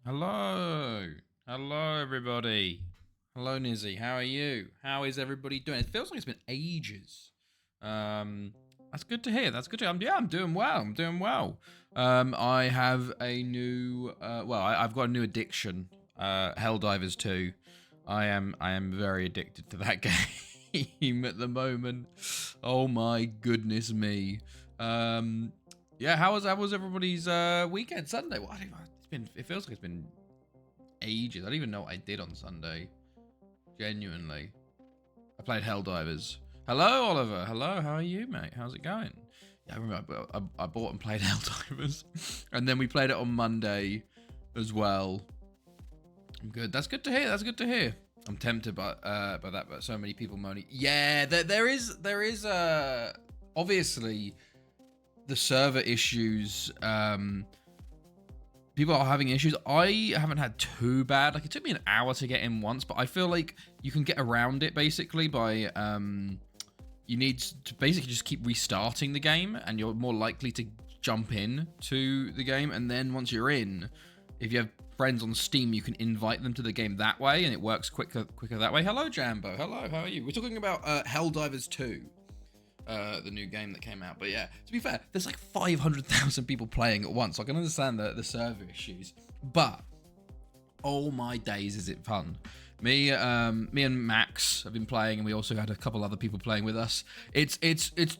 Hello. Hello, everybody. Hello, Nizzy. How are you? How is everybody doing? It feels like it's been ages. Um, that's good to hear. That's good to hear. I'm doing well. I'm doing well. I have a new, I've got a new addiction. Helldivers 2. I am very addicted to that game at the moment. Oh my goodness me. Yeah, how was everybody's weekend Sunday? Well, it feels like it's been ages. I don't even know what I did on Sunday. Genuinely. I played Helldivers. Hello, Oliver. Hello, how are you, mate? How's it going? Yeah, I remember I bought and played Helldivers. And then we played it on Monday as well. I'm good. That's good to hear. That's good to hear. I'm tempted by that, but so many people moaning. Yeah, there is obviously the server issues. People are having issues. I haven't had too bad. Like, it took me an hour to get in once, but I feel like you can get around it basically by you need to basically just keep restarting the game, and you're more likely to jump in to the game. And then once you're in, if you have friends on Steam, you can invite them to the game that way, and it works quicker that way. Hello, Jambo. Hello, how are you? We're talking about Helldivers 2. The new game that came out. But yeah, to be fair, there's like 500,000 people playing at once. So I can understand the server issues, but oh my days, is it fun? Me and Max have been playing, and we also had a couple other people playing with us. It's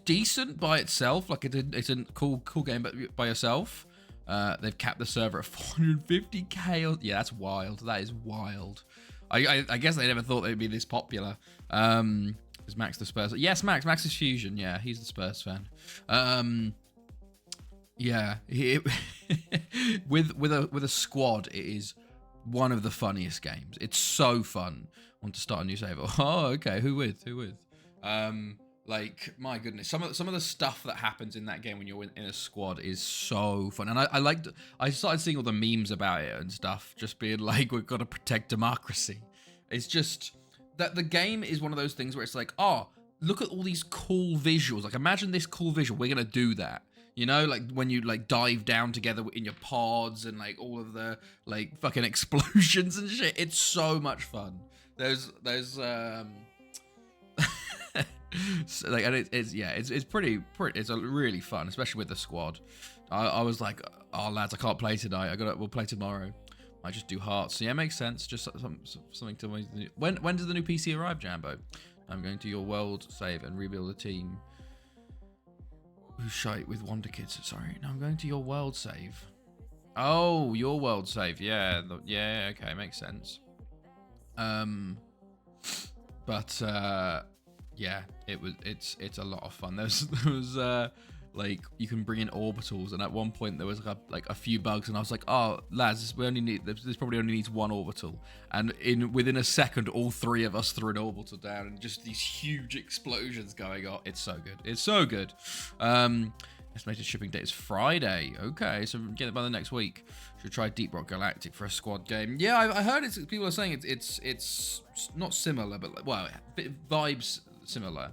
decent by itself. Like, it's a cool game, but by yourself. They've capped the server at 450k. Yeah, that's wild. That is wild. I guess they never thought they'd be this popular. Is Max the Spurs? Yes, Max is Fusion. Yeah, he's the Spurs fan. Yeah, with a squad, it is one of the funniest games. It's so fun. Want to start a new save? Oh, okay. Who with? Like, my goodness, some of the stuff that happens in that game when you're in a squad is so fun. And I started seeing all the memes about it and stuff, just being like, we've got to protect democracy. It's just that the game is one of those things where it's like, oh, look at all these cool visuals. Like, imagine this cool visual. We're gonna do that. You know, like when you like dive down together in your pods and like all of the like fucking explosions and shit. It's so much fun. There's so, like, and it's pretty it's a really fun, especially with the squad. I was like, oh lads, I can't play tonight. We'll play tomorrow. I just do hearts. So yeah, makes sense. Just something to when does the new PC arrive, Jambo? I'm going to your world save and rebuild a team. Who's shite with Wonder Kids? Sorry, no, I'm going to your world save. Oh, your world save. Yeah, yeah. Okay, makes sense. But yeah, it's a lot of fun. There was like, you can bring in orbitals, and at one point there was like a few bugs, and I was like, oh lads, this probably only needs one orbital, and within a second all three of us threw an orbital down, and just these huge explosions going on. It's so good. It's so good. Estimated shipping date is Friday. Okay, so get it by the next week. Should try Deep Rock Galactic for a squad game. Yeah, I heard people are saying it's not similar, but well, vibes similar.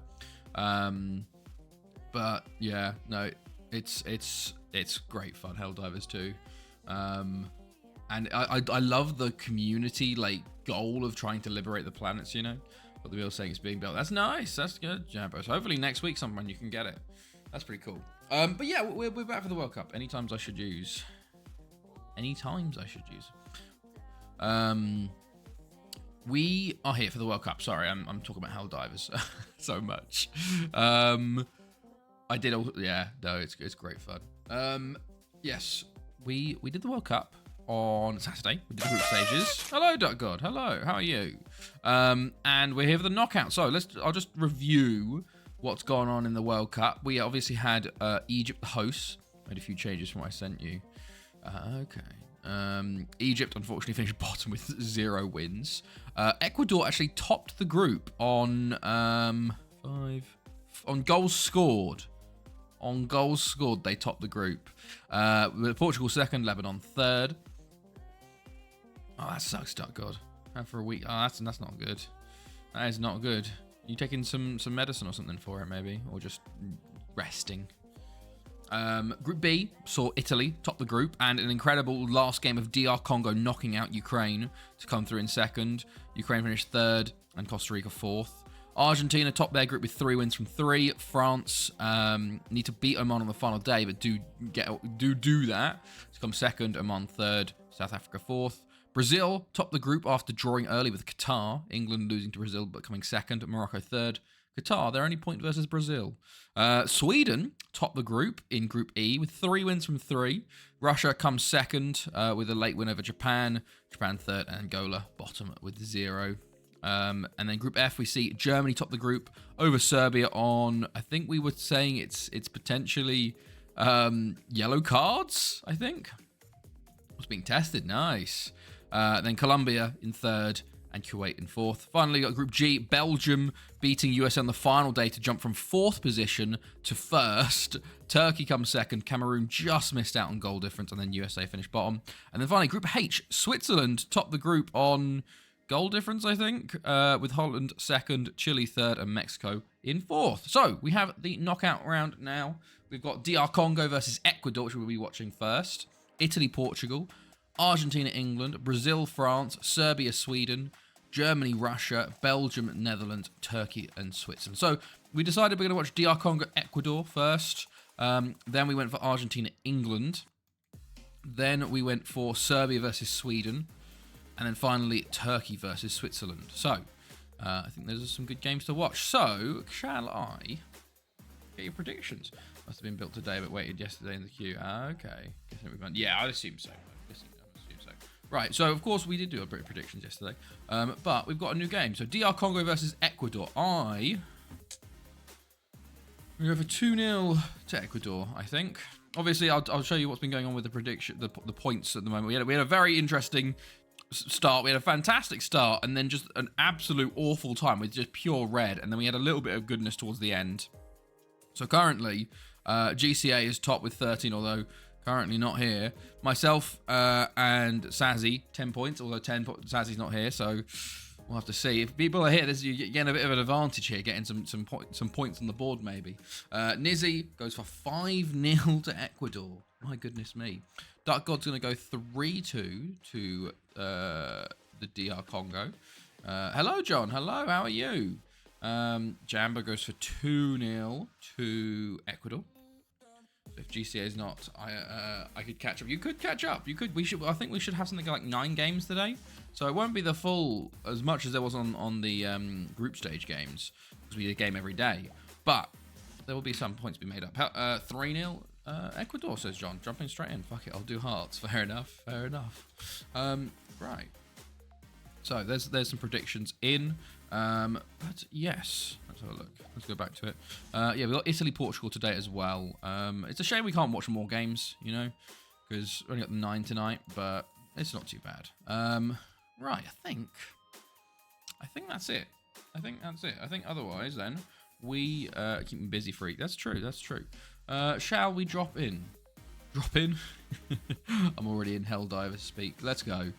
But yeah, no, it's great fun. Helldivers 2. And I love the community like goal of trying to liberate the planets. You know, what the people saying it's being built. That's nice. That's good, Jambo. So hopefully next week, someone you can get it. That's pretty cool. But yeah, we're back for the World Cup. Any times I should use. We are here for the World Cup. Sorry, I'm talking about Helldivers so much. I did all. Yeah, no, it's great fun. Yes, we did the World Cup on Saturday. We did the group stages. Hello, Duck God. Hello, how are you? And we're here for the knockout. So I'll just review what's gone on in the World Cup. We obviously had Egypt the hosts. Made a few changes from what I sent you. Okay. Egypt unfortunately finished bottom with 0 wins. Ecuador actually topped the group on goals scored. On goals scored, they topped the group. With Portugal second, Lebanon third. Oh, that sucks, Duck God. And for a week. Oh, that's not good. That is not good. You taking some medicine or something for it, maybe, or just resting? Group B saw Italy top the group and an incredible last game of DR Congo knocking out Ukraine to come through in second. Ukraine finished third and Costa Rica fourth. Argentina topped their group with 3 wins from 3. France need to beat Oman on the final day, but do that to come second. Oman third. South Africa fourth. Brazil topped the group after drawing early with Qatar. England losing to Brazil but coming second. Morocco third. Qatar, their only point versus Brazil. Sweden topped the group in Group E with 3 wins from 3. Russia comes second with a late win over Japan. Japan third, and Angola bottom with 0. And then Group F, we see Germany top the group over Serbia on, I think we were saying it's potentially yellow cards, I think. Was being tested, nice. Then Colombia in third and Kuwait in fourth. Finally, got Group G, Belgium beating USA on the final day to jump from 4th position to 1st. Turkey comes second. Cameroon just missed out on goal difference, and then USA finished bottom. And then finally, Group H, Switzerland topped the group on goal difference, I think, with Holland second, Chile third, and Mexico in 4th. So we have the knockout round now. We've got DR Congo versus Ecuador, which we'll be watching first. Italy, Portugal. Argentina, England, Brazil, France, Serbia, Sweden, Germany, Russia, Belgium, Netherlands, Turkey, and Switzerland. So we decided we're going to watch DR Congo, Ecuador first. Then we went for Argentina, England. Then we went for Serbia versus Sweden. And then finally, Turkey versus Switzerland. So I think those are some good games to watch. So shall I get your predictions? Must have been built today, but waited yesterday in the queue. Okay. Yeah, I'd assume so. Right, so of course we did do a bit of predictions yesterday, but we've got a new game. So DR Congo versus Ecuador. We go for 2-0 to Ecuador, I think. Obviously, I'll show you what's been going on with the prediction, the points at the moment. We had a very interesting start. We had a fantastic start, and then just an absolute awful time with just pure red, and then we had a little bit of goodness towards the end. So currently, GCA is top with 13, although currently not here. Myself and Sazzy, 10 points, although Sazzy's not here, so we'll have to see. If people are here, you're getting a bit of an advantage here, getting some points on the board, maybe. Nizzy goes for 5-0 to Ecuador. My goodness me. Dark God's going to go 3-2 to the DR Congo. Hello, John. Hello, how are you? Jamba goes for 2-0 to Ecuador. If GCA is not, I could catch up. You could catch up. You could. We should. I think we should have something like 9 games today. So it won't be the full as much as there was on the group stage games, because we did a game every day. But there will be some points to be made up. 3-0 Ecuador, says John. Jumping straight in. Fuck it. I'll do hearts. Fair enough. Fair enough. Right. So there's some predictions in. But yes, let's have a look. Let's go back to it. Yeah, we've got Italy, Portugal today as well. It's a shame we can't watch more games, you know, because we only got 9 tonight, but it's not too bad. Right, I think that's it. I think otherwise then we keep me busy, freak. That's true. Shall we drop in? Drop in? I'm already in Helldiver speak. Let's go.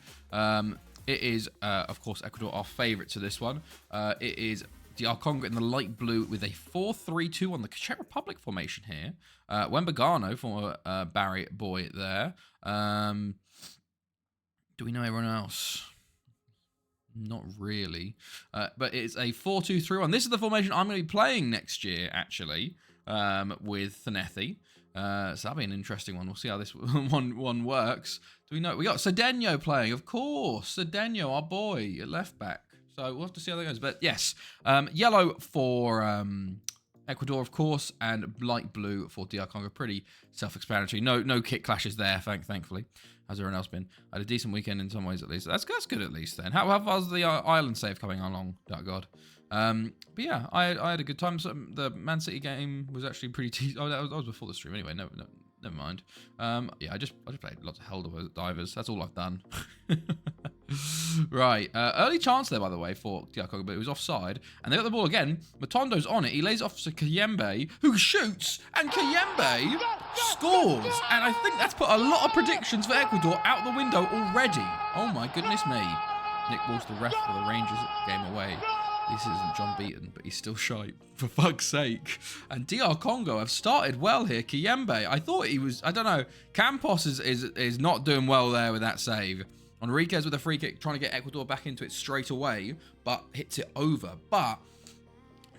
It is, of course, Ecuador, our favourite to this one. It is DR Congo in the light blue with a 4-3-2 on the Czech Republic formation here. Wembagano, former Barry boy there. Do we know everyone else? Not really. But it's a 4-2-3-1. This is the formation I'm going to be playing next year, actually, with Thanethi. So that'll be an interesting one. We'll see how this one works. Do we know? We got Cedeno playing, of course. Cedeno, our boy, at left back. So we'll have to see how that goes. But yes, yellow for Ecuador, of course, and light blue for DR Congo. Pretty self-explanatory. No kit clashes there, thankfully. How's everyone else been? I had a decent weekend in some ways, at least. That's good, at least, then. How far's the island save coming along, Dark God? But yeah, I had a good time. So the Man City game was actually pretty that was before the stream anyway. Never mind. Yeah, I just played lots of Helldivers. That's all I've done. Right. Early chance there, by the way, for DR Congo, but it was offside. And they got the ball again. Matondo's on it. He lays off to Kayembe, who shoots, and Kayembe scores. And I think that's put a lot of predictions for Ecuador out the window already. Oh my goodness me. Nick Walsh, the ref for the Rangers game away. This isn't John Beaton, but he's still shite, for fuck's sake. And DR Congo have started well here. Kiyembe, I thought he was, I don't know. Campos is not doing well there with that save. Enriquez with a free kick, trying to get Ecuador back into it straight away, but hits it over. But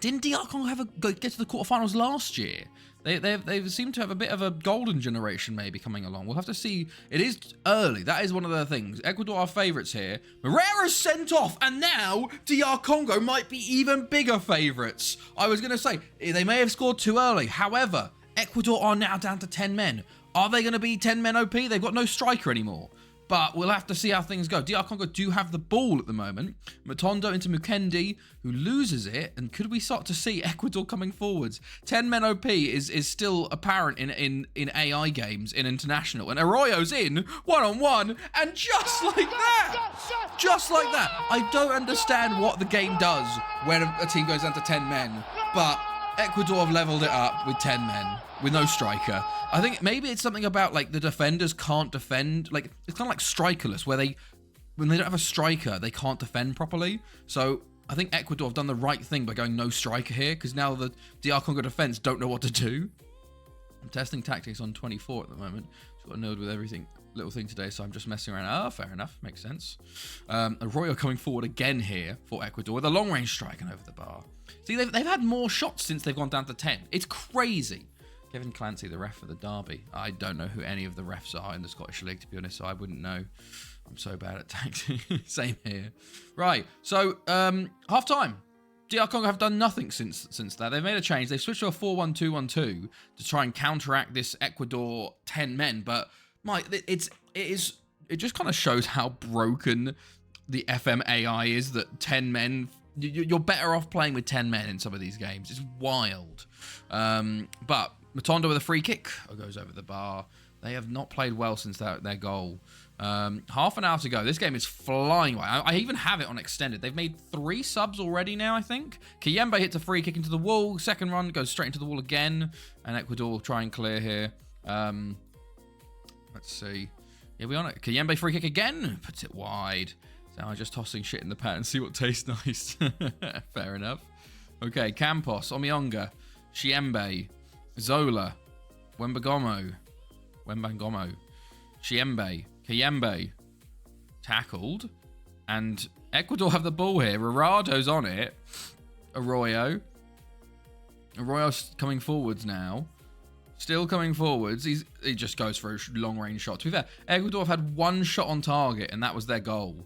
didn't DR Congo get to the quarterfinals last year? They seem to have a bit of a golden generation maybe coming along. We'll have to see. It is early. That is one of the things. Ecuador are favourites here. Moreira's sent off, and now DR Congo might be even bigger favourites. I was going to say, they may have scored too early. However, Ecuador are now down to 10 men. Are they going to be 10 men OP? They've got no striker anymore. But we'll have to see how things go. DR Congo do have the ball at the moment. Matondo into Mukendi, who loses it. And could we start to see Ecuador coming forwards? 10 men OP is still apparent in AI games, in international. And Arroyo's in, one-on-one, and just like that. Just like that. I don't understand what the game does when a team goes down to 10 men. But Ecuador have leveled it up with 10 men, with no striker. I think maybe it's something about, like, the defenders can't defend. Like, it's kind of like strikerless, where when they don't have a striker, they can't defend properly. So I think Ecuador have done the right thing by going no striker here, because now the DR Congo defense don't know what to do. I'm testing tactics on 24 at the moment. Just got a node with everything, little thing today, so I'm just messing around. Ah, fair enough, makes sense. Arroyo coming forward again here for Ecuador with a long range striking over the bar. See, they've had more shots since they've gone down to 10. It's crazy. Kevin Clancy, the ref for the derby. I don't know who any of the refs are in the Scottish League, to be honest, so I wouldn't know. I'm so bad at tactics. Same here. Right, so half time. DR Congo have done nothing since that. They've made a change. They've switched to a 4-1-2-1-2 to try and counteract this Ecuador 10 men. But Mike, it just kind of shows how broken the FM AI is, that 10 men. You're better off playing with 10 men in some of these games. It's wild. But Matondo with a free kick goes over the bar. They have not played well since their goal. Half an hour to go. This game is flying away. I even have it on extended. They've made 3 subs already now, I think. Kiyembe hits a free kick into the wall. Second run goes straight into the wall again. And Ecuador will try and clear here. Let's see. Here we are. Kiyembe free kick again. Puts it wide. So I'm just tossing shit in the pan and see what tastes nice. Fair enough. Okay, Campos, Omionga, Chiembe, Zola, Wembangomo, Chiembe, Kiyembe, tackled, and Ecuador have the ball here. Rarado's on it. Arroyo's coming forwards now. Still coming forwards. He just goes for a long-range shot. To be fair, Ecuador have had 1 shot on target, and that was their goal.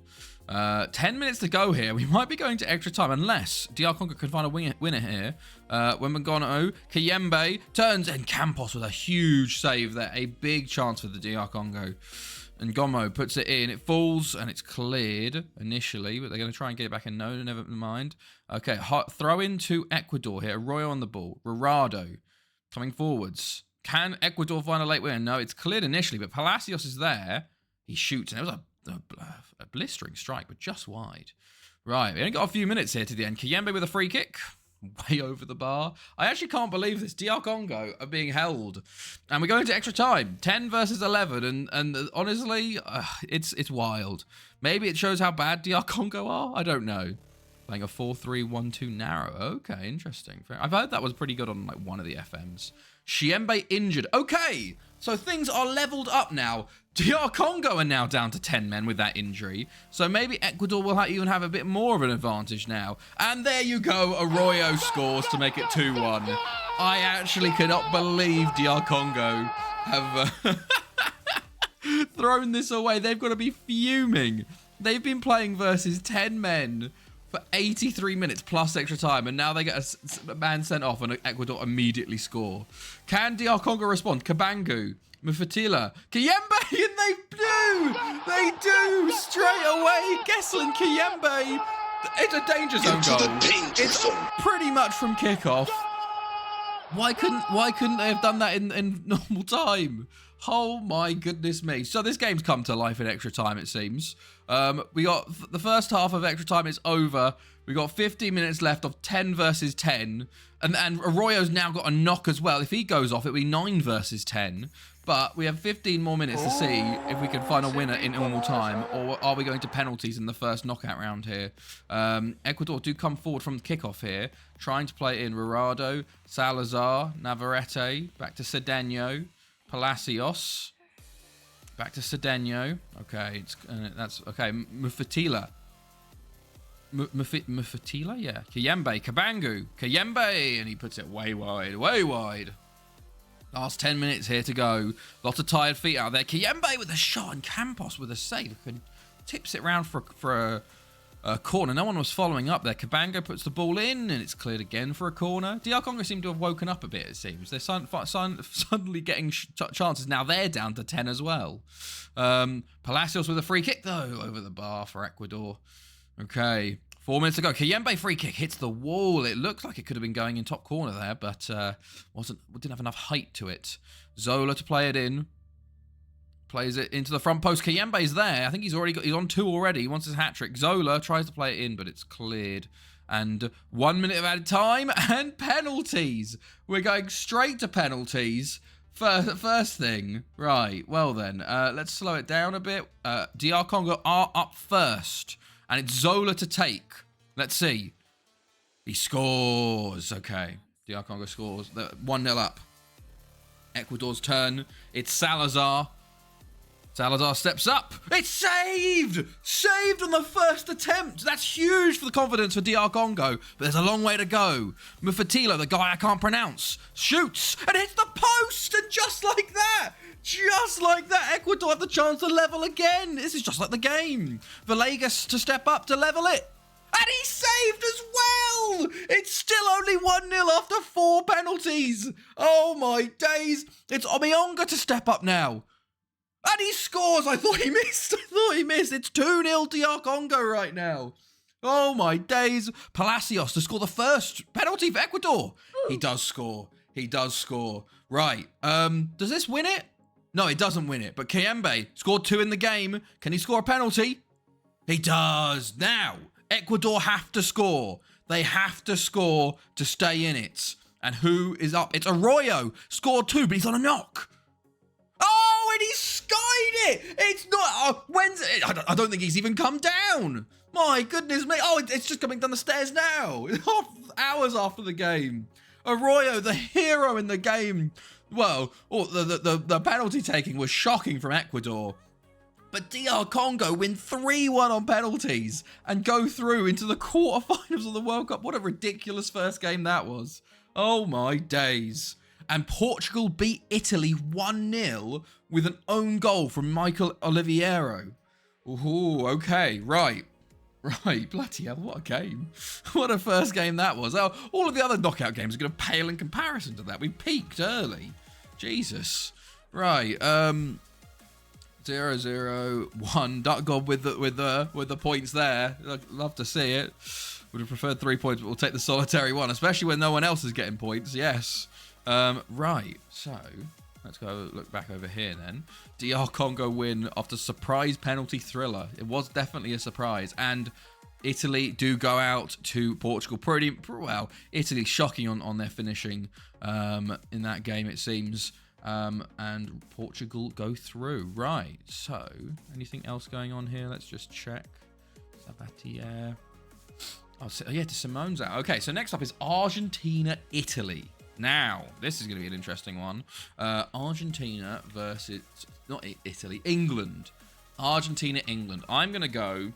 10 minutes to go here. We might be going to extra time, unless DR Congo can find a winner here. Wembangomo, Kiyembe turns, and Campos with a huge save there. A big chance for the DR Congo. And Gomo puts it in. It falls, and it's cleared initially, but they're going to try and get it back in. No, never mind. Okay, throw into Ecuador here. Arroyo on the ball. Rarado coming forwards. Can Ecuador find a late winner? No, it's cleared initially, but Palacios is there. He shoots, and it was a blistering strike, but just wide. Right, we only got a few minutes here to the end. Kiyembe with a free kick. Way over the bar. I actually can't believe this. DR Congo are being held. And we're going to extra time. 10 versus 11. And honestly, it's wild. Maybe it shows how bad DR Congo are. I don't know. Playing a 4-3-1-2 narrow. Okay, interesting. I've heard that was pretty good on like one of the FMs. Chiembe injured. Okay, so things are leveled up now. DR Congo are now down to 10 men with that injury. So maybe Ecuador will even have a bit more of an advantage now. And there you go. Arroyo scores to make it 2-1. I actually cannot believe DR Congo have thrown this away. They've got to be fuming. They've been playing versus 10 men for 83 minutes plus extra time, and now they get a man sent off and Ecuador immediately score. Can DR Congo respond? Kabangu, Mufatila, Kiyembe, and they do! They do! Straight away, Gesslin, Kiyembe. It's a danger zone goal. It's pretty much from kickoff. Why couldn't they have done that in normal time? Oh my goodness me. So this game's come to life in extra time, it seems. We got the first half of extra time is over. We got 15 minutes left of 10 versus 10. And Arroyo's now got a knock as well. If he goes off, it'll be 9 versus 10. But we have 15 more minutes to see if we can find a winner in normal time, or are we going to penalties in the first knockout round here? Ecuador do come forward from the kickoff here, trying to play in Rorado, Salazar, Navarrete, back to Cedeno, Palacios, back to Cedeno. Okay, that's okay. Mufatila. Mufatila, yeah. Kayembe, Kayembe, and he puts it way wide, way wide. Last 10 minutes here to go. Lot of tired feet out there. Kayembe with a shot and Campos with a save. Tips it round for a corner. No one was following up there. Cabango puts the ball in and it's cleared again for a corner. DR Congo seem to have woken up a bit, it seems. They're suddenly getting chances. Now they're down to 10 as well. Palacios with a free kick, though, over the bar for Ecuador. Okay. 4 minutes to go. Kayembe free kick hits the wall. It looks like it could have been going in top corner there, but didn't have enough height to it. Zola to play it in. Plays it into the front post. Kayembe's there. I think he's on 2 already. He wants his hat-trick. Zola tries to play it in, but it's cleared. And 1 minute of added time and penalties. We're going straight to penalties. First thing. Right. Well then, let's slow it down a bit. DR Congo are up first. And it's Zola to take. Let's see. He scores. Okay. DR Congo scores. 1-0 up. Ecuador's turn. It's Salazar. Salazar steps up. It's saved! Saved on the first attempt. That's huge for the confidence for DR Congo. But there's a long way to go. Mufatila, the guy I can't pronounce, shoots and hits the post. And just like that, Ecuador have the chance to level again. This is just like the game. Villegas to step up to level it. And he saved as well. It's still only 1-0 after 4 penalties. Oh my days. It's Omionga to step up now. And he scores. I thought he missed. It's 2-0 DR Congo right now. Oh my days. Palacios to score the first penalty for Ecuador. He does score. Right. Does this win it? No, it doesn't win it. But Kayembe scored 2 in the game. Can he score a penalty? He does. Now, Ecuador have to score. They have to score to stay in it. And who is up? It's Arroyo. Scored 2, but he's on a knock. Oh, and he skied it. It's not. I don't think he's even come down. My goodness me. Oh, it's just coming down the stairs now. Hours after the game. Arroyo, the hero in the game. Well, the penalty taking was shocking from Ecuador. But DR Congo win 3-1 on penalties and go through into the quarterfinals of the World Cup. What a ridiculous first game that was. Oh my days. And Portugal beat Italy 1-0 with an own goal from Michael Oliveira. Ooh, okay, right. Bloody hell, what a game. What a first game that was. Oh, all of the other knockout games are going to pale in comparison to that. We peaked early. Jesus. Right, 0-0-1. Duck God with the points there. I'd love to see it. Would have preferred 3 points, but we'll take the solitary one, especially when no one else is getting points. Yes. Right, so let's go look back over here then. DR Congo win after surprise penalty thriller. It was definitely a surprise. And Italy do go out to Portugal pretty well. Italy shocking on their finishing in that game, it seems. And Portugal go through. Right, so anything else going on here? Let's just check. Sabatier. Oh, yeah, to Simone's out. Okay, so next up is Argentina, Italy. Now, this is going to be an interesting one. Argentina versus, not Italy, England. Argentina, England. I'm going to go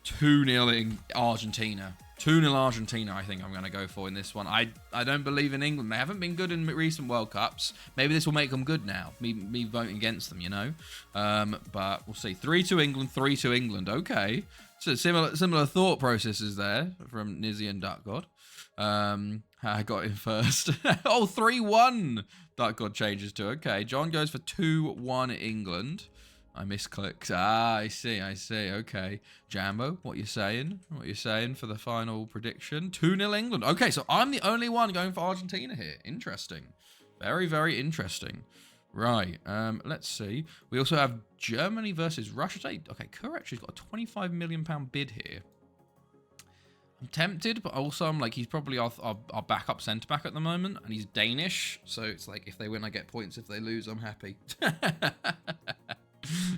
2-0 Argentina. 2-0 Argentina, I think I'm going to go for in this one. I don't believe in England. They haven't been good in recent World Cups. Maybe this will make them good now. Me voting against them, you know. But we'll see. 3-2 England, 3-2 England. Okay. So similar thought processes there from Nizzy and Duck God. I got in first. Oh, 3-1. Duck God changes to. Okay. John goes for 2-1 England. I misclicked. Ah, I see. Okay. Jambo, what you saying? What you saying for the final prediction? 2-0 England. Okay, so I'm the only one going for Argentina here. Interesting. Very, very interesting. Right. Let's see. We also have Germany versus Russia today. Okay, Kurech has got a £25 million bid here. I'm tempted, but also I'm like, he's probably our backup centre back at the moment, and he's Danish, so it's like if they win, I get points. If they lose, I'm happy.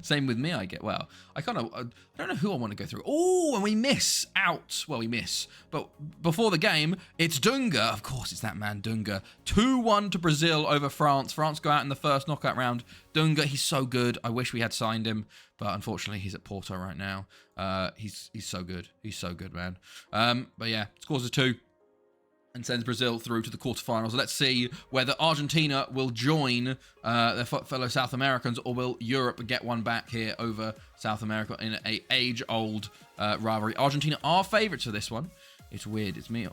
Same with me, I get, well, I don't know who I want to go through. Oh, and we miss out. Well, we miss. But before the game, it's Dunga. Of course, it's that man, Dunga. 2-1 to Brazil over France. France go out in the first knockout round. Dunga, he's so good. I wish we had signed him, but unfortunately, he's at Porto right now. He's so good. He's so good, man. But yeah, scores a 2. And sends Brazil through to the quarterfinals. Let's see whether Argentina will join their fellow South Americans, or will Europe get one back here over South America in an age-old rivalry. Argentina are favourites for this one. It's weird. It's me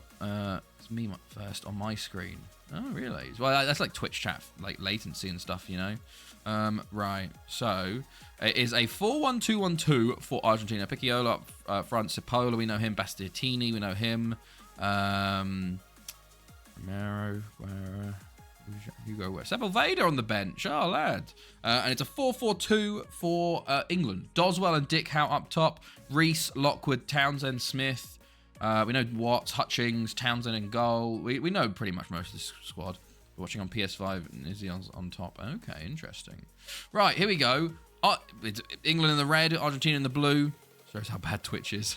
first on my screen. Oh, really? Well, that's like Twitch chat, like latency and stuff, you know. Right. So it is a 4-1-2-1-2 for Argentina. Picciolo up front. Cipolla, we know him. Bastiatini, we know him. Romero, Hugo West. Sepulveda on the bench. Oh, lad. And it's a 4-4-2 for England. Doswell and Dick Howe up top. Reese, Lockwood, Townsend, Smith. We know Watts, Hutchings, Townsend in goal. We know pretty much most of this squad. We're watching on PS5 and Izzy on top. Okay, interesting. Right, here we go. It's England in the red, Argentina in the blue. Shows how bad Twitch is.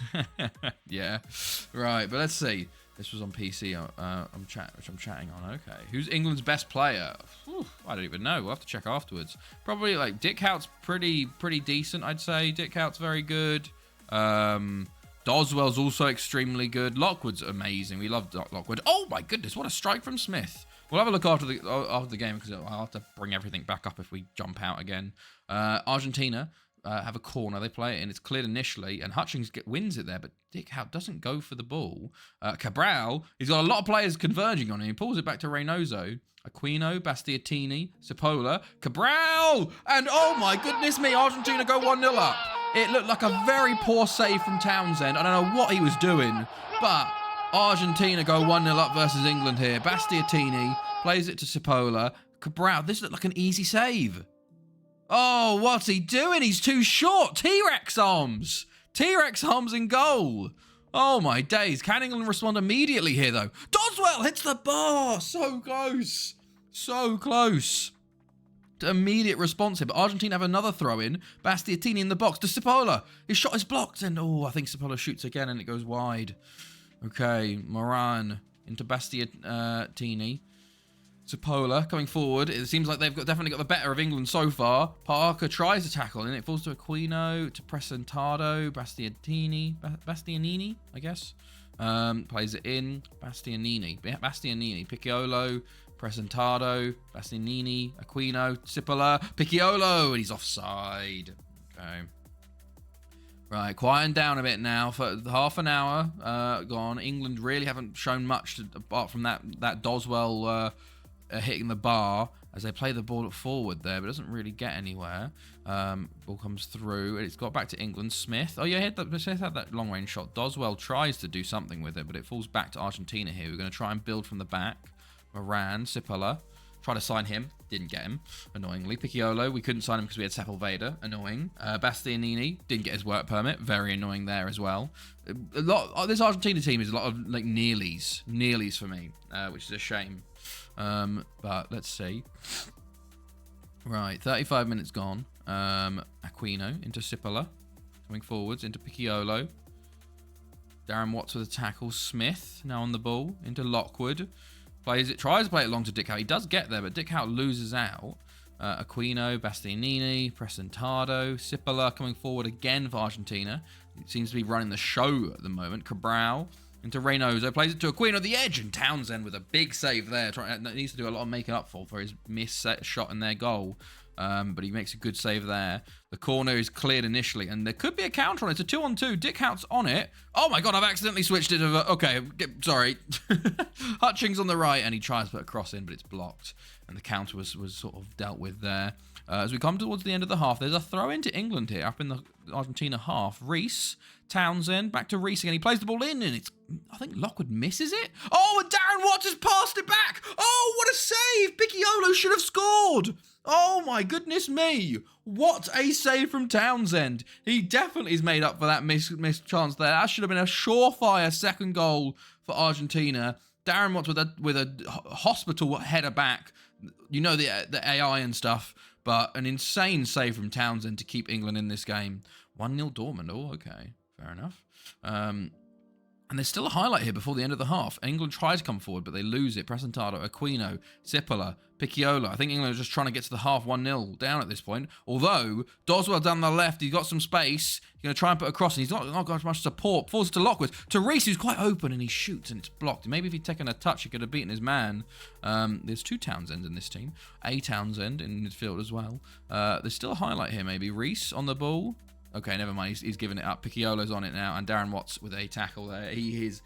Yeah. Right, but let's see. This was on PC, which I'm chatting on. Okay. Who's England's best player? Whew, I don't even know. We'll have to check afterwards. Probably, like, Dick Hout's pretty decent, I'd say. Dick Hout's very good. Doswell's also extremely good. Lockwood's amazing. We love Lockwood. Oh, my goodness. What a strike from Smith. We'll have a look after the game, because I'll have to bring everything back up if we jump out again. Argentina have a corner. They play it, and it's cleared initially, and Hutchings wins it there, but Dick Howe doesn't go for the ball. Cabral, he's got a lot of players converging on him. He pulls it back to Reynoso. Aquino, Bastiatini, Cipolla, Cabral, and oh my goodness me, Argentina go 1-0 up. It looked like a very poor save from Townsend. I don't know what he was doing, but Argentina go 1-0 up versus England here. Bastiatini plays it to Cipolla. Cabral, this looked like an easy save. Oh, what's he doing? He's too short. T-Rex arms. T-Rex arms in goal. Oh, my days. Can England respond immediately here, though? Doswell hits the bar. So close. So close. Immediate response here. But Argentina have another throw-in. Bastiatini in the box to Cipolla. His shot is blocked. And, oh, I think Cipolla shoots again and it goes wide. Okay, Moran into Bastiatini. Cipolla coming forward. It seems like they've definitely got the better of England so far. Parker tries to tackle, and it falls to Aquino, to Presentado, Bastianini, I guess. Plays it in. Bastianini, Picciolo, Presentado, Bastianini, Aquino, Cipolla, Picciolo, and he's offside. Okay. Right, quieting down a bit now. For half an hour gone. England really haven't shown much apart from that Doswell hitting the bar as they play the ball forward there, but it doesn't really get anywhere. Ball comes through, and it's got back to England. Smith. Oh, yeah, Smith had that long-range shot. Doswell tries to do something with it, but it falls back to Argentina here. We're going to try and build from the back. Moran, Cipolla. Try to sign him. Didn't get him, annoyingly. Picciolo, we couldn't sign him because we had Sepulveda. Annoying. Bastianini didn't get his work permit. Very annoying there as well. This Argentina team is a lot of like nearlies for me, which is a shame. But let's see. Right, 35 minutes gone. Aquino into Cipolla. Coming forwards into Picciolo. Darren Watts with a tackle. Smith now on the ball into Lockwood. Tries to play it long to Dick Howe. He does get there, but Dick Howe loses out. Aquino, Bastianini, Presentado, Cipolla coming forward again for Argentina. It seems to be running the show at the moment. Cabral into Reynoso, plays it to Aquino at the edge, and Townsend with a big save there. Needs to do a lot of making up for his missed shot in their goal. But he makes a good save there. The corner is cleared initially, and there could be a counter on it. It's a 2-on-2. Dick Hout's on it. Oh my god, I've accidentally switched it over. Okay, sorry. Hutchings on the right, and he tries to put a cross in, but it's blocked. And the counter was sort of dealt with there. As we come towards the end of the half, there's a throw into England here, up in the Argentina half. Reese, Townsend, back to Reese again. He plays the ball in, and I think Lockwood misses it. Oh, and Darren Watts has passed it back. Oh, what a save! Picciolo should have scored. Oh my goodness me! What a save from Townsend. He definitely is made up for that missed chance there. That should have been a surefire second goal for Argentina. Darren Watts with a hospital header back. You know, the AI and stuff, but an insane save from Townsend to keep England in this game. 1-0 Dortmund. Oh, okay. Fair enough. And there's still a highlight here before the end of the half. England try to come forward, but they lose it. Presentado, Aquino, Cipolla, Picciolo. I think England are just trying to get to the half 1-0 down at this point. Although, Doswell down the left, he's got some space. He's going to try and put a cross, and he's not got much support. Falls to Lockwood. To Reece, who's quite open, and he shoots, and it's blocked. Maybe if he'd taken a touch, he could have beaten his man. There's 2 Townsends in this team. A Townsend in midfield as well. There's still a highlight here, maybe. Reece on the ball. Okay, never mind. He's giving it up. Picciolo's on it now, and Darren Watts with a tackle there. He is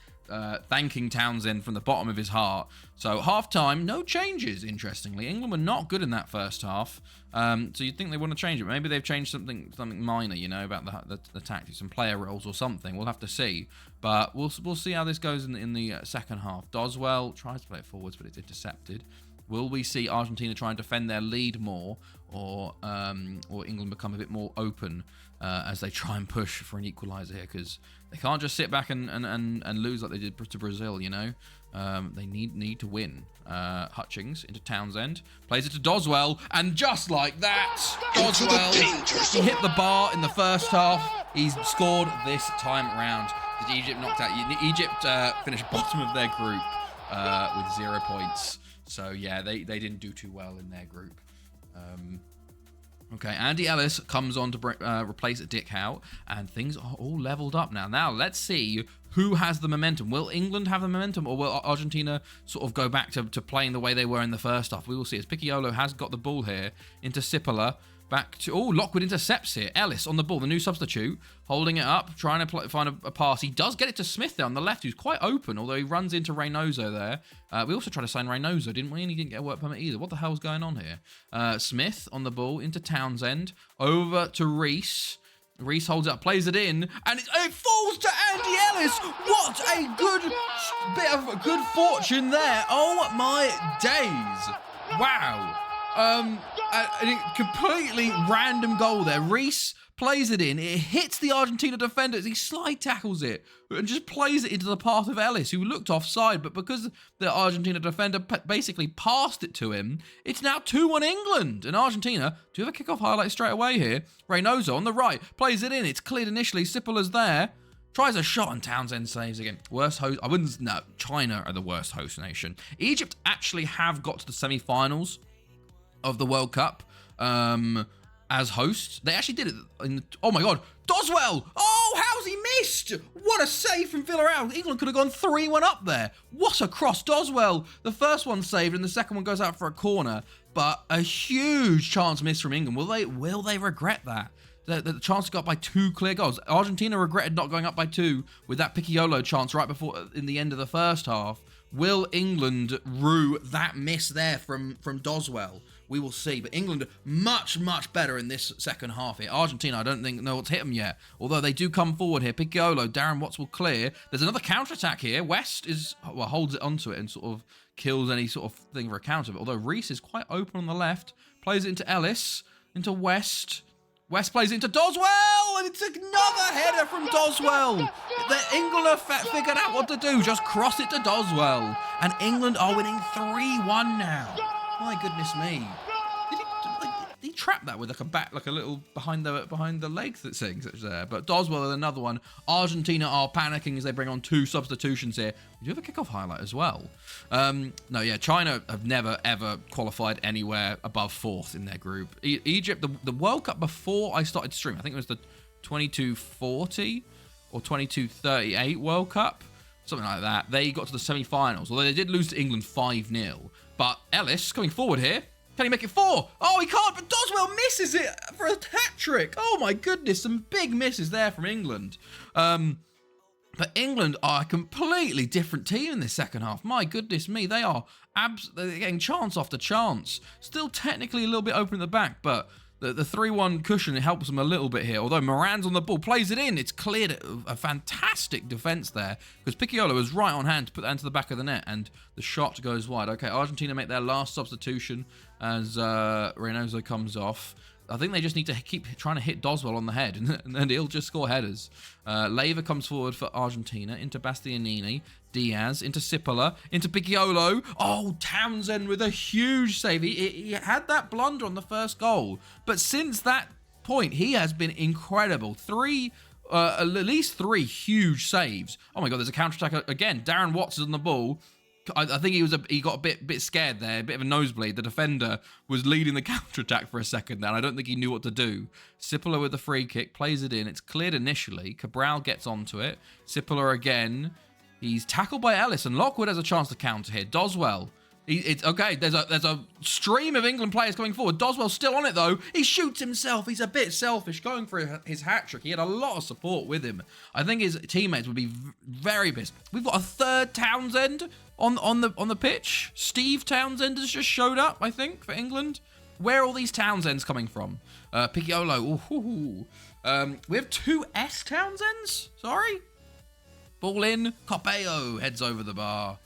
thanking Townsend from the bottom of his heart. So half-time, no changes, interestingly. England were not good in that first half, so you'd think they want to change it. Maybe they've changed something minor, you know, about the tactics, some player roles or something. We'll have to see. But we'll see how this goes in the second half. Doswell tries to play it forwards, but it's intercepted. Will we see Argentina try and defend their lead more, or England become a bit more open as they try and push for an equaliser here? Because they can't just sit back and lose like they did to Brazil, you know. They need to win. Hutchings into Townsend. Plays it to Doswell. And just like that, Doswell, he hit the bar in the first half. He's scored this time around. Egypt knocked out. Egypt finished bottom of their group with 0 points. So, yeah, they didn't do too well in their group. Okay, Andy Ellis comes on to replace Dick Howe, and things are all leveled up now. Now, let's see who has the momentum. Will England have the momentum, or will Argentina sort of go back to playing the way they were in the first half? We will see, as Picciolo has got the ball here into Cipolla. Back to... Oh, Lockwood intercepts here. Ellis on the ball, the new substitute, holding it up, trying to find a pass. He does get it to Smith there on the left, who's quite open, although he runs into Reynoso there. We also tried to sign Reynoso, didn't we? And he didn't get a work permit either. What the hell's going on here? Smith on the ball into Townsend. Over to Reece. Reece holds it up, plays it in, and it falls to Andy Ellis. What a good bit of good fortune there. Oh, my days. Wow. A completely random goal there. Reece plays it in. It hits the Argentina defender as he slide tackles it and just plays it into the path of Ellis, who looked offside. But because the Argentina defender basically passed it to him, it's now 2-1 England. And Argentina do have a kickoff highlight straight away here. Reynoso on the right plays it in. It's cleared initially. Cipolla's there. Tries a shot and Townsend saves again. Worst host. No, China are the worst host nation. Egypt actually have got to the semi-finals of the World Cup as hosts. They actually did it in oh my god, Doswell! Oh, how's he missed? What a save from Villarreal. England could have gone 3-1 up there. What a cross. Doswell, the first one saved and the second one goes out for a corner, but a huge chance missed from England. Will they regret that? The chance got by 2 clear goals. Argentina regretted not going up by 2 with that Picciolo chance right before in the end of the first half. Will England rue that miss there from Doswell? We will see. But England much, much better in this second half here. Argentina, I don't think know what's hit them yet. Although they do come forward here. Picciolo, Darren Watts will clear. There's another counter-attack here. West holds it onto it and sort of kills any sort of thing for a counter. Although Reece is quite open on the left. Plays it into Ellis. Into West. West plays it into Doswell, and it's another header from Doswell. The England have figured out what to do. Just cross it to Doswell. And England are winning 3-1 now. My goodness me. Did he trap that with like a little behind the legs that things that's there? But Doswell is another one. Argentina are panicking as they bring on 2 substitutions here. We do have a kickoff highlight as well. No, yeah, China have never ever qualified anywhere above 4th in their group. Egypt, the World Cup before I started streaming, I think it was the 2240 or 2238 World Cup, something like that. They got to the semi-finals, although they did lose to England 5-0. But Ellis coming forward here. Can he make it 4? Oh, he can't, but Doswell misses it for a hat-trick. Oh, my goodness, some big misses there from England. But England are a completely different team in this second half. My goodness me, they're getting chance after chance. Still technically a little bit open at the back, but the 3-1 cushion helps them a little bit here. Although Moran's on the ball, plays it in. It's cleared a fantastic defense there because Piccolo was right on hand to put that into the back of the net, and the shot goes wide. Okay, Argentina make their last substitution as Reynoso comes off. I think they just need to keep trying to hit Doswell on the head, and then he'll just score headers. Leiva comes forward for Argentina, into Bastianini, Diaz, into Cipolla, into Picciolo. Oh, Townsend with a huge save. He had that blunder on the first goal, but since that point, he has been incredible. At least three huge saves. Oh my God, there's a counter-attack again. Darren Watts is on the ball. I think he got a bit scared there, a bit of a nosebleed. The defender was leading the counter-attack for a second there, and I don't think he knew what to do. Cipolla with the free kick, plays it in. It's cleared initially. Cabral gets onto it. Cipolla again. He's tackled by Ellis, and Lockwood has a chance to counter here. Doswell. It's okay. There's a stream of England players coming forward. Doswell's still on it though. He shoots himself. He's a bit selfish, going for his hat trick. He had a lot of support with him. I think his teammates would be very pissed. We've got a third Townsend on the pitch. Steve Townsend has just showed up, I think, for England. Where are all these Townsends coming from? Picciolo. We have two S Townsends. Sorry. Ball in. Copeo heads over the bar.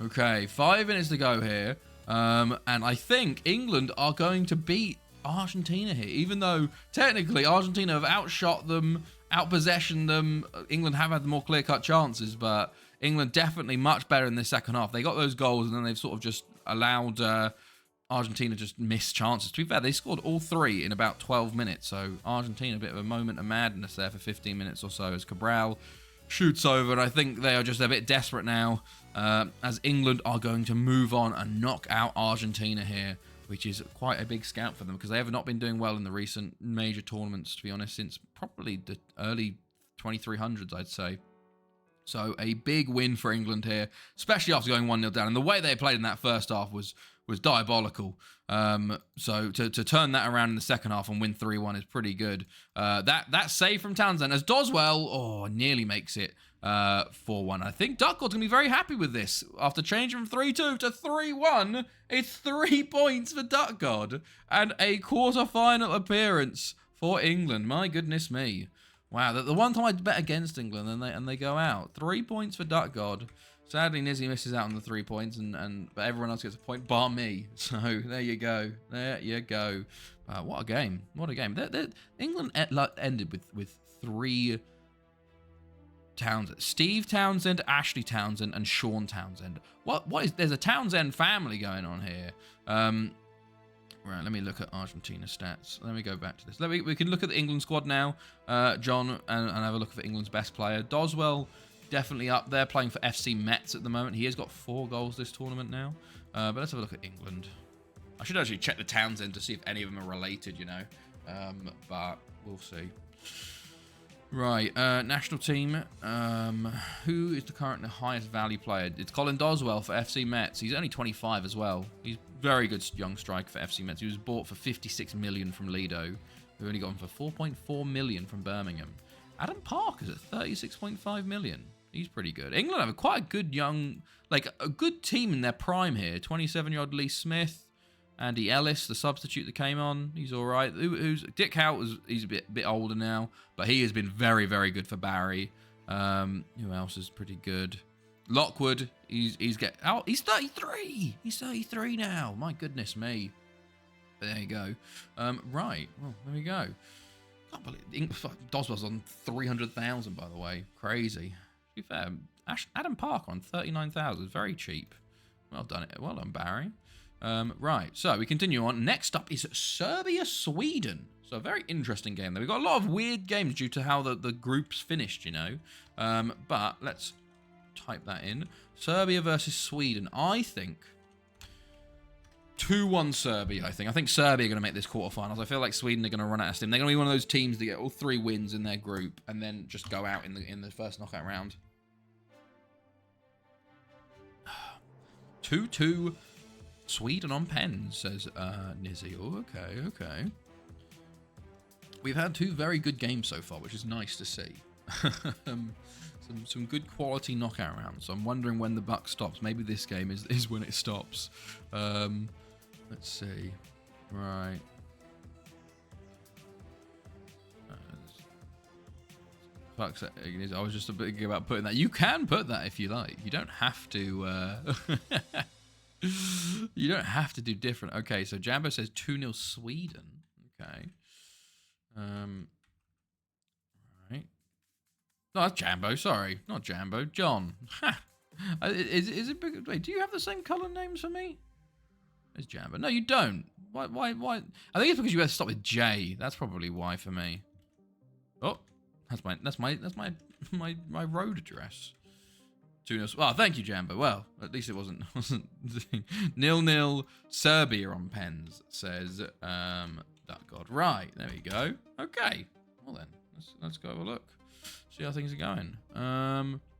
Okay, 5 minutes to go here. And I think England are going to beat Argentina here, even though technically Argentina have outshot them, outpossessioned them. England have had more clear-cut chances, but England definitely much better in the second half. They got those goals, and then they've sort of just allowed Argentina just miss chances. To be fair, they scored all 3 in about 12 minutes, so Argentina, a bit of a moment of madness there for 15 minutes or so as Cabral shoots over, and I think they are just a bit desperate now as England are going to move on and knock out Argentina here, which is quite a big scout for them because they have not been doing well in the recent major tournaments, to be honest, since probably the early 2300s, I'd say. So a big win for England here, especially after going 1-0 down. And the way they played in that first half was diabolical. So to turn that around in the second half and win 3-1 is pretty good. That save from Townsend as Doswell, nearly makes it 4-1. I think Duckgold's going to be very happy with this. After changing from 3-2 to 3-1, it's 3 points for Duckgold and a quarter-final appearance for England. My goodness me. Wow, the one time I'd bet against England and they go out. 3 points for Duckgold. Sadly, Nizzy misses out on the 3 points, but everyone else gets a point, bar me. So there you go. There you go. What a game. What a game. England ended with 3 Townsend. Steve Townsend, Ashley Townsend, and Sean Townsend. What is... There's a Townsend family going on here. Right, let me look at Argentina stats. Let me go back to this. We can look at the England squad now, John, and have a look at England's best player. Doswell, definitely up there, playing for FC Metz at the moment. He has got 4 goals this tournament now. But let's have a look at England. I should actually check the Townsend to see if any of them are related, you know. But we'll see. Right, national team. Who is the current highest value player? It's Colin Doswell for FC Metz. He's only 25 as well. He's very good young striker for FC Metz. He was bought for 56 million from Lido, who only got him for 4.4 million from Birmingham. Adam Park is at 36.5 million. He's pretty good. England have quite a good young, a good team in their prime here. 27-year-old Lee Smith, Andy Ellis, the substitute that came on. He's all right. Dick Hout, he's a bit older now, but he has been very, very good for Barry. Who else is pretty good? Lockwood, he's 33. He's 33 now. My goodness me. There you go. Right. Well, there we go. Can't believe Doswell's on 300,000, by the way. Crazy. To be fair, Adam Parker on 39,000. Very cheap. Well done, Barry. Right, so we continue on. Next up is Serbia-Sweden. So a very interesting game there. We've got a lot of weird games due to how the groups finished, you know. But let's type that in. Serbia versus Sweden. I think 2-1 Serbia, I think. I think Serbia are going to make this quarterfinals. I feel like Sweden are going to run out of steam. They're going to be one of those teams that get all 3 wins in their group and then just go out in the first knockout round. 2-2 Sweden on pens, says Nizzy. Oh, okay. We've had 2 very good games so far, which is nice to see. Some good quality knockout rounds. So I'm wondering when the buck stops. Maybe this game is when it stops. Let's see. Right. fuck's sake, I was just thinking about putting that. You can put that if you like. You don't have to. You don't have to do different. Okay, so Jambo says 2-0 Sweden. Okay. Right. No, that's Jambo. Sorry, not Jambo. John. Is it big? Wait, do you have the same color names for me? It's Jambo. No, you don't. Why? I think it's because you had to stop with J. That's probably why for me. Oh, that's my road address. 2-0. Well, thank you, Jambo. Well, at least it wasn't 0-0 Serbia on pens, says Duck God. Right, there we go. Okay. Well then, let's go have a look. See how things are going.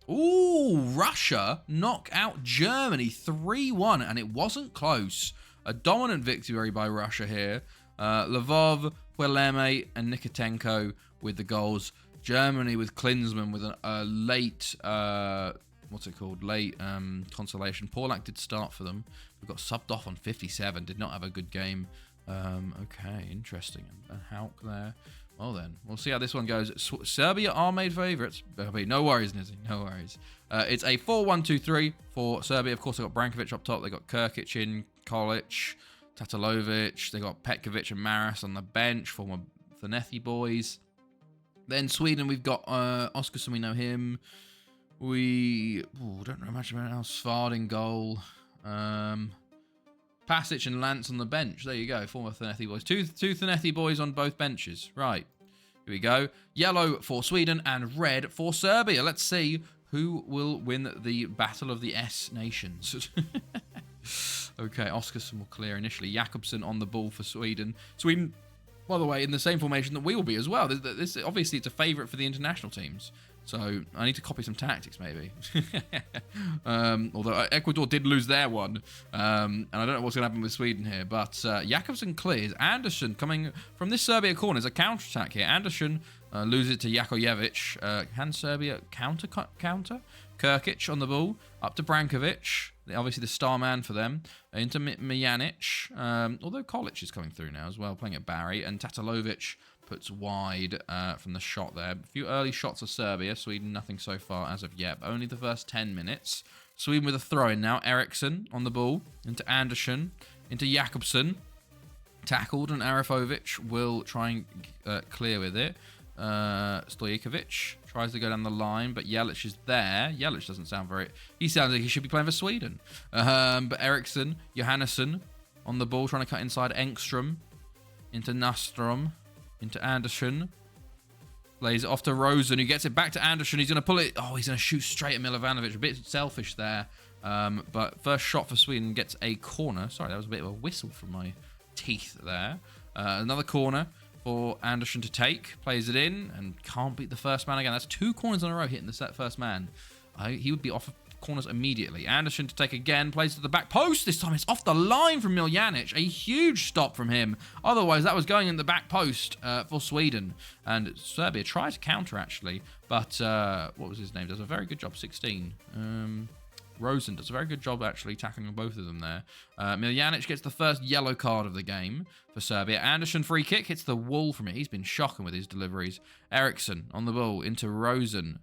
Ooh, Russia knock out Germany 3-1, and it wasn't close. A dominant victory by Russia here. Lvov, Hueleme, and Nikitenko with the goals. Germany with Klinsmann with a late, what's it called? Late consolation. Paulak did start for them. We got subbed off on 57. Did not have a good game. Okay, interesting. And Hauk there. Well then, we'll see how this one goes. Serbia are made favourites. No worries, Nizzy. No worries. It's a 4-1-2-3 for Serbia. Of course, they've got Brankovic up top. They've got Kirkic in, Kolic, Tatalovic. They've got Petkovic and Maras on the bench, former Thanethi boys. Then Sweden, we've got Oskarsson, we know him. We don't know much about else. Svard in goal. Pasic and Lance on the bench. There you go. Former Thanethi boys. Two Thanethi boys on both benches. Right. Here we go. Yellow for Sweden and red for Serbia. Let's see who will win the Battle of the S Nations. Okay, Oskarsson will clear initially. Jakobsen on the ball for Sweden. Sweden, by the way, in the same formation that we will be as well. This obviously, it's a favourite for the international teams. So I need to copy some tactics, maybe. Although Ecuador did lose their one. And I don't know what's going to happen with Sweden here. But Jakobsen clears. Anderson coming from this Serbia corner. There's a counter-attack here. Anderson loses it to Jakojevic. Can Serbia counter? Kirkic on the ball. Up to Brankovic. Obviously the star man for them. Into Mijanic. Although Kolic is coming through now as well, playing at Barry. And Tatalovic puts wide from the shot there. A few early shots of Serbia. Sweden, nothing so far as of yet. But only the first 10 minutes. Sweden with a throw-in now. Eriksson on the ball. Into Anderson. Into Jakobsen. Tackled, and Arafovic will try and clear with it. Stojkovic tries to go down the line, but Jelic is there. Jelic doesn't sound very... He sounds like he should be playing for Sweden. But Eriksson, Johannesson on the ball, trying to cut inside Engström. Into Nastrom. Into Anderson. Plays it off to Rosen, who gets it back to Anderson. He's going to pull it. Oh, he's going to shoot straight at Milovanovic. A bit selfish there. But first shot for Sweden gets a corner. Sorry, that was a bit of a whistle from my teeth there. Another corner for Anderson to take. Plays it in and can't beat the first man again. That's 2 corners in a row hitting the first man. He would be off of corners immediately. Anderson to take again. Plays to the back post. This time it's off the line from Miljanic. A huge stop from him. Otherwise, that was going in the back post for Sweden. And Serbia tried to counter, actually. But, what was his name? Does a very good job. 16. Rosen does a very good job, actually, tackling both of them there. Miljanic gets the first yellow card of the game for Serbia. Anderson free kick hits the wall from it. He's been shocking with his deliveries. Eriksson on the ball into Rosen.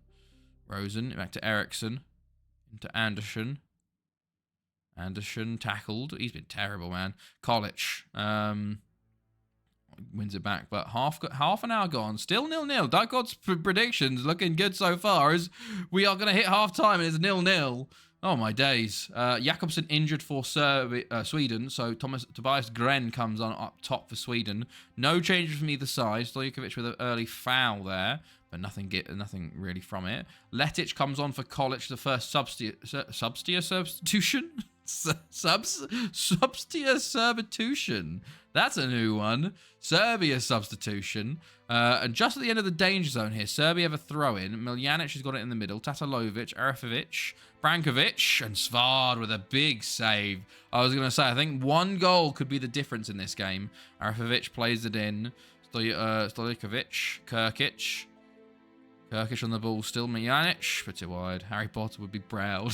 Rosen back to Eriksson. Into Anderson. Anderson tackled. He's been terrible, man. Kolic wins it back, but half an hour gone. Still 0-0. Duck God's predictions looking good so far, as we are going to hit half time and it's 0-0. Oh my days. Jakobsen injured for Sweden, so Tobias Gren comes on up top for Sweden. No changes from either side. Stojkovic with an early foul there, but nothing really from it. Letic comes on for Kolic, the first substitution? Substitution. That's a new one. Serbia substitution. And just at the end of the danger zone here, Serbia have a throw-in. Miljanic has got it in the middle. Tatalovic, Arafovic, Brankovic, and Svard with a big save. I was going to say, I think 1 goal could be the difference in this game. Arafovic plays it in. Stojkovic, Kirkic. Kirkic on the ball, still Mijanic, puts it wide. Harry Potter would be proud.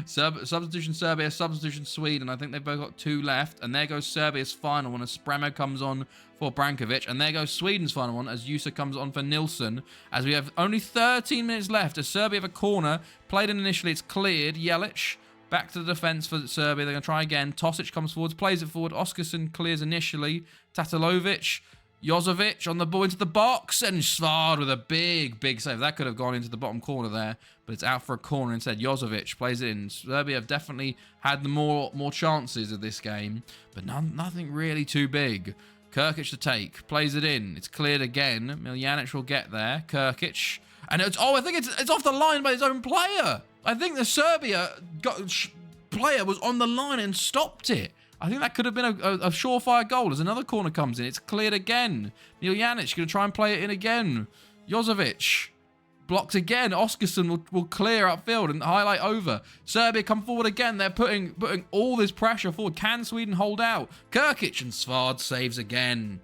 Substitution Serbia, substitution Sweden. I think they've both got 2 left. And there goes Serbia's final one as Spremo comes on for Brankovic. And there goes Sweden's final one as Jusa comes on for Nilsson. As we have only 13 minutes left as Serbia have a corner. Played in initially, it's cleared. Jelic back to the defence for Serbia. They're going to try again. Tosic comes forwards, plays it forward. Oskarsson clears initially. Tatalovic. Jozovic on the ball into the box, and Svard with a big save. That could have gone into the bottom corner there, but it's out for a corner instead. Jozovic plays it in. Serbia have definitely had the more chances of this game, but nothing really too big. Kirkic to take, plays it in. It's cleared again. Miljanic will get there. Kirkic, and I think it's off the line by his own player. I think the Serbia player was on the line and stopped it. I think that could have been a surefire goal as another corner comes in. It's cleared again. Miljanic going to try and play it in again. Jozovic blocked again. Oskarsson will clear upfield and highlight over. Serbia come forward again. They're putting all this pressure forward. Can Sweden hold out? Kirkic and Svard saves again.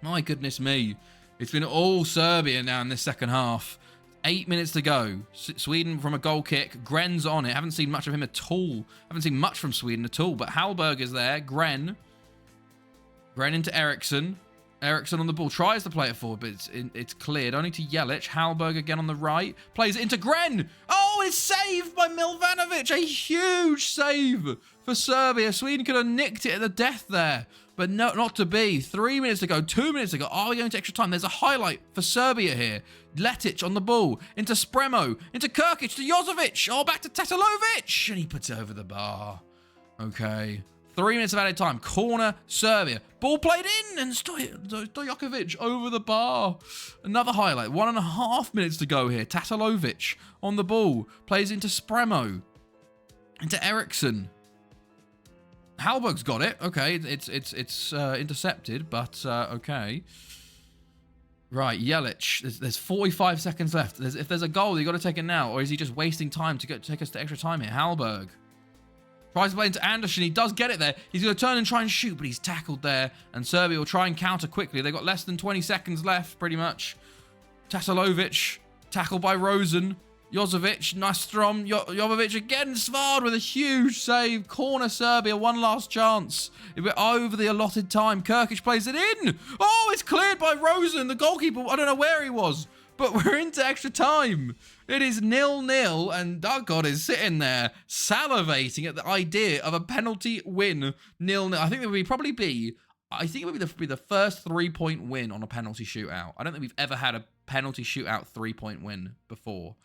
My goodness me. It's been all Serbia now in this second half. 8 minutes to go. Sweden from a goal kick. Gren's on it. Haven't seen much of him at all. Haven't seen much from Sweden at all. But Hallberg is there. Gren into Eriksson. Eriksson on the ball. Tries to play it forward, but it's cleared. Only to Jelic. Hallberg again on the right. Plays it into Gren. Oh, it's saved by Milvanovic. A huge save for Serbia. Sweden could have nicked it at the death there. But no, not to be. 3 minutes to go. 2 minutes to go. Are we going to extra time? There's a highlight for Serbia here. Letic on the ball. Into Spremo. Into Kirkic. To Jozovic. Oh, back to Tatalovic. And he puts it over the bar. Okay. 3 minutes of added time. Corner, Serbia. Ball played in. And Stojakovic over the bar. Another highlight. 1.5 minutes to go here. Tatalovic on the ball. Plays into Spremo. Into Eriksson. Hallberg's got it. Okay, it's intercepted, but okay. Right, Jelic. There's 45 seconds left. If there's a goal, you got to take it now, or is he just wasting time to take us to extra time here? Hallberg tries to play into Anderson. He does get it there. He's going to turn and try and shoot, but he's tackled there, and Serbia will try and counter quickly. They've got less than 20 seconds left, pretty much. Tatalovic tackled by Rosen. Jozovic, Nastrom, Jovovic again, Svard with a huge save. Corner Serbia, one last chance. We're over the allotted time. Kirkic plays it in. Oh, it's cleared by Rosen, the goalkeeper. I don't know where he was, but we're into extra time. It is 0-0, and Dugard is sitting there salivating at the idea of a penalty win. 0-0. I think it would be the first 3-point win on a penalty shootout. I don't think we've ever had a penalty shootout 3-point win before.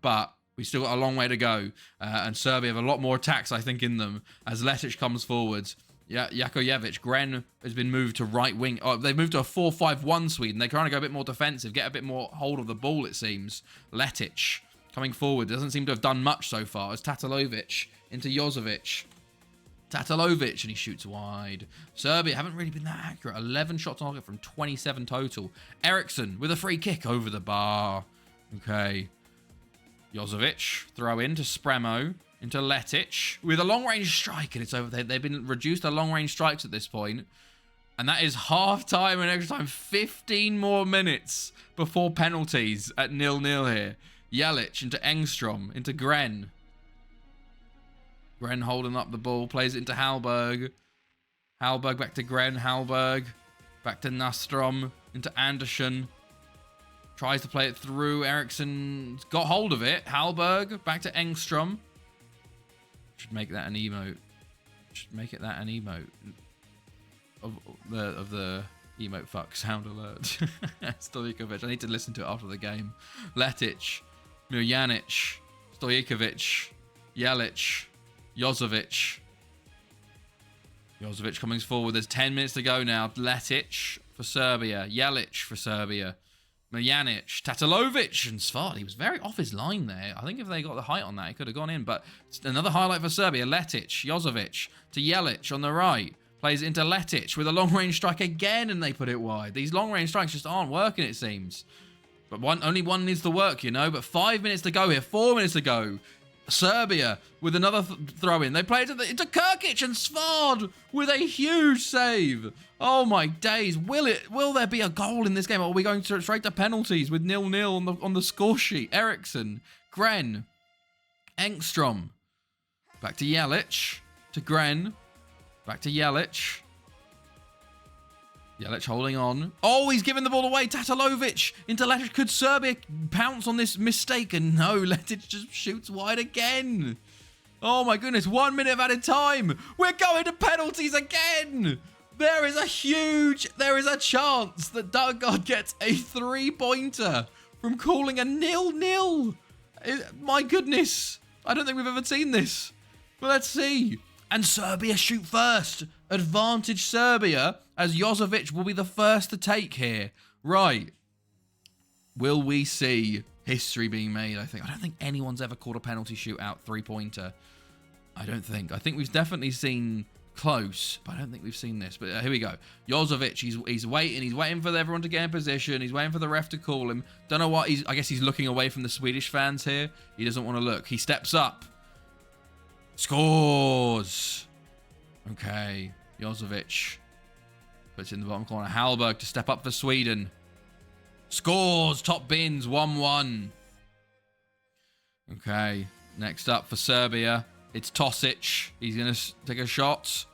But we still got a long way to go. And Serbia have a lot more attacks, I think, in them as Letic comes forwards. Yeah, Jakojevic. Gren has been moved to right wing. Oh, they've moved to a 4-5-1 Sweden. They're trying to go a bit more defensive, get a bit more hold of the ball, it seems. Letic coming forward. Doesn't seem to have done much so far as Tatalovic into Jozovic. Tatalovic, and he shoots wide. Serbia haven't really been that accurate. 11 shots on target from 27 total. Eriksson with a free kick over the bar. Okay. Jozovic, throw in to Spremo, into Letic, with a long-range strike, and it's over. They've been reduced to long-range strikes at this point, and that is half-time and extra time. 15 more minutes before penalties at 0-0 here. Jelic into Engstrom, into Gren. Gren holding up the ball, plays it into Hallberg. Hallberg back to Gren, Hallberg back to Nastrom, into Anderson. Tries to play it through. Eriksson's got hold of it. Hallberg back to Engstrom. Should make that an emote. Should make it that an emote of the emote fuck sound alert. Stojkovic. I need to listen to it after the game. Letic, Miljanic, Stojkovic, Jelic, Jozovic. Jozovic coming forward. There's 10 minutes to go now. Letic for Serbia. Jelic for Serbia. Mijanic, Tatalovic, and Svard. He was very off his line there. I think if they got the height on that, he could have gone in. But another highlight for Serbia. Letic, Jozovic to Jelic on the right. Plays it into Letic with a long-range strike again, and they put it wide. These long-range strikes just aren't working, it seems. But only one needs to work, you know. But 5 minutes to go here. 4 minutes to go. Serbia with another throw-in. They play it into Kirkic, and Svard with a huge save. Oh my days! Will there be a goal in this game, or are we going straight to penalties with 0-0 on the score sheet? Eriksson, Gren, Engstrom, back to Jelic, to Gren, back to Jelic. Jelic holding on. Oh, he's giving the ball away. Tatalovic into Letic. Could Serbia pounce on this mistake? And no, Letic just shoots wide again. Oh my goodness, 1 minute of added time. We're going to penalties again. There is a chance that Dutgard gets a 3-pointer from calling a 0-0. My goodness. I don't think we've ever seen this. But let's see. And Serbia shoot first. Advantage Serbia, as Jozovic will be the first to take here. Right. Will we see history being made, I think? I don't think anyone's ever called a penalty shootout 3-pointer. I don't think. I think we've definitely seen close, but I don't think we've seen this. But here we go. Jozovic, he's waiting. He's waiting for everyone to get in position. He's waiting for the ref to call him. Don't know what. I guess he's looking away from the Swedish fans here. He doesn't want to look. He steps up. Scores. Okay. Jozovic puts in the bottom corner. Hallberg to step up for Sweden. Scores. Top bins. 1-1. Okay. Next up for Serbia, it's Tosic. He's going to take a shot.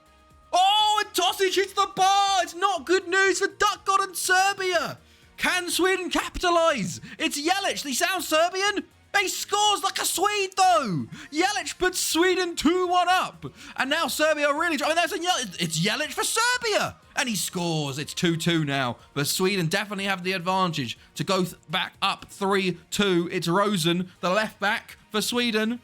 Oh, and Tosic hits the bar. It's not good news for Dutgard and Serbia. Can Sweden capitalise? It's Jelic. He sounds Serbian. He scores like a Swede, though. Jelic puts Sweden 2-1 up. And now Serbia are really... it's Jelic for Serbia. And he scores. It's 2-2 now. But Sweden definitely have the advantage to go back up 3-2. It's Rosen, the left back for Sweden.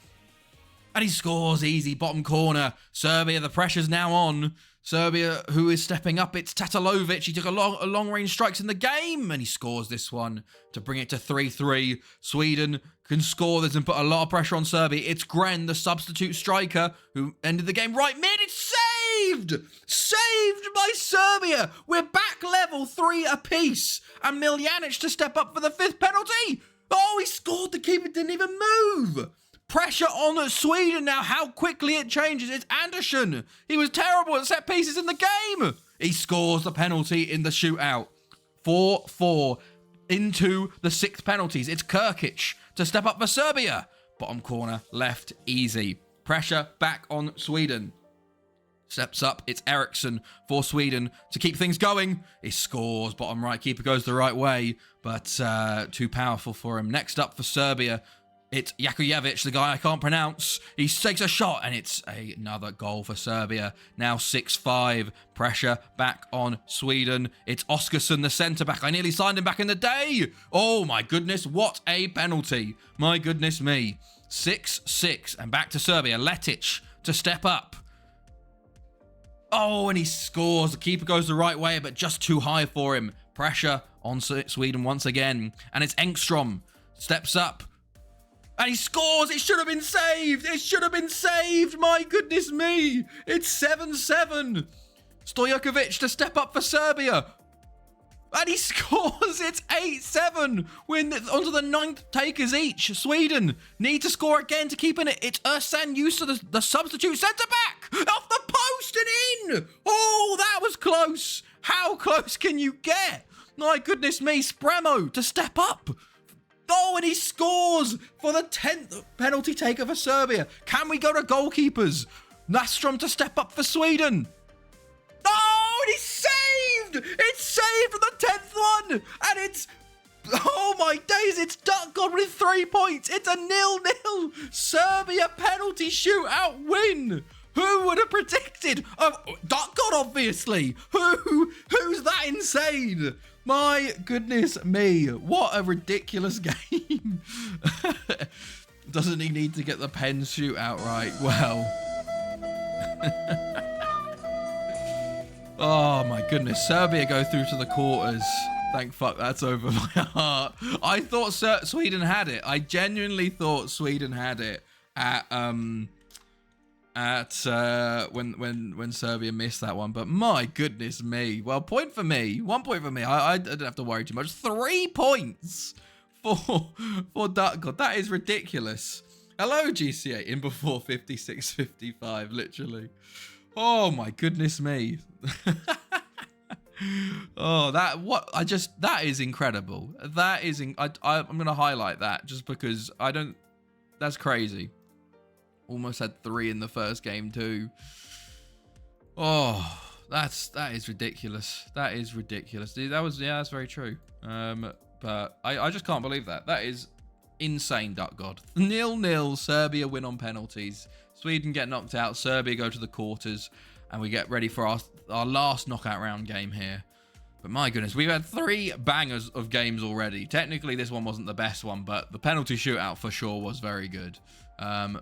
And he scores easy. Bottom corner. Serbia, the pressure's now on. Serbia, who is stepping up, it's Tatalovic. He took a long-range strikes in the game, and he scores this one to bring it to 3-3. Sweden can score this and put a lot of pressure on Serbia. It's Gren, the substitute striker, who ended the game right mid. It's saved! Saved by Serbia! We're back level 3 apiece. And Miljanic to step up for the 5th penalty. Oh, he scored. The keeper didn't even move. Pressure on Sweden now. How quickly it changes. It's Andersson. He was terrible at set pieces in the game. He scores the penalty in the shootout. 4-4 into the 6th penalties. It's Kirkic to step up for Serbia. Bottom corner, left, easy. Pressure back on Sweden. Steps up, it's Eriksson for Sweden to keep things going. He scores, bottom right, keeper goes the right way, but too powerful for him. Next up for Serbia, it's Jakujevic, the guy I can't pronounce. He takes a shot, and it's another goal for Serbia. Now 6-5. Pressure back on Sweden. It's Oskarsson, the centre-back. I nearly signed him back in the day. Oh, my goodness. What a penalty. My goodness me. 6-6. And back to Serbia. Letic to step up. Oh, and he scores. The keeper goes the right way, but just too high for him. Pressure on Sweden once again. And it's Engstrom. Steps up. And he scores. It should have been saved. It should have been saved. My goodness me. It's 7-7. Stojakovic to step up for Serbia. And he scores. It's 8-7. We're onto the 9th takers each. Sweden need to score again to keep in it. It's Ersan Yusa, the substitute centre-back. Off the post and in. Oh, that was close. How close can you get? My goodness me. Spremo to step up. Oh, and he scores for the 10th penalty taker for Serbia. Can we go to goalkeepers? Nastrom to step up for Sweden. Oh, and he's saved! It's saved for the 10th one! And it's... oh my days, it's Dutgard with 3 points. It's a 0-0 Serbia penalty shootout win. Who would have predicted? Dutgard, obviously. Who's that insane? My goodness me. What a ridiculous game. Doesn't he need to get the pen shootout right? Well. Oh my goodness. Serbia go through to the quarters. Thank fuck that's over my heart. I thought Sweden had it. I genuinely thought Sweden had it at when Serbia missed that one, but my goodness me. Well, point for me. 1 point for me. I don't have to worry too much. 3 points for Dutgard. That is ridiculous. Hello, GCA, in before 56-55, literally. Oh my goodness me. Oh, that is incredible. That is, I'm going to highlight that just because that's crazy. Almost had 3 in the first game too. Oh, that is ridiculous. That is ridiculous. Dude, that's very true. But I just can't believe that. That is insane, Duck God. 0-0, Serbia win on penalties. Sweden get knocked out. Serbia go to the quarters, and we get ready for our last knockout round game here. But my goodness, we've had 3 bangers of games already. Technically, this one wasn't the best one, but the penalty shootout for sure was very good.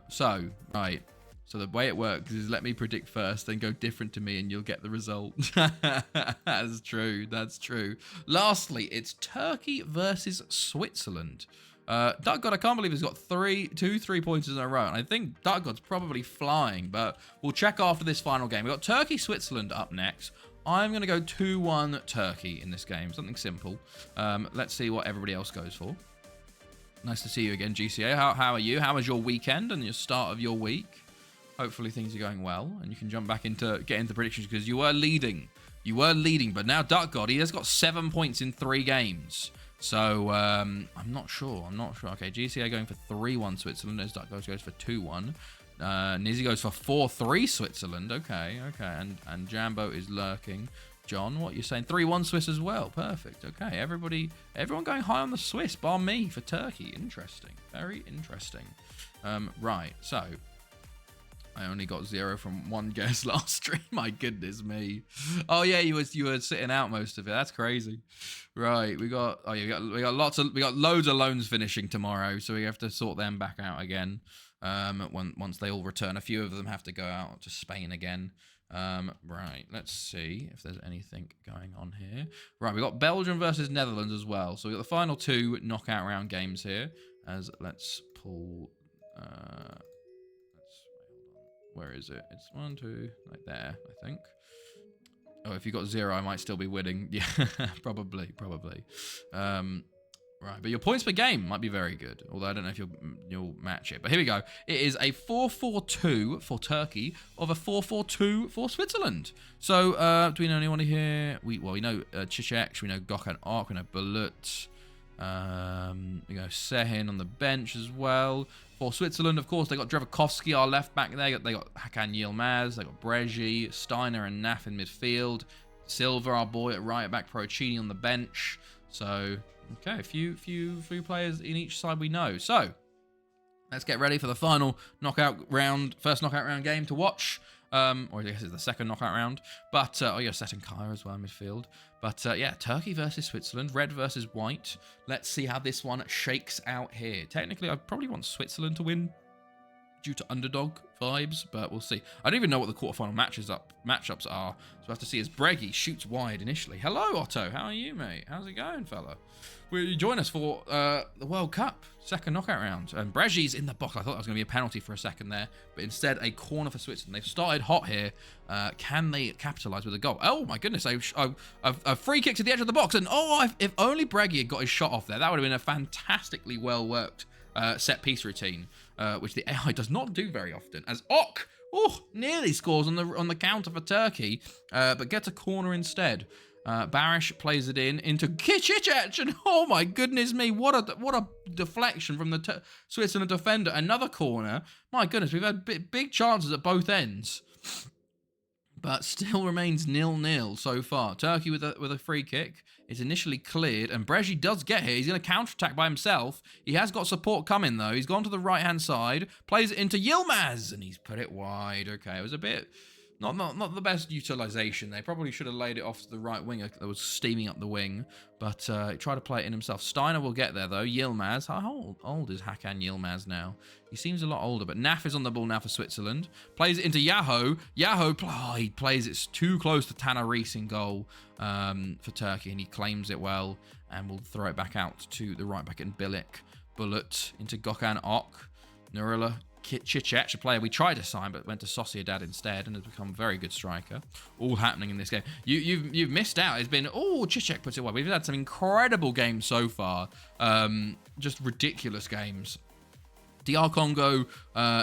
So the way it works is let me predict first, then go different to me, and you'll get the result. That's true. That's true. Lastly, it's Turkey versus Switzerland. Duck God, I can't believe he's got 2 3-pointers in a row. And I think Duck God's probably flying, but we'll check after this final game. We've got Turkey-Switzerland up next. I'm going to go 2-1 Turkey in this game. Something simple. Let's see what everybody else goes for. Nice to see you again, GCA. How are you? How was your weekend and your start of your week? Hopefully things are going well, and you can jump back get into predictions because you were leading. You were leading, but now Duck God, he has got 7 points in 3 games. So, I'm not sure. Okay, GCA going for 3-1 Switzerland as Duck goes for 2-1. Nizzy goes for 4-3 Switzerland. Okay. And Jambo is lurking. John, what you're saying? 3-1 Swiss as well. Perfect. Okay, everyone going high on the Swiss, bar me for Turkey. Interesting. Very interesting. Right, so I only got 0 from 1 guess last stream. My goodness me. Oh yeah, you were sitting out most of it. That's crazy. Right, we got loads of loans finishing tomorrow, so we have to sort them back out again. Once they all return, a few of them have to go out to Spain again. Right, let's see if there's anything going on here. Right, we got Belgium versus Netherlands as well. So we got the final 2 knockout round games here. Let's pull. Where is it? It's 1, 2, like there, I think. Oh, if you got 0, I might still be winning. Yeah, probably. Right, but your points per game might be very good. Although I don't know if you'll match it. But here we go. It is a 4-4-2 for Turkey of a 4-4-2 for Switzerland. So, do we know anyone here? We know Cicek, we know Gökhan Ok, we know Bulut. We go Sehin on the bench as well. For Switzerland, of course, they got Drevakowski, our left back there. They got Hakan Yilmaz. They got Breji, Steiner, and Naf in midfield. Silva, our boy at right back. Procini on the bench. So, okay, a few players in each side we know. So, let's get ready for the final first knockout round game to watch. Or I guess it's the second knockout round. But, Seton Kaya as well in midfield. But, yeah, Turkey versus Switzerland, red versus white. Let's see how this one shakes out here. Technically, I probably want Switzerland to win due to underdog vibes, but we'll see. I don't even know what the quarterfinal matchups are, so I have to see as Bregi shoots wide initially. Hello, Otto. How are you, mate? How's it going, fella? Will you join us for the World Cup second knockout round? And Breji's in the box. I thought that was going to be a penalty for a second there, but instead a corner for Switzerland. They've started hot here. Can they capitalise with a goal? Oh my goodness! A free kick to the edge of the box, and if only Bregi had got his shot off there, that would have been a fantastically well worked set piece routine, which the AI does not do very often. As Ok, nearly scores on the counter for Turkey, but gets a corner instead. Barish plays it into Cicek, and oh my goodness me, what a deflection from the Switzerland defender. Another corner. My goodness, we've had big chances at both ends, but still remains 0-0 so far. Turkey with a free kick. It's initially cleared, and Breji does get here. He's going to counterattack by himself. He has got support coming, though. He's gone to the right-hand side, plays it into Yilmaz, and he's put it wide. Okay, it was a bit... Not the best utilization. They probably should have laid it off to the right winger that was steaming up the wing, but he tried to play it in himself. Steiner will get there, though. Yilmaz. How old is Hakan Yilmaz now? He seems a lot older, but Naf is on the ball now for Switzerland. Plays it into Yaho. He plays it too close to Tanner Rees in goal for Turkey, and he claims it well, and will throw it back out to the right back in Bilic. Bulut into Gökhan Ok. Nurullah Cicek, a player we tried to sign but went to Sociedad instead and has become a very good striker. All happening in this game. You've missed out. It's been Cicek puts it away. We've had some incredible games so far. Just ridiculous games. DR Congo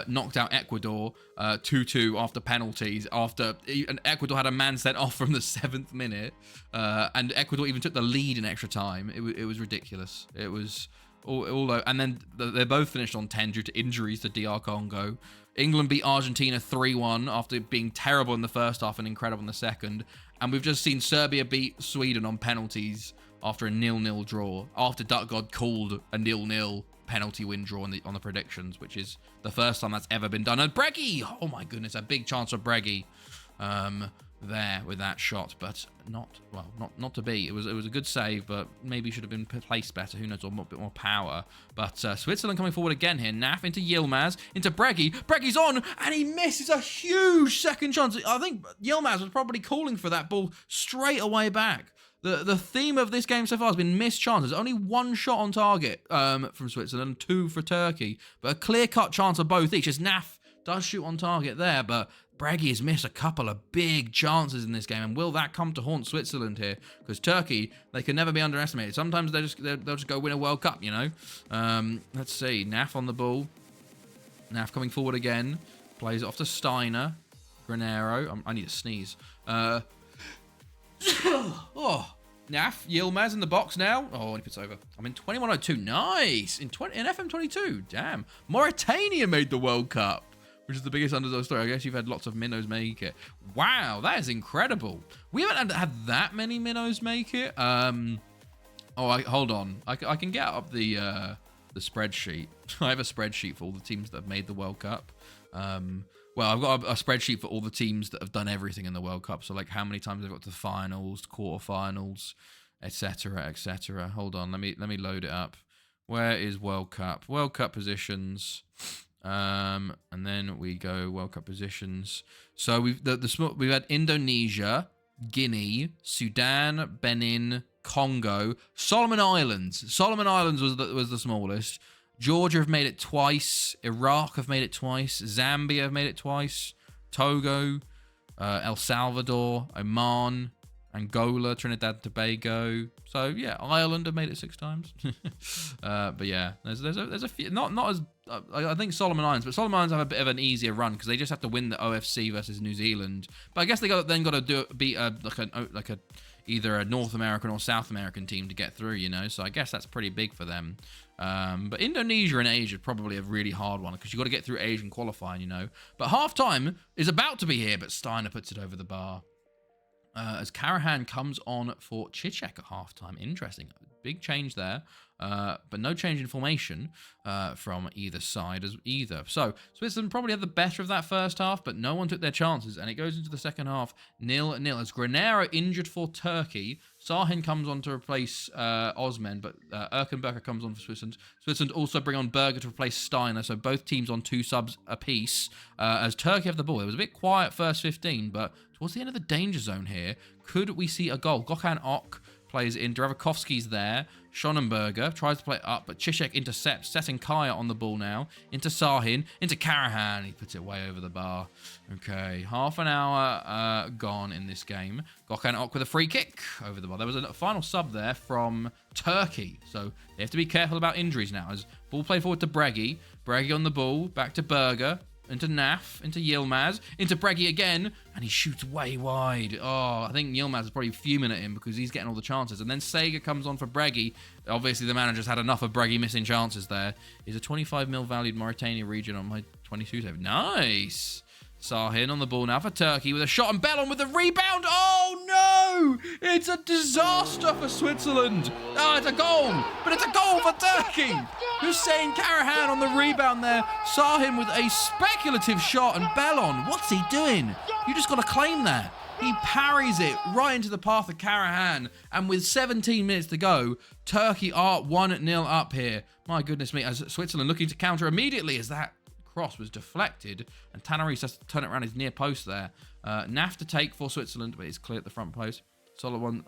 knocked out Ecuador 2-2 after penalties. And Ecuador had a man sent off from the 7th minute, and Ecuador even took the lead in extra time. It was ridiculous. It was and then they both finished on 10 due to injuries to DR Congo. England beat Argentina 3-1 after being terrible in the first half and incredible in the second. And we've just seen Serbia beat Sweden on penalties after a 0-0 draw. After Duck God called a 0-0 penalty win draw on the predictions, which is the first time that's ever been done. And Breggy, oh my goodness, a big chance for Breggy there with that shot, but not to be. It was a good save, but maybe should have been placed better. Who knows, or a bit more power. But Switzerland coming forward again here. Naf into Yilmaz, into Breggy. Breggy's on, and he misses a huge second chance. I think Yilmaz was probably calling for that ball straight away back. The theme of this game so far has been missed chances. Only one shot on target from Switzerland, 2 for Turkey. But a clear-cut chance of both each, as Naf does shoot on target there. But Breggy has missed a couple of big chances in this game. And will that come to haunt Switzerland here? Because Turkey, they can never be underestimated. Sometimes they'll just go win a World Cup, you know. Let's see. Naf on the ball. Naf coming forward again. Plays it off to Steiner. Granero. I need to sneeze. Oh, Naf, Yilmaz in the box now. Oh, and he puts over. I'm in 21:02. Nice. In FM22. Damn. Mauritania made the World Cup, which is the biggest underdog story. I guess you've had lots of minnows make it. Wow, that is incredible. We haven't had that many minnows make it. Hold on. I can get up the spreadsheet. I have a spreadsheet for all the teams that have made the World Cup. Well, I've got a spreadsheet for all the teams that have done everything in the World Cup. So, like, how many times they've got to the finals, quarterfinals, etc., etc. Hold on, let me load it up. Where is World Cup? World Cup positions, and then we go World Cup positions. So we've had Indonesia, Guinea, Sudan, Benin, Congo, Solomon Islands. Solomon Islands was the smallest. Georgia have made it twice. Iraq have made it twice. Zambia have made it twice. Togo, El Salvador, Oman, Angola, Trinidad and Tobago. So yeah, Ireland have made it 6 times. But yeah, there's a few. Not as I think Solomon Islands, but Solomon Islands have a bit of an easier run because they just have to win the OFC versus New Zealand. But I guess they got to beat either a North American or South American team to get through, you know. So I guess that's pretty big for them. But Indonesia and Asia is probably a really hard one because you've got to get through Asian qualifying, you know. But halftime is about to be here, but Steiner puts it over the bar. As Karahan comes on for Cicek at halftime. Interesting. Big change there. But no change in formation from either side either. So Switzerland probably had the better of that first half, but no one took their chances, and it goes into the second half 0-0 as Granero injured for Turkey. Sahin comes on to replace Osman, but Erkenberger comes on for Switzerland. Switzerland also bring on Berger to replace Steiner, so both teams on 2 subs apiece as Turkey have the ball. It was a bit quiet first 15, but towards the end of the danger zone here, could we see a goal? Gökhan Ok plays in. Dravikovski's there. Schonenberger tries to play it up, but Cicek intercepts, setting Kaya on the ball now. Into Sahin, into Karahan. He puts it way over the bar. Okay, half an hour gone in this game. Gökhan Ok with a free kick over the bar. There was a final sub there from Turkey, so they have to be careful about injuries now. As ball play forward to Breggy. Breggy on the ball, back to Berger. Into Naf, into Yilmaz, into Breggy again, and he shoots way wide. Oh, I think Yilmaz is probably fuming at him because he's getting all the chances. And then Sega comes on for Breggy. Obviously, the manager's had enough of Breggy missing chances there. He's a 25 mil valued Mauritania region on my 22 save. Nice. Sahin on the ball now for Turkey with a shot, and Bellon with the rebound. Oh no! It's a disaster for Switzerland. Oh, it's a goal, but it's a goal for Turkey. Hussein Karahan on the rebound there. Sahin with a speculative shot, and Bellon, what's he doing? You just got to claim that. He parries it right into the path of Karahan, and with 17 minutes to go, Turkey are 1-0 up here. My goodness me, as Switzerland looking to counter immediately as that cross was deflected, and Tanneries has to turn it around his near post there. Naf to take for Switzerland, but it's clear at the front post. Solomon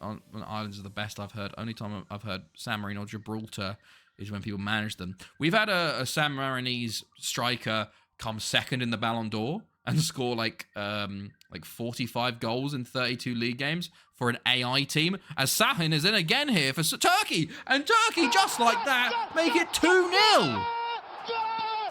Islands are the best I've heard. Only time I've heard San Marino or Gibraltar is when people manage them. We've had a San Marinese striker come second in the Ballon d'Or and score like 45 goals in 32 league games for an AI team. As Sahin is in again here for Turkey, and Turkey, just like that, make it 2-0.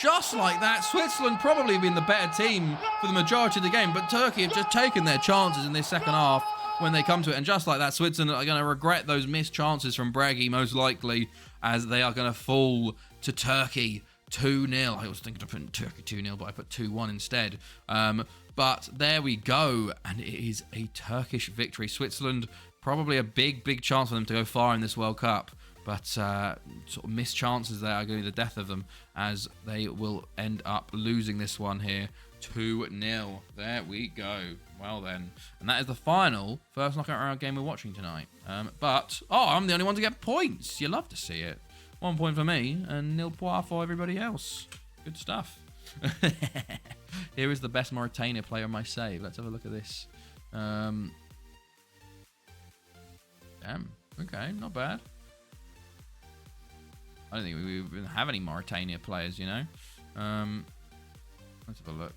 Just like that, Switzerland probably been the better team for the majority of the game, but Turkey have just taken their chances in this second half when they come to it. And just like that, Switzerland are going to regret those missed chances from Breggy, most likely, as they are going to fall to Turkey 2-0. I was thinking of putting Turkey 2-0, but I put 2-1 instead. But there we go, and it is a Turkish victory. Switzerland, probably a big chance for them to go far in this World Cup. But sort of missed chances there are going to be the death of them, as they will end up losing this one here 2-0. There we go. Well then. And that is the final first knockout round game we're watching tonight. But I'm the only one to get points. You love to see it. 1 point for me and 0 point for everybody else. Good stuff. Here is the best Mauritania player on my save. Let's have a look at this. Damn. Okay, not bad. I don't think we have any Mauritania players, you know. Let's have a look.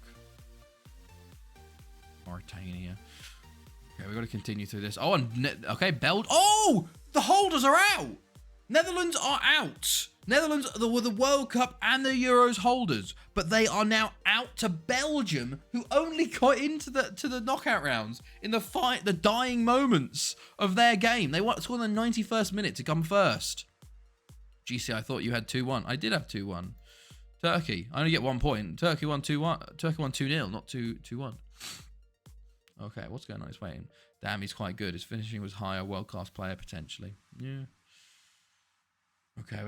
Mauritania. Okay, we've got to continue through this. Oh, and okay, Oh, the holders are out. Netherlands are out. Netherlands were the World Cup and the Euros holders, but they are now out to Belgium, who only got into the knockout rounds in the dying moments of their game. They scored in the 91st minute to come first. GC, I thought you had 2-1. I did have 2-1. Turkey, I only get 1 point. Turkey won 2-1. Turkey won 2-0, not 2-1. Okay, what's going on? He's waiting. Damn, he's quite good. His finishing was higher. World-class player, potentially. Yeah. Okay,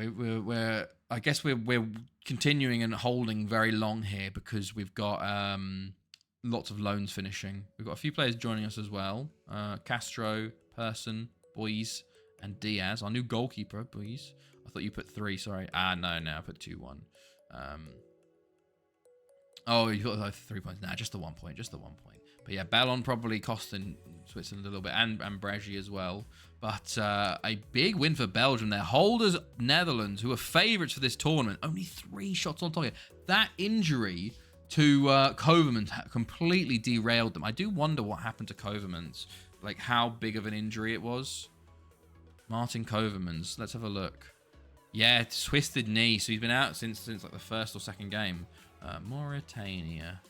I guess we're continuing and holding very long here because we've got lots of loans finishing. We've got a few players joining us as well. Castro, Person, Boys, and Diaz. Our new goalkeeper, Boys. I thought you put 3, sorry. No, I put 2-1. Oh, you thought 3 points. Nah, just the 1 point, But yeah, Ballon probably costing Switzerland a little bit, and Breggy as well. But a big win for Belgium. Their holders, Netherlands, who are favourites for this tournament, only 3 shots on target. That injury to Kovermans completely derailed them. I do wonder what happened to Kovermans, like how big of an injury it was. Martin Kovermans, let's have a look. Yeah, twisted knee, so he's been out since like the first or second game. Mauritania.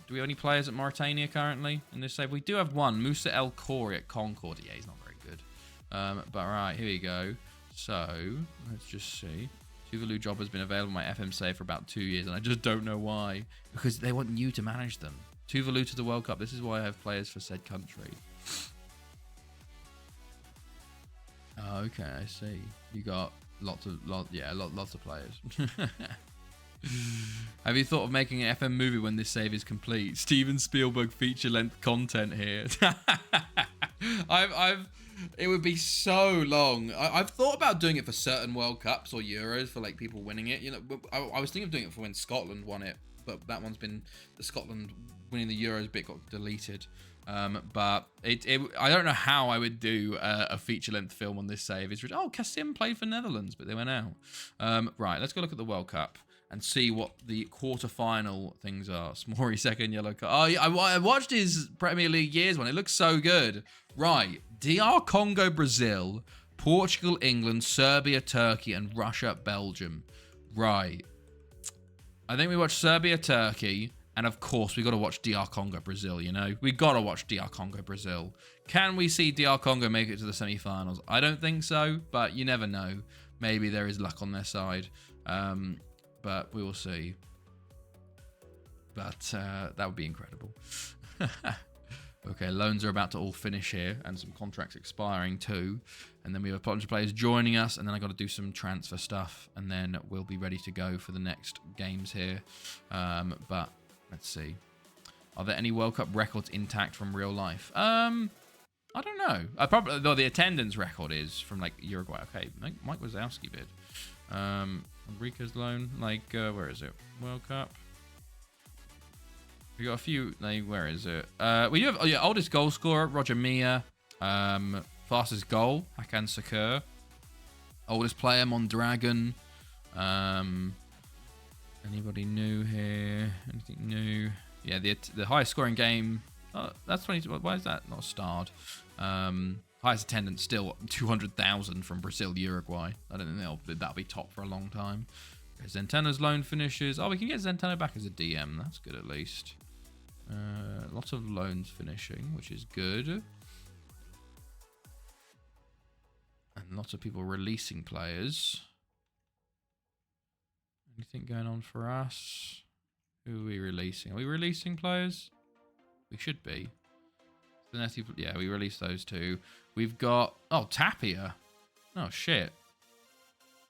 Do we have any players at Mauritania currently in this save? We do have one, Musa El Khoury at Concord. Yeah, he's not very good. But right, here we go. So, let's just see. Tuvalu job has been available on my FM save for about 2 years, and I just don't know why. Because they want you to manage them. Tuvalu to the World Cup. This is why I have players for said country. Okay, I see. You got lots of players. Have you thought of making an FM movie when this save is complete? Steven Spielberg feature-length content here. It would be so long. I've thought about doing it for certain World Cups or Euros for like people winning it. You know, I was thinking of doing it for when Scotland won it, but that one's been the Scotland winning the Euros bit got deleted. But I don't know how I would do a feature-length film on this save. It's Kassim played for Netherlands, but they went out. Right, let's go look at the World Cup and see what the quarter-final things are. Smori second yellow card. Oh, I watched his Premier League years one. It looks so good. Right, DR Congo, Brazil, Portugal, England, Serbia, Turkey, and Russia, Belgium. Right. I think we watched Serbia, Turkey, and of course we got to watch DR Congo, Brazil, you know? We got to watch DR Congo, Brazil. Can we see DR Congo make it to the semi-finals? I don't think so, but you never know. Maybe there is luck on their side. But we will see. But that would be incredible. Okay, loans are about to all finish here, and some contracts expiring too. And then we have a bunch of players joining us, and then I got to do some transfer stuff, and then we'll be ready to go for the next games here. But let's see. Are there any World Cup records intact from real life? I don't know. Though the attendance record is from like Uruguay. Okay, Mike Wazowski bid. Enrique's loan, like where is it? World Cup. We got a few. Like where is it? We do have oldest goal scorer Roger Mia. Fastest goal Hakan Şükür. Oldest player Mondragon. Anybody new here? Anything new? Yeah, the highest scoring game. Oh, that's 20. Why is that not starred? Highest attendance still 200,000 from Brazil, Uruguay. I don't think that'll be top for a long time. Okay, Zenteno's loan finishes. Oh, we can get Zenteno back as a DM. That's good at least. Lots of loans finishing, which is good. And lots of people releasing players. Anything going on for us? Who are we releasing? Are we releasing players? We should be. Yeah, we released those two. We've got... Oh, Tapia. Oh, shit.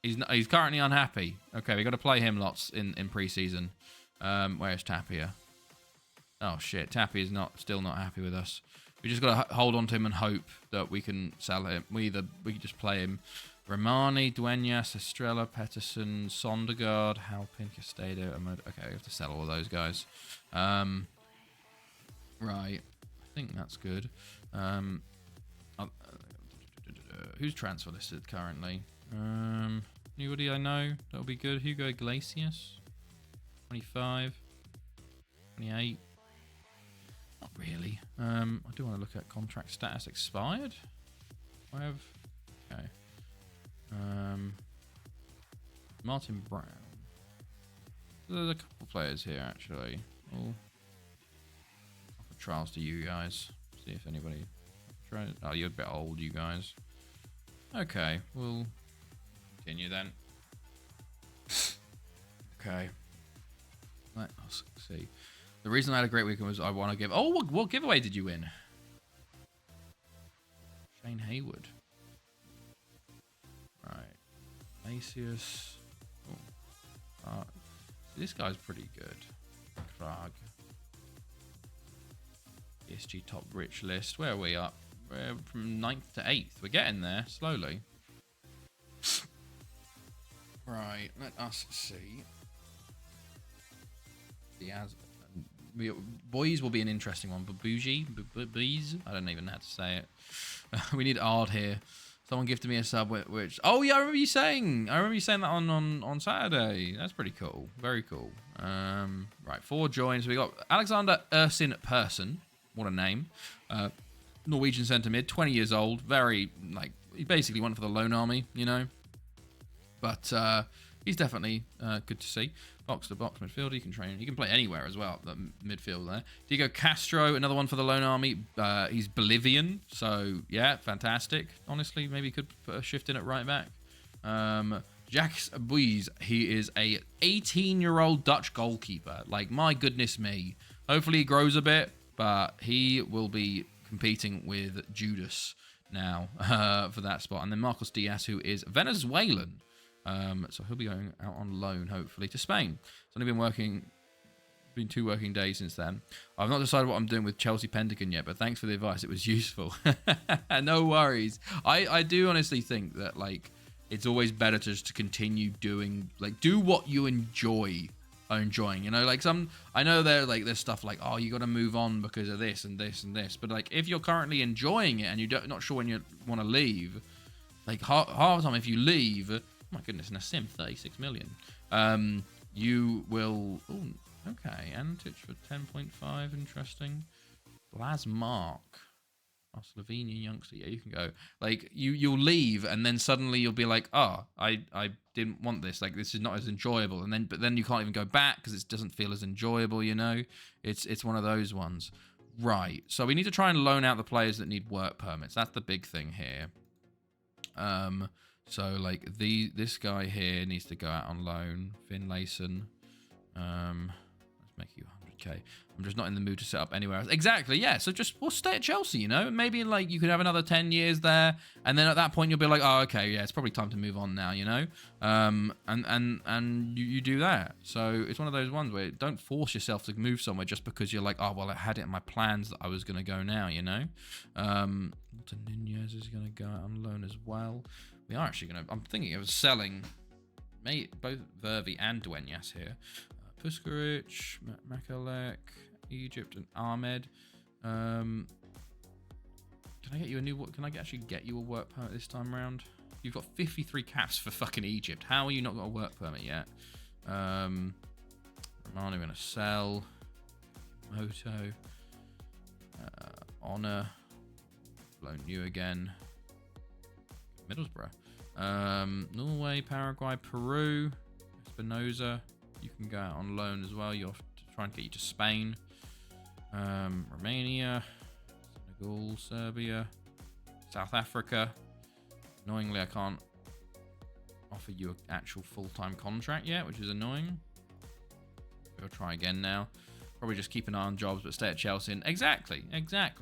He's currently unhappy. Okay, we got to play him lots in pre-season. Where's Tapia? Oh, shit. Tapia's still not happy with us. We just got to hold on to him and hope that we can sell him. We can just play him. Romani, Duenas, Estrella, Peterson, Sondergaard, Halpin, Castado, okay, we have to sell all of those guys. Right. I think that's good. Who's transfer listed currently? Anybody I know? That'll be good. Hugo Iglesias. 25. 28. Not really. I do want to look at contract status expired. I have... Okay. Martin Brown. There's a couple players here, actually. I'll offer trials to you guys. See if anybody... Oh, you're a bit old, you guys. Okay, we'll continue then. Okay. Let's see. The reason I had a great weekend was I want to give... Oh, what giveaway did you win? Shane Hayward. Right. Macius. Oh. This guy's pretty good. Krag. ESG top rich list. Where are we up? We're from 9th to 8th. We're getting there slowly. Right. Let us see. Diaz. Boys will be an interesting one. Babuji? Bees? I don't even know how to say it. We need Ard here. Someone gifted me a sub, which... Oh, yeah, I remember you saying that on Saturday. That's pretty cool. Very cool. Right, 4 joins. We got Alexander Ersin Persson. What a name. Norwegian centre mid, 20 years old. Very, like, he basically went for the loan army, you know. But he's definitely good to see. Box to box midfielder. He can train. He can play anywhere as well. The midfield there. Diego Castro, another one for the loan army. He's Bolivian, so yeah, fantastic. Honestly, maybe he could put a shift in at right back. Jacques Buys. He is a 18-year-old Dutch goalkeeper. Like, my goodness me. Hopefully he grows a bit, but he will be competing with Judas now for that spot. And then Marcos Diaz, who is Venezuelan. So he'll be going out on loan, hopefully, to Spain. It's only been 2 working days since then. I've not decided what I'm doing with Chelsea Pentagon yet, but thanks for the advice. It was useful. No worries. I do honestly think that, like, it's always better just to continue doing, like, do what you enjoying, you know, like I know there's stuff like, oh, you got to move on because of this and this and this, but like, if you're currently enjoying it and you're not sure when you want to leave, like, half the time if you leave, oh my goodness, and a sim 36 million, you will... Oh, okay, Antic for 10.5, interesting. Blas Mark, our Slovenian youngster. Yeah, you can go. Like, you'll leave, and then suddenly you'll be like, oh, I didn't want this. Like, this is not as enjoyable. But then you can't even go back because it doesn't feel as enjoyable, you know? It's one of those ones. Right, so we need to try and loan out the players that need work permits. That's the big thing here. So, like, this guy here needs to go out on loan. Finlayson. Let's make you 100k. I'm just not in the mood to set up anywhere else. Exactly, yeah. So we'll stay at Chelsea, you know? Maybe, like, you could have another 10 years there. And then at that point, you'll be like, oh, okay, yeah, it's probably time to move on now, you know? And you do that. So it's one of those ones where don't force yourself to move somewhere just because you're like, oh, well, I had it in my plans that I was going to go now, you know? Nunez is going to go out on loan as well. We are actually going to... I'm thinking of selling both Vervi and Duenas here. Puskaric, Makalek, Egypt, and Ahmed. Can I get you a new... Can I actually get you a work permit this time around? You've got 53 caps for fucking Egypt. How are you not got a work permit yet? Romano going to sell. Moto. Honor. Loan you again. Middlesbrough. Norway, Paraguay, Peru. Espinoza, you can go out on loan as well. You're trying to get you to Spain. Romania, Senegal, Serbia, South Africa. Annoyingly, I can't offer you an actual full-time contract yet, which is annoying. We'll try again now. Probably just keep an eye on jobs, but stay at Chelsea. And exactly.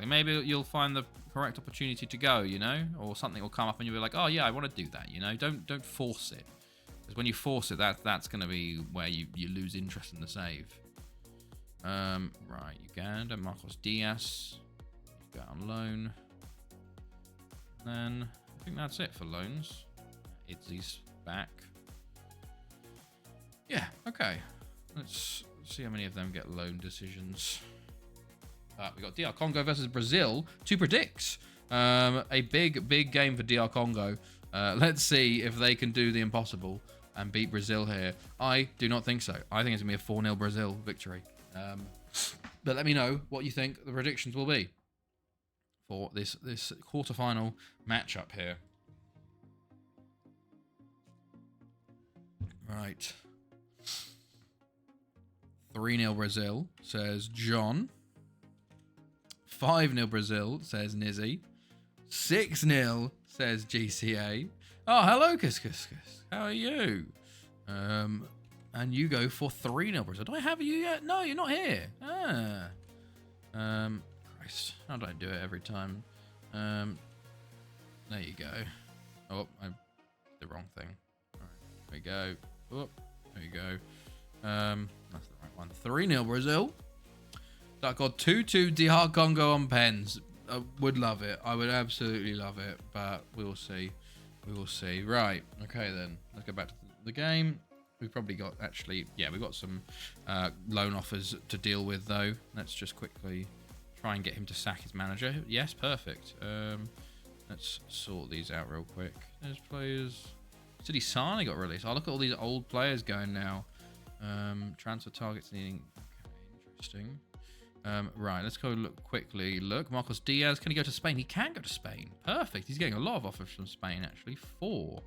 Maybe you'll find the correct opportunity to go, you know, or something will come up and you'll be like, oh yeah, I want to do that, you know. Don't force it, because when you force it, that's going to be where you lose interest in the save. Right, Uganda, Marcos Diaz, go on loan. And then I think that's it for loans. Itzy's back. Yeah, okay. Let's see how many of them get loan decisions. We got DR Congo versus Brazil. 2 predicts. A big game for DR Congo. Let's see if they can do the impossible and beat Brazil here. I do not think so. I think it's going to be a 4-0 Brazil victory. But let me know what you think the predictions will be for this quarterfinal matchup here. Right. 3-0 Brazil, says John. 5-0 Brazil, says Nizzy. 6-0, says GCA. Oh, hello, Kiss. How are you? And you go for 3-0 Brazil. Do I have you yet? No, you're not here. Christ, how do I do it every time? There you go. Oh, I did the wrong thing. All right, there we go. Oh, there you go. That's the right one. 3-0 Brazil. That got 2-2 DR Congo on pens. I would love it. I would absolutely love it, but we will see. We will see. Right. Okay, then. Let's go back to the game. We've probably got, actually, yeah, we've got some loan offers to deal with, though. Let's just quickly try and get him to sack his manager. Yes, perfect. Let's sort these out real quick. There's players. City Sane got released. Oh, look at all these old players going now. Transfer targets needing. Okay, interesting. Right, let's go look quickly. Look, Marcos Diaz, can he go to Spain? He can go to Spain. Perfect. He's getting a lot of offers from Spain, actually. 4,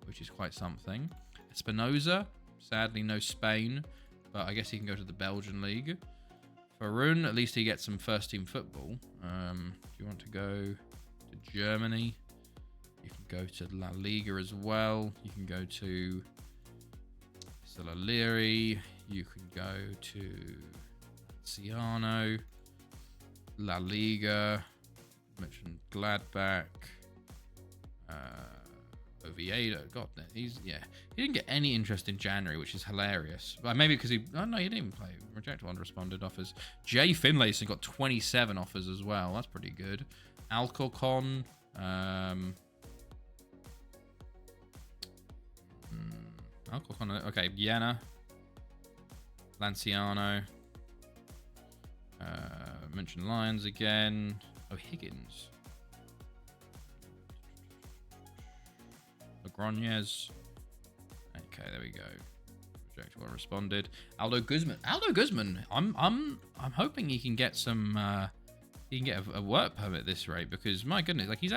which is quite something. Espinoza, sadly no Spain, but I guess he can go to the Belgian league. Farun, at least he gets some first team football. If you want to go to Germany, you can go to La Liga as well. You can go to Cagliari. You can go to Ciano, La Liga, mentioned Gladbach, Oviedo. God, he didn't get any interest in January, which is hilarious. But maybe because he didn't even play. Rejected unresponded offers. Jay Finlayson got 27 offers as well. That's pretty good. Alcorcon, Alcorcon. Okay, Vienna, Lanciano. Mentioned Lions again. Oh, Higgins. Logroñez. Okay, there we go. Rejected well responded. Aldo Guzman. I'm hoping he can get some. He can get a work permit at this rate, because my goodness, like he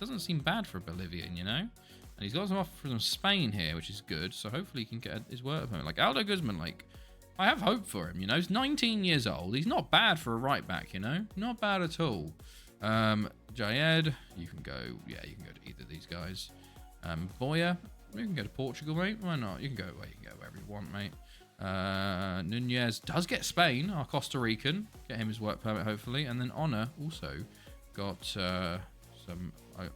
doesn't seem bad for a Bolivian, you know. And he's got some offer from Spain here, which is good. So hopefully he can get his work permit. Like Aldo Guzman, like. I have hope for him, you know. He's 19 years old. He's not bad for a right back, you know. Not bad at all. Jayed, you can go. Yeah, you can go to either of these guys. Boya, you can go to Portugal, mate. Why not? You can go wherever you want, mate. Nunez does get Spain, our Costa Rican. Get him his work permit, hopefully. And then Honor also got some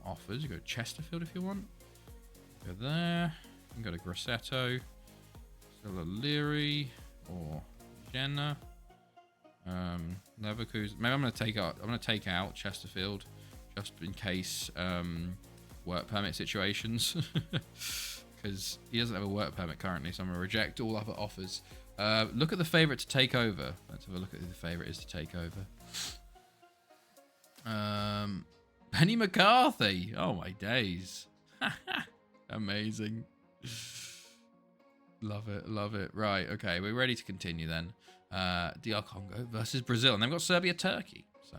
offers. You go to Chesterfield if you want. Go there. You can go to Grosseto. Leary. Or Jenna, Leverkusen. Maybe I'm gonna take out Chesterfield just in case work permit situations, because he doesn't have a work permit currently. So I'm gonna reject all other offers. Look at the favorite to take over. Let's have a look at who the favorite is to take over. Penny McCarthy. Oh my days. Amazing. Love it. Right, okay, we're ready to continue then. DR Congo versus Brazil, and they've got Serbia, Turkey, so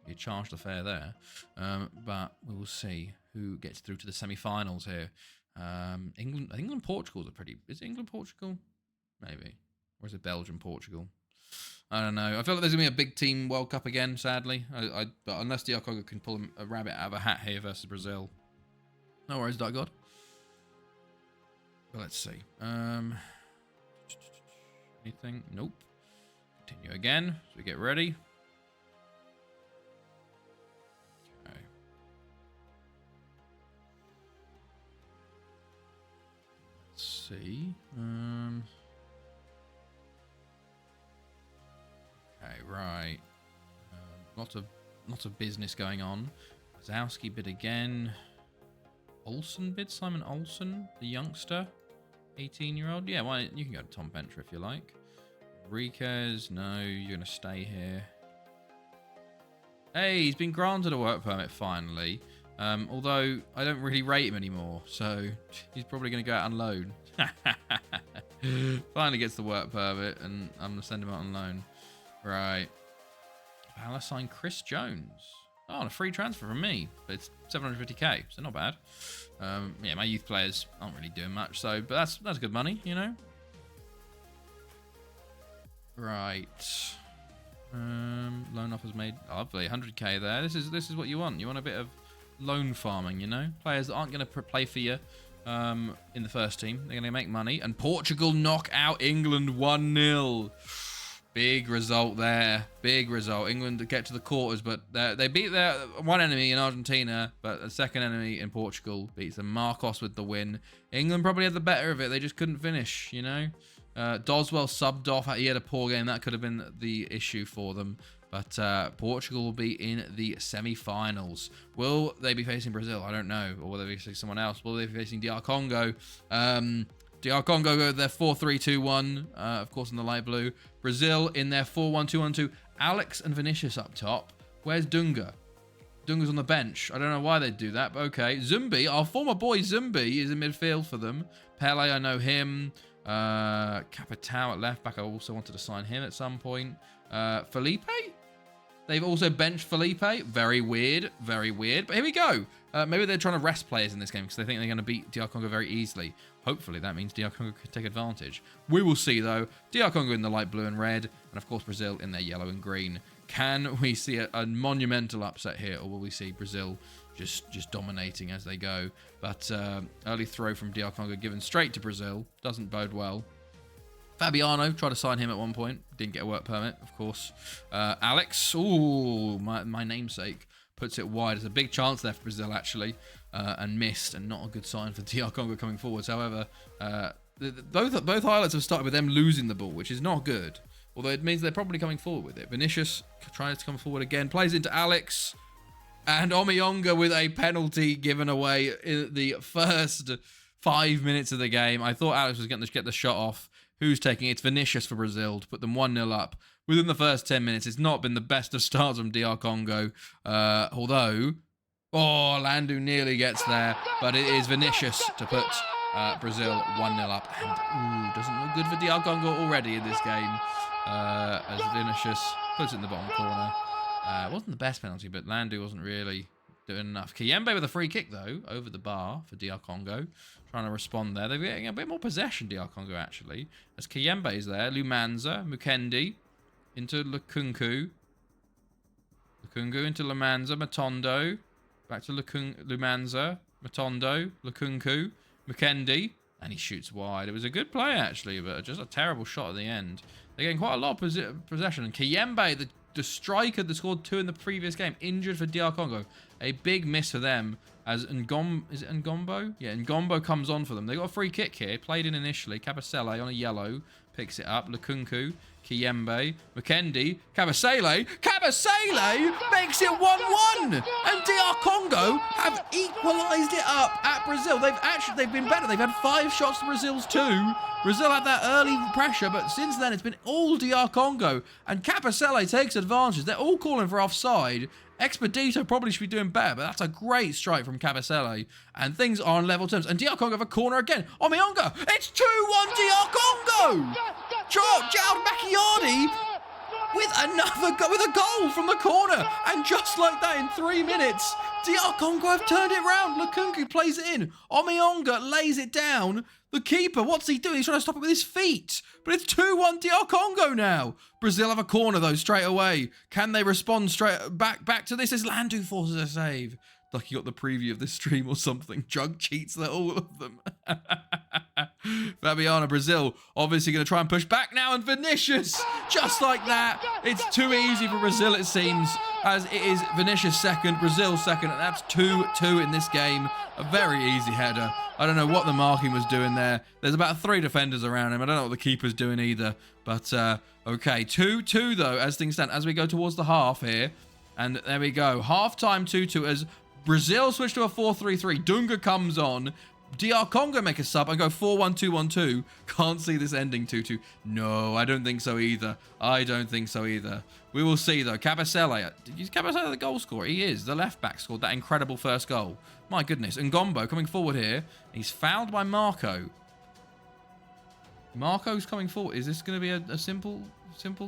you charged the fare there. But we will see who gets through to the semi-finals here. England, I think England, Portugal's a pretty. Is it England, Portugal? Maybe. Or is it Belgium, Portugal? I don't know. I feel like there's gonna be a big team World Cup again. Sadly, but unless DR Congo can pull a rabbit out of a hat here versus Brazil, no worries, Dark God. But let's see. Anything? Nope. Continue again. So we get ready. Okay. Let's see. Okay, right. Lots of business going on. Zowski bid again. Olsen bid. Simon Olsen, the youngster, 18-year-old. Yeah, well, you can go to Tom Venture if you like. Enriquez, no, you're gonna stay here. Hey, he's been granted a work permit finally. Although I don't really rate him anymore, so he's probably gonna go out on loan. Finally gets the work permit, and I'm gonna send him out on loan. Right. Palace signed Chris Jones. Oh, and a free transfer from me. But it's 750k, so not bad. Yeah, my youth players aren't really doing much, so but that's good money, you know. Right. Loan offers made. Lovely, 100k there. This is what you want. You want a bit of loan farming, you know. Players that aren't going to play for you in the first team. They're going to make money. And Portugal knock out England 1-0. Big result there. Big result. England get to the quarters, but they beat their one enemy in Argentina, but the second enemy in Portugal beats them. Marcos with the win. England probably had the better of it. They just couldn't finish, you know. Doswell subbed off. He had a poor game. That could have been the issue for them. But Portugal will be in the semi-finals. Will they be facing Brazil? I don't know. Or will they be facing someone else? Will they be facing DR Congo? DR Congo go their 4-3-2-1, of course, in the light blue. Brazil in their 4-1-2-1-2. Alex and Vinicius up top. Where's Dunga? Dunga's on the bench. I don't know why they'd do that, but okay. Zumbi, our former boy Zumbi, is in midfield for them. Pele, I know him. Capitao at left back. I also wanted to sign him at some point. Felipe? They've also benched Felipe. Very weird. Very weird. But here we go. Maybe they're trying to rest players in this game because they think they're going to beat DR Congo very easily. Hopefully that means DR Congo could take advantage. We will see though. DR Congo in the light blue and red. And of course Brazil in their yellow and green. Can we see a monumental upset here? Or will we see Brazil just dominating as they go? But early throw from DR Congo given straight to Brazil. Doesn't bode well. Fabiano tried to sign him at one point. Didn't get a work permit, of course. Alex, ooh, my namesake, puts it wide. There's a big chance there for Brazil, actually, and missed, and not a good sign for DR Congo coming forwards. However, both highlights have started with them losing the ball, which is not good, although it means they're probably coming forward with it. Vinicius tries to come forward again, plays into Alex, and Omiyonga with a penalty given away in the first 5 minutes of the game. I thought Alex was going to get the shot off. Who's taking it? It's Vinicius for Brazil to put them 1-0 up within the first 10 minutes. It's not been the best of starts from DR Congo, although, Landu nearly gets there, but it is Vinicius to put Brazil 1-0 up. And, doesn't look good for DR Congo already in this game, as Vinicius puts it in the bottom corner. It wasn't the best penalty, but Landu wasn't really doing enough. Kiyembe with a free kick, though, over the bar for DR Congo. Trying to respond there. They're getting a bit more possession, DR Congo, actually. As Kiyembe's there. Lumanza, Mukendi into Lukunku. Lukunku into Lumanza, Matondo. Back to Lumanza, Matondo, Lukunku, Mukendi. And he shoots wide. It was a good play, actually, but just a terrible shot at the end. They're getting quite a lot of possession. And Kiyembe, the striker that scored 2 in the previous game, injured for DR Congo. A big miss for them as is it Ngombo? Yeah, Ngombo comes on for them. They got a free kick here, played in initially. Kabasele on a yellow, picks it up. Lukunku, Kiyembe, Mukendi, Kabasele makes it 1-1, and DR Congo have equalised it up at Brazil. They've been better. They've had 5 shots to Brazil's 2. Brazil had that early pressure, but since then it's been all DR Congo, and Kabasele takes advantage. They're all calling for offside. Expedito probably should be doing better, but that's a great strike from Kabasele, and things are on level terms. And DR Congo have a corner again. Omiyonga, it's 2-1 DR Congo! Jao Macchiardi with a goal from the corner. And just like that, in 3 minutes, DR Congo have turned it round. Lukunku plays it in. Omionga lays it down. The keeper, what's he doing? He's trying to stop it with his feet. But it's 2-1 DR Congo now. Brazil have a corner, though, straight away. Can they respond straight back to this? As Landu forces a save. Like you got the preview of this stream or something. Drug cheats, all of them. Fabiano, Brazil, obviously going to try and push back now. And Vinicius, just like that. It's too easy for Brazil, it seems, as it is Vinicius second, Brazil second. And that's 2-2 in this game. A very easy header. I don't know what the marking was doing there. There's about 3 defenders around him. I don't know what the keeper's doing either. But, okay, 2-2 though, as things stand. As we go towards the half here. And there we go. Half-time 2-2 as Brazil switch to a 4-3-3. Dunga comes on. DR Congo make a sub and go 4-1-2-1-2. Can't see this ending 2-2. No, I don't think so either. I don't think so either. We will see though. Cabasele. Is Cabasele the goal scorer? He is. The left back scored that incredible first goal. My goodness. Ngombo coming forward here. He's fouled by Marco. Marco's coming forward. Is this going to be a simple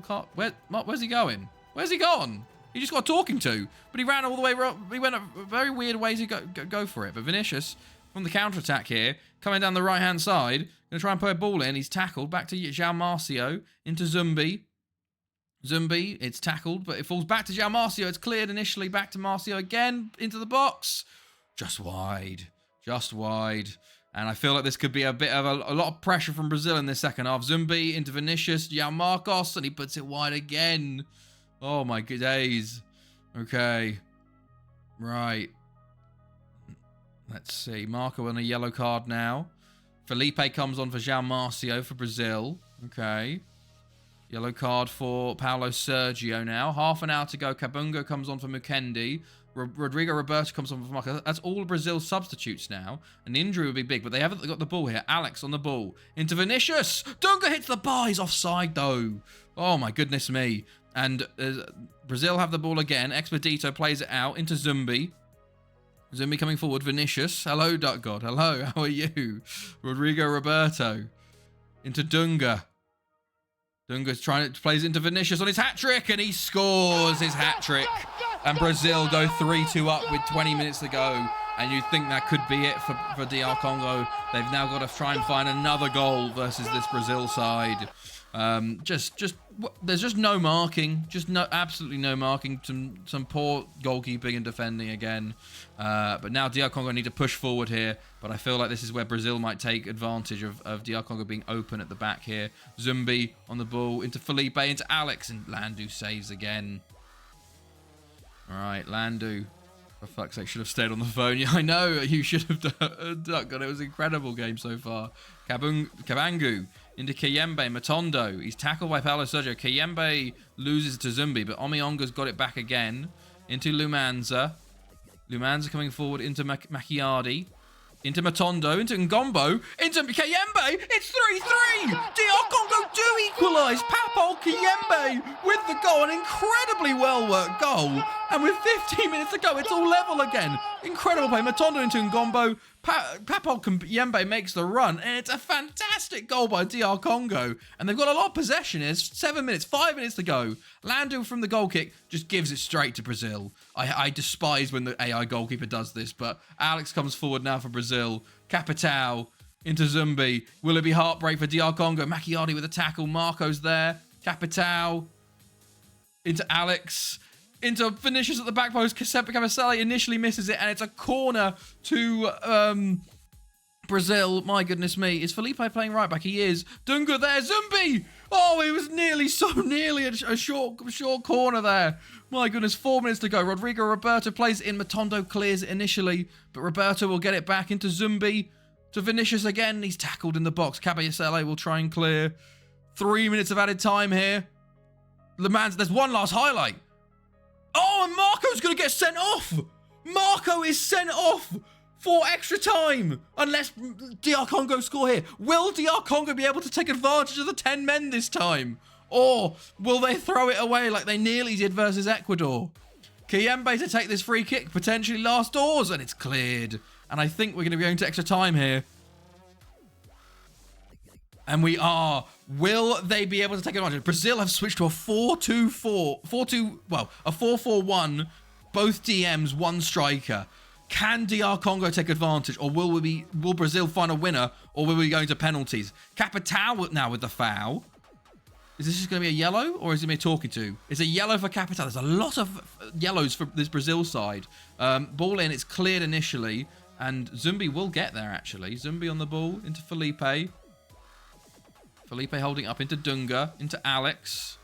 cut? Where's he going? Where's he gone? He just got talking to, but he ran all the way. He went a very weird way to go for it. But Vinicius from the counter-attack here, coming down the right-hand side, going to try and put a ball in. He's tackled back to João Marcio into Zumbi. Zumbi, it's tackled, but it falls back to João Marcio. It's cleared initially, back to Marcio again into the box, just wide. And I feel like this could be a bit of a lot of pressure from Brazil in this second half. Zumbi into Vinicius, João Marcos, and he puts it wide again. Oh my good days. Okay. Right. Let's see. Marco on a yellow card now. Felipe comes on for João Marcio for Brazil. Okay. Yellow card for Paulo Sergio now. Half an hour to go. Kabungo comes on for Mukendi. Rodrigo Roberto comes on for Marco. That's all Brazil's substitutes now. An injury would be big, but they haven't got the ball here. Alex on the ball. Into Vinicius. Dunga hits the bar. He's offside, though. Oh, my goodness me. And Brazil have the ball again. Expedito plays it out into Zumbi. Zumbi coming forward. Vinicius. Hello, Duck God. Hello, how are you? Rodrigo Roberto. Into Dunga. Dunga's plays into Vinicius on his hat-trick, and he scores his hat-trick. And Brazil go 3-2 up with 20 minutes to go. And you'd think that could be it for DR Congo. They've now got to try and find another goal versus this Brazil side. There's just no marking, absolutely no marking. Some poor goalkeeping and defending again. But now DR Congo need to push forward here. But I feel like this is where Brazil might take advantage of DR Congo being open at the back here. Zumbi on the ball into Felipe, into Alex, and Landu saves again. All right, Landu. For fuck's sake, should have stayed on the phone. Yeah, I know you should have done. God, it was an incredible game so far. Kabangu into Kayembe. Matondo. He's tackled by Paulo Sergio. Kayembe loses to Zumbi, but Omionga's got it back again. Into Lumanza. Lumanza coming forward into Macchiardi. Into Matondo. Into Ngombo. Into Kayembe. It's 3-3. DR Congo do equalise. Papo Kayembe with the goal. An incredibly well-worked goal. And with 15 minutes to go, it's all level again. Incredible play. Matondo into Ngombo. Papo Kayembe makes the run. And it's a fantastic goal by DR Congo. And they've got a lot of possession. It's 7 minutes, 5 minutes to go. Landu from the goal kick just gives it straight to Brazil. I despise when the AI goalkeeper does this, but Alex comes forward now for Brazil. Capitao into Zumbi. Will it be heartbreak for DR Congo? Macchiardi with a tackle. Marco's there. Capitao into Alex. Into Vinicius at the back post. Cabasele initially misses it, and it's a corner to Brazil. My goodness me. Is Felipe playing right back? He is. Dunga there. Zumbi! Oh, it was so nearly a short corner there. My goodness, 4 minutes to go. Rodrigo Roberto plays it in. Matondo clears it initially, but Roberto will get it back into Zumbi. To Vinicius again. He's tackled in the box. Cabasele will try and clear. 3 minutes of added time here. Le Mans, there's one last highlight. Oh, and Marco's going to get sent off. Marco is sent off for extra time. Unless DR Congo score here. Will DR Congo be able to take advantage of the 10 men this time? Or will they throw it away like they nearly did versus Ecuador? Kayembe to take this free kick. Potentially last doors. And it's cleared. And I think we're going to be going to extra time here. And we are. Will they be able to take advantage? Brazil have switched to a 4-2-4, well, a 4-4-1, both DMs, one striker. Can DR Congo take advantage, or will Brazil find a winner, or will we go into penalties? Capital now with the foul. Is this just going to be a yellow, or is it me talking to? It's a yellow for Capital. There's a lot of yellows for this Brazil side. Ball in, it's cleared initially, and Zumbi will get there, actually. Zumbi on the ball, into Felipe. Felipe holding up into Dunga, into Alex.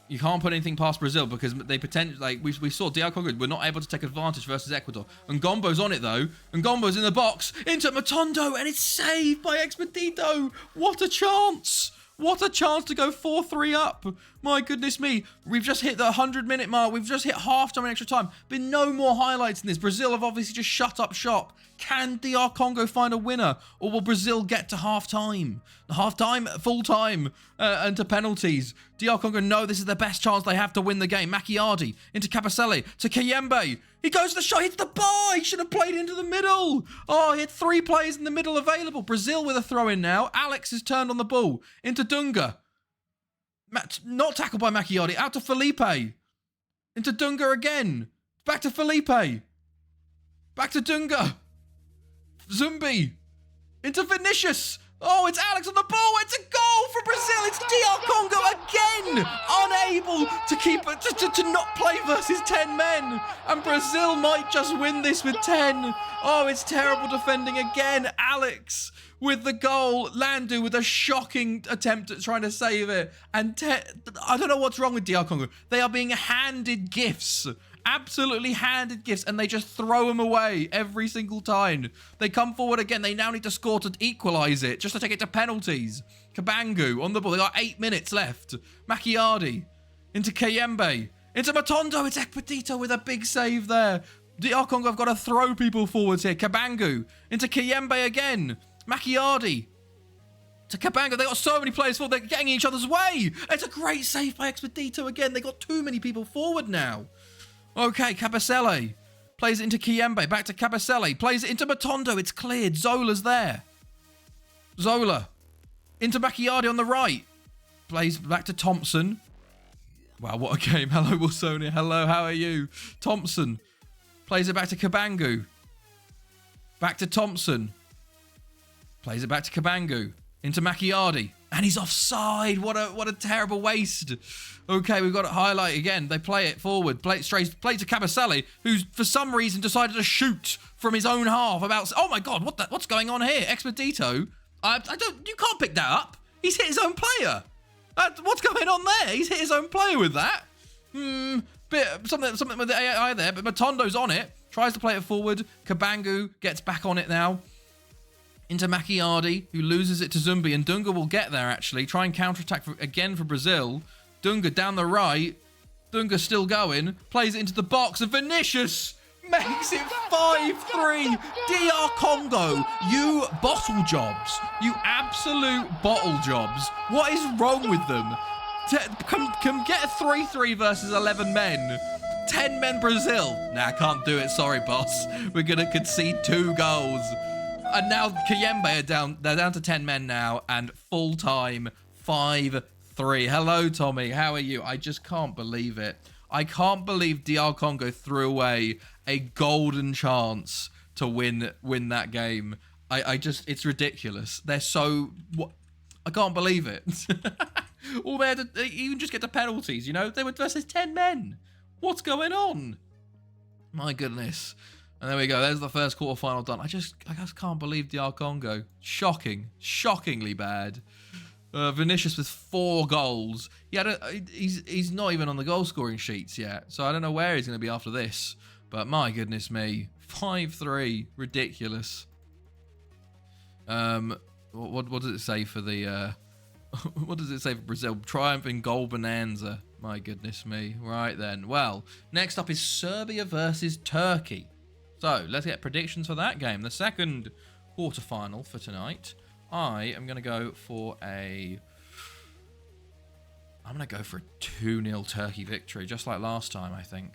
You can't put anything past Brazil because they potentially, like, we saw DR Congo were not able to take advantage versus Ecuador. And Ngombo's on it, though. And Ngombo's in the box, into Matondo, and it's saved by Expedito. What a chance! What a chance to go 4-3 up. My goodness me. We've just hit the 100-minute mark. We've just hit half-time and extra time. Been no more highlights in this. Brazil have obviously just shut up shop. Can DR Congo find a winner? Or will Brazil get to half-time? Half-time, full-time, and to penalties. DR Congo know this is the best chance they have to win the game. Macchiardi into Capacele to Kayembe. He goes to the shot, hits the bar. He should have played into the middle. Oh, he had 3 players in the middle available. Brazil with a throw-in now. Alex has turned on the ball into Dunga. Not tackled by Macchiardi. Out to Felipe. Into Dunga again. Back to Felipe. Back to Dunga. Zumbi. Into Vinicius. Oh, it's Alex on the ball. It's a goal for Brazil. It's DR Congo again. Unable to keep it, to not play versus 10 men. And Brazil might just win this with 10. Oh, it's terrible defending again. Alex with the goal. Landu with a shocking attempt at trying to save it. And I don't know what's wrong with DR Congo. They are being handed gifts. Absolutely handed gifts, and they just throw them away every single time. They come forward again. They now need to score to equalise it, just to take it to penalties. Kabangu on the ball. They got 8 minutes left. Macchiardi into Kayembe. Into Matondo. It's Expedito with a big save there. DR Congo have got to throw people forwards here. Kabangu into Kayembe again. Macchiardi to Kabango. They got so many players forward. They're getting in each other's way. It's a great save by Expedito again. They got too many people forward now. Okay, Capacele plays it into Kayembe. Back to Capacele. Plays it into Matondo. It's cleared. Zola's there. Zola into Macchiardi on the right. Plays back to Thompson. Wow, what a game. Hello, Wilsonia. Hello, how are you? Thompson plays it back to Kabangu. Back to Thompson. Plays it back to Kabangu. Into Macchiardi. And he's offside. What a terrible waste. Okay, we've got it highlight again. They play it forward. Play it straight. Play it to Capacele, who's for some reason decided to shoot from his own half. Oh my God, what's going on here? Expedito. You can't pick that up. He's hit his own player. What's going on there? He's hit his own player with that. Something with the AI there, but Matondo's on it. Tries to play it forward. Kabangu gets back on it now. Into Macchiardi, who loses it to Zumbi, and Dunga will get there, actually. Try and counterattack again for Brazil. Dunga down the right. Dunga still going. Plays it into the box, and Vinicius makes it 5-3. DR Congo, you bottle jobs. You absolute bottle jobs. What is wrong with them? Can get a 3-3 versus 11 men. 10 men Brazil. Nah, I can't do it. Sorry, boss. We're going to concede 2 goals. And now Kayembe are down. They're down to 10 men now, and full time 5-3. Hello, Tommy. How are you? I just can't believe it. I can't believe DR Congo threw away a golden chance to win that game. It's ridiculous. They're so. I can't believe it. All they had to even just get to penalties. You know, they were versus 10 men. What's going on? My goodness. And there we go. There's the first quarterfinal done. I just can't believe DR Congo. Shockingly bad. Vinicius with 4 goals. He's not even on the goal scoring sheets yet. So I don't know where he's going to be after this. But my goodness me, 5-3, ridiculous. What does it say for the? What does it say for Brazil? Triumphing goal bonanza. My goodness me. Right then. Well, next up is Serbia versus Turkey. So, let's get predictions for that game. The second quarterfinal for tonight. I am going to go for a 2-0 Turkey victory, just like last time, I think.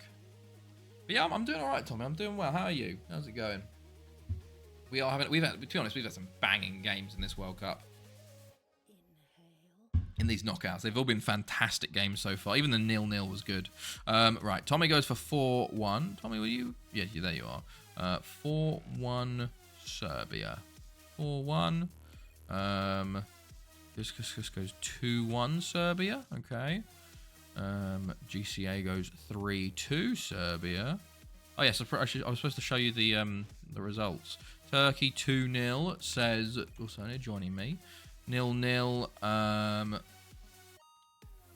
But yeah, I'm doing all right, Tommy. I'm doing well. How are you? How's it going? To be honest, we've had some banging games in this World Cup. in these knockouts. They've all been fantastic games so far. Even the 0-0 was good. Right, Tommy goes for 4-1. Tommy, were you? Yeah, there you are. 4-1 Serbia. 4-1. This goes 2-1 Serbia. Okay. GCA goes 3-2 Serbia. Oh yes, I was supposed to show you the results. Turkey 2-0 says also joining me. 0-0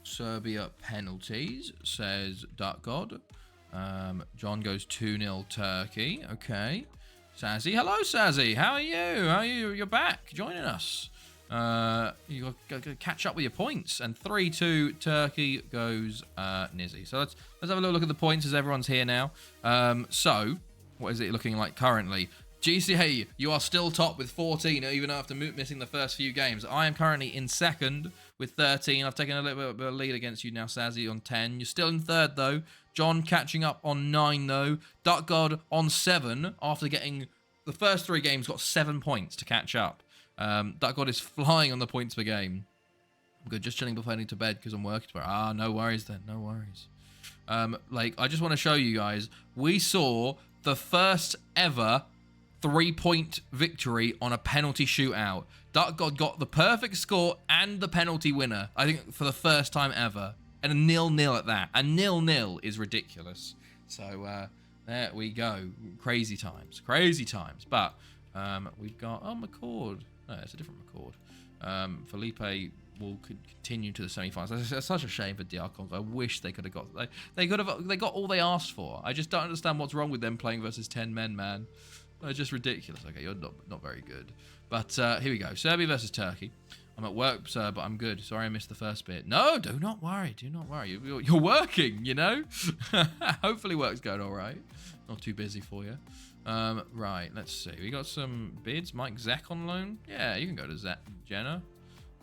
Serbia penalties says Dark God. John goes 2-0 Turkey. Okay. Sazzy, hello Sazzy. How are you? You're back joining us. You got to catch up with your points. And 3-2 Turkey goes Nizzy. So let's have a little look at the points as everyone's here now. So what is it looking like currently? GCA, you are still top with 14, even after missing the first few games. I am currently in second with 13. I've taken a little bit of a lead against you now, Sazzy, on 10. You're still in third, though. John catching up on 9, though. Duck God on 7 after getting the first 3 games, got 7 points to catch up. Duck God is flying on the points per game. I'm good, just chilling before heading to bed because I'm working tomorrow. No worries then, no worries. I just want to show you guys, we saw the first ever 3-point victory on a penalty shootout. Duck God got the perfect score and the penalty winner, I think, for the first time ever. And a 0-0 at that. A 0-0 is ridiculous. So, there we go. Crazy times. Crazy times. But, we've got... Oh, McCord. No, it's a different McCord. Felipe will continue to the semi-finals. It's such a shame for Diakons. I wish they could have got... They got all they asked for. I just don't understand what's wrong with them playing versus 10 men, man. Just ridiculous. Okay, you're not very good. But here we go. Serbia versus Turkey. I'm at work, sir, but I'm good. Sorry I missed the first bit. No, do not worry. Do not worry. You're working, you know? Hopefully work's going all right. Not too busy for you. Right, let's see. We got some bids. Mike Zek on loan. Yeah, you can go to Zek Jenna.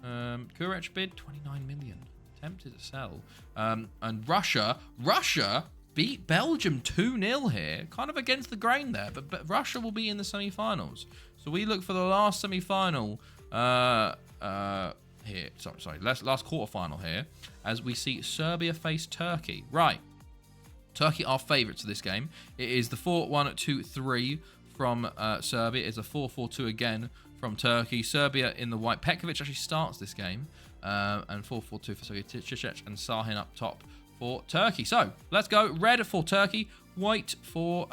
Kurech bid, 29 million. Tempted to sell. And Russia beat Belgium 2-0 here. Kind of against the grain there, but Russia will be in the semi-finals. So we look for the last semi-final here. Sorry, last quarter-final here, as we see Serbia face Turkey. Right. Turkey are favourites of this game. It is the 4-1-2-3 from Serbia. It's a 4-4-2 again from Turkey. Serbia in the white. Petkovic actually starts this game. And 4-4-2 for Serbia. Cicic and Sahin up top for Turkey. So let's go. Red for Turkey, white for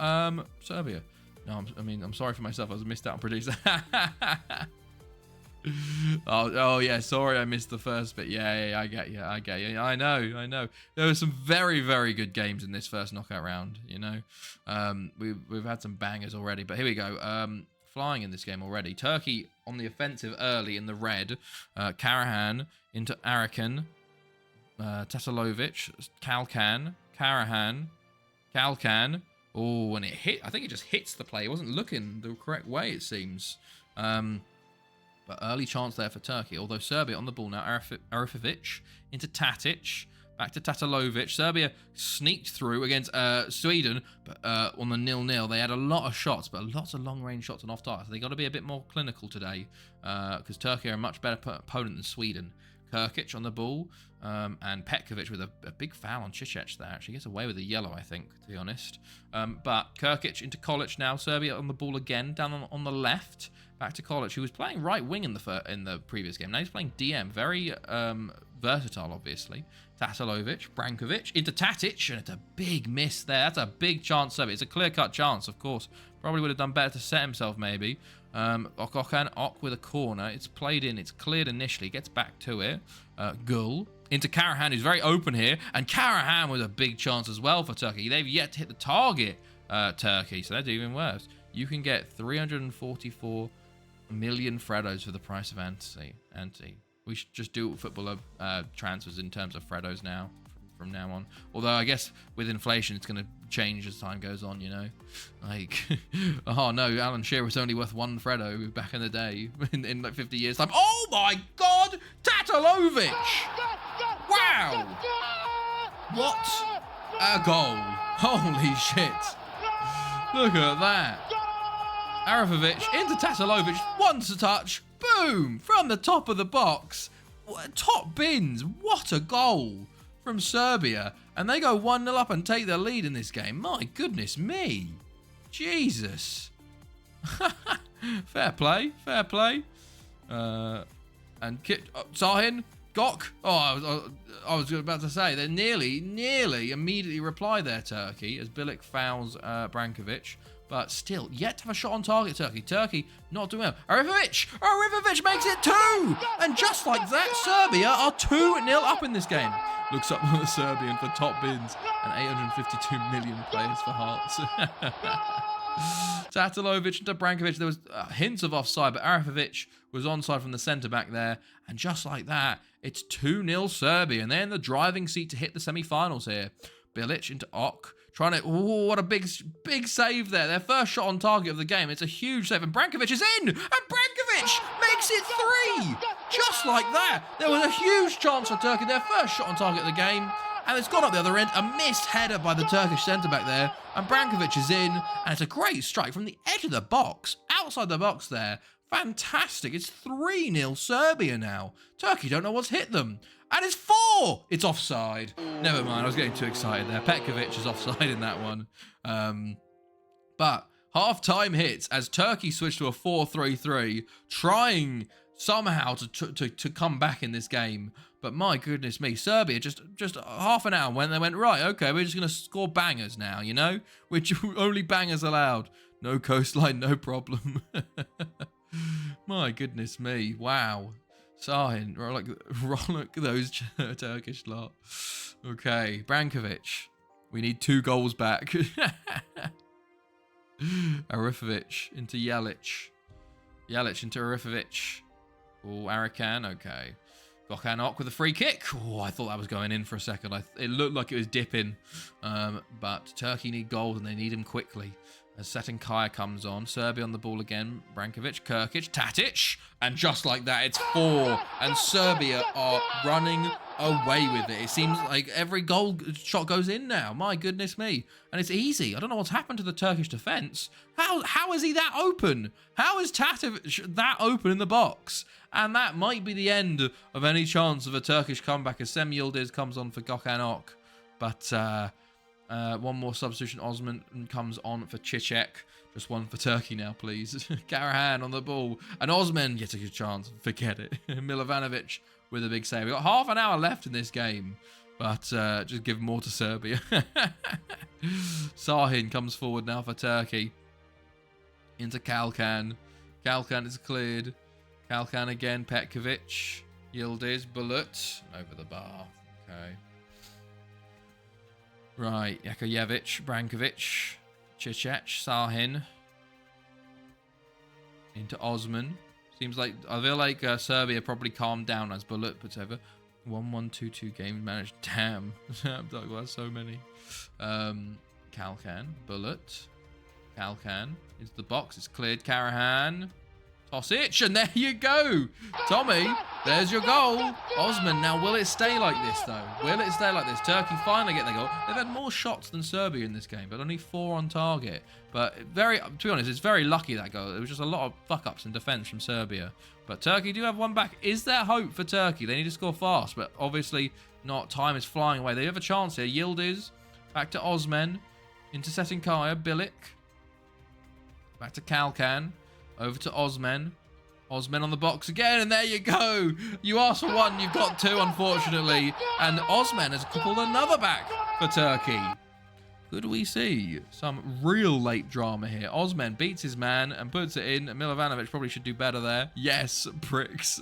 Serbia. No, I'm sorry for myself. I was missed out on producer. oh yeah, sorry I missed the first bit. Yeah, I get you. I know. There were some very, very good games in this first knockout round. You know, we've had some bangers already. But here we go. Flying in this game already. Turkey on the offensive early in the red. Karahan into Arakan. Tasalovic, Kalkan, Karahan, Kalkan. Oh, and it hit. I think it just hits the play. It wasn't looking the correct way, it seems. But early chance there for Turkey. Although Serbia on the ball now. Arifovic into Tatic. Back to Tatalovic. Serbia sneaked through against Sweden, but on the 0-0, they had a lot of shots, but lots of long-range shots and off-target. So they got to be a bit more clinical today, because Turkey are a much better opponent than Sweden. Kirkic on the ball, and Petkovic with a big foul on Cicic there. Actually gets away with a yellow, I think, to be honest. But Kirkic into Kolic now. Serbia on the ball again, down on the left. Back to Kolic, who was playing right wing in the previous game. Now he's playing DM. Very versatile, obviously. Tasalovic, Brankovic into Tatic, and it's a big miss there. That's a big chance of it. It's a clear-cut chance, of course. Probably would have done better to set himself, maybe. Ok with a corner. It's played in. It's cleared initially. Gets back to it. Gul into Karahan, who's very open here. And Karahan with a big chance as well for Turkey. They've yet to hit the target, Turkey. So that's even worse. You can get 344 million Freddos for the price of Anti. We should just do footballer transfers in terms of Freddos now, from now on. Although I guess with inflation, it's going to change as time goes on, you know? Like, oh no, Alan Shearer was only worth 1 Freddo back in the day, in like 50 years' time. Oh my God! Tatalovic! Wow! What a goal! Holy shit! Look at that! Arifovic into Tatalovic, wants a touch, boom! From the top of the box. top bins. What a goal from Serbia. And they go 1-0 up and take the lead in this game. My goodness me. Jesus. Fair play. Fair play. And Sahin, Gok. Oh, I was about to say, they nearly immediately reply there, Turkey, as Bilic fouls Brankovic. But still, yet to have a shot on target, Turkey. Turkey not doing well. Arifovic makes it 2! And just like that, Serbia are 2-0 up in this game. Looks up on the Serbian for top bins and 852 million players for Hearts. Tatalovic into Brankovic. There was hints of offside, but Arifovic was onside from the centre-back there. And just like that, it's 2-0 Serbia. And they're in the driving seat to hit the semi-finals here. Bilic into Ok. Trying to... Oh, what a big save there. Their first shot on target of the game. It's a huge save. And Brankovic is in! And Brankovic makes it 3! Just like that. There was a huge chance for Turkey. Their first shot on target of the game. And it's gone up the other end. A missed header by the Turkish centre-back there. And Brankovic is in. And it's a great strike from the edge of the box. Outside the box there. Fantastic. It's 3-0 Serbia now. Turkey don't know what's hit them. And it's 4! It's offside. Never mind, I was getting too excited there. Petkovic is offside in that one. But half-time hits as Turkey switched to a 4-3-3, trying somehow to come back in this game. But my goodness me, Serbia just half an hour when they went, right, okay, we're just going to score bangers now, you know? Which only bangers allowed. No coastline, no problem. My goodness me, wow. Sahin, Rollock those Turkish lot. Okay, Brankovic. We need 2 goals back. Arifovic into Jelic. Jelic into Arifovic. Oh, Arakan, okay. Gökhan Ok with a free kick. Oh, I thought that was going in for a second. It looked like it was dipping. But Turkey need goals and they need them quickly. As Setin Kaya comes on, Serbia on the ball again. Brankovic, Kirkic, Tadic, and just like that, it's 4. And Serbia are running away with it. It seems like every goal shot goes in now. My goodness me. And it's easy. I don't know what's happened to the Turkish defence. How is he that open? How is Tadic that open in the box? And that might be the end of any chance of a Turkish comeback as Sem Yildiz comes on for Gökhan Ok. But... one more substitution. Osman comes on for Cicek. Just one for Turkey now, please. Karahan on the ball. And Osman gets a good chance. Forget it. Milovanovic with a big save. We've got half an hour left in this game. But just give more to Serbia. Sahin comes forward now for Turkey. Into Kalkan. Kalkan is cleared. Kalkan again. Petkovic. Yildiz. Bulut. Over the bar. Okay. Right, Jakojevic, Brankovic, Cicek, Sahin. Into Osman. Seems like, I feel like Serbia probably calmed down as Bulut puts over. 1-1-2-2 games managed. Damn. That's so many. Kalkan, Bulut. Kalkan into the box. It's cleared. Karahan. Tosic, and there you go. Tommy, there's your goal. Osman, now will it stay like this, though? Will it stay like this? Turkey finally get their goal. They've had more shots than Serbia in this game, but only 4 on target. But to be honest, it's very lucky, that goal. It was just a lot of fuck-ups in defence from Serbia. But Turkey do have one back. Is there hope for Turkey? They need to score fast, but obviously not. Time is flying away. They have a chance here. Yildiz, back to Osman. Intercepting Kaya, Bilic. Back to Kalkan. Over to Osman. Osman on the box again, and there you go. You asked for 1, you've got 2, unfortunately. And Osman has pulled another back for Turkey. Could we see some real late drama here? Osman beats his man and puts it in. Milovanovic probably should do better there. Yes, pricks.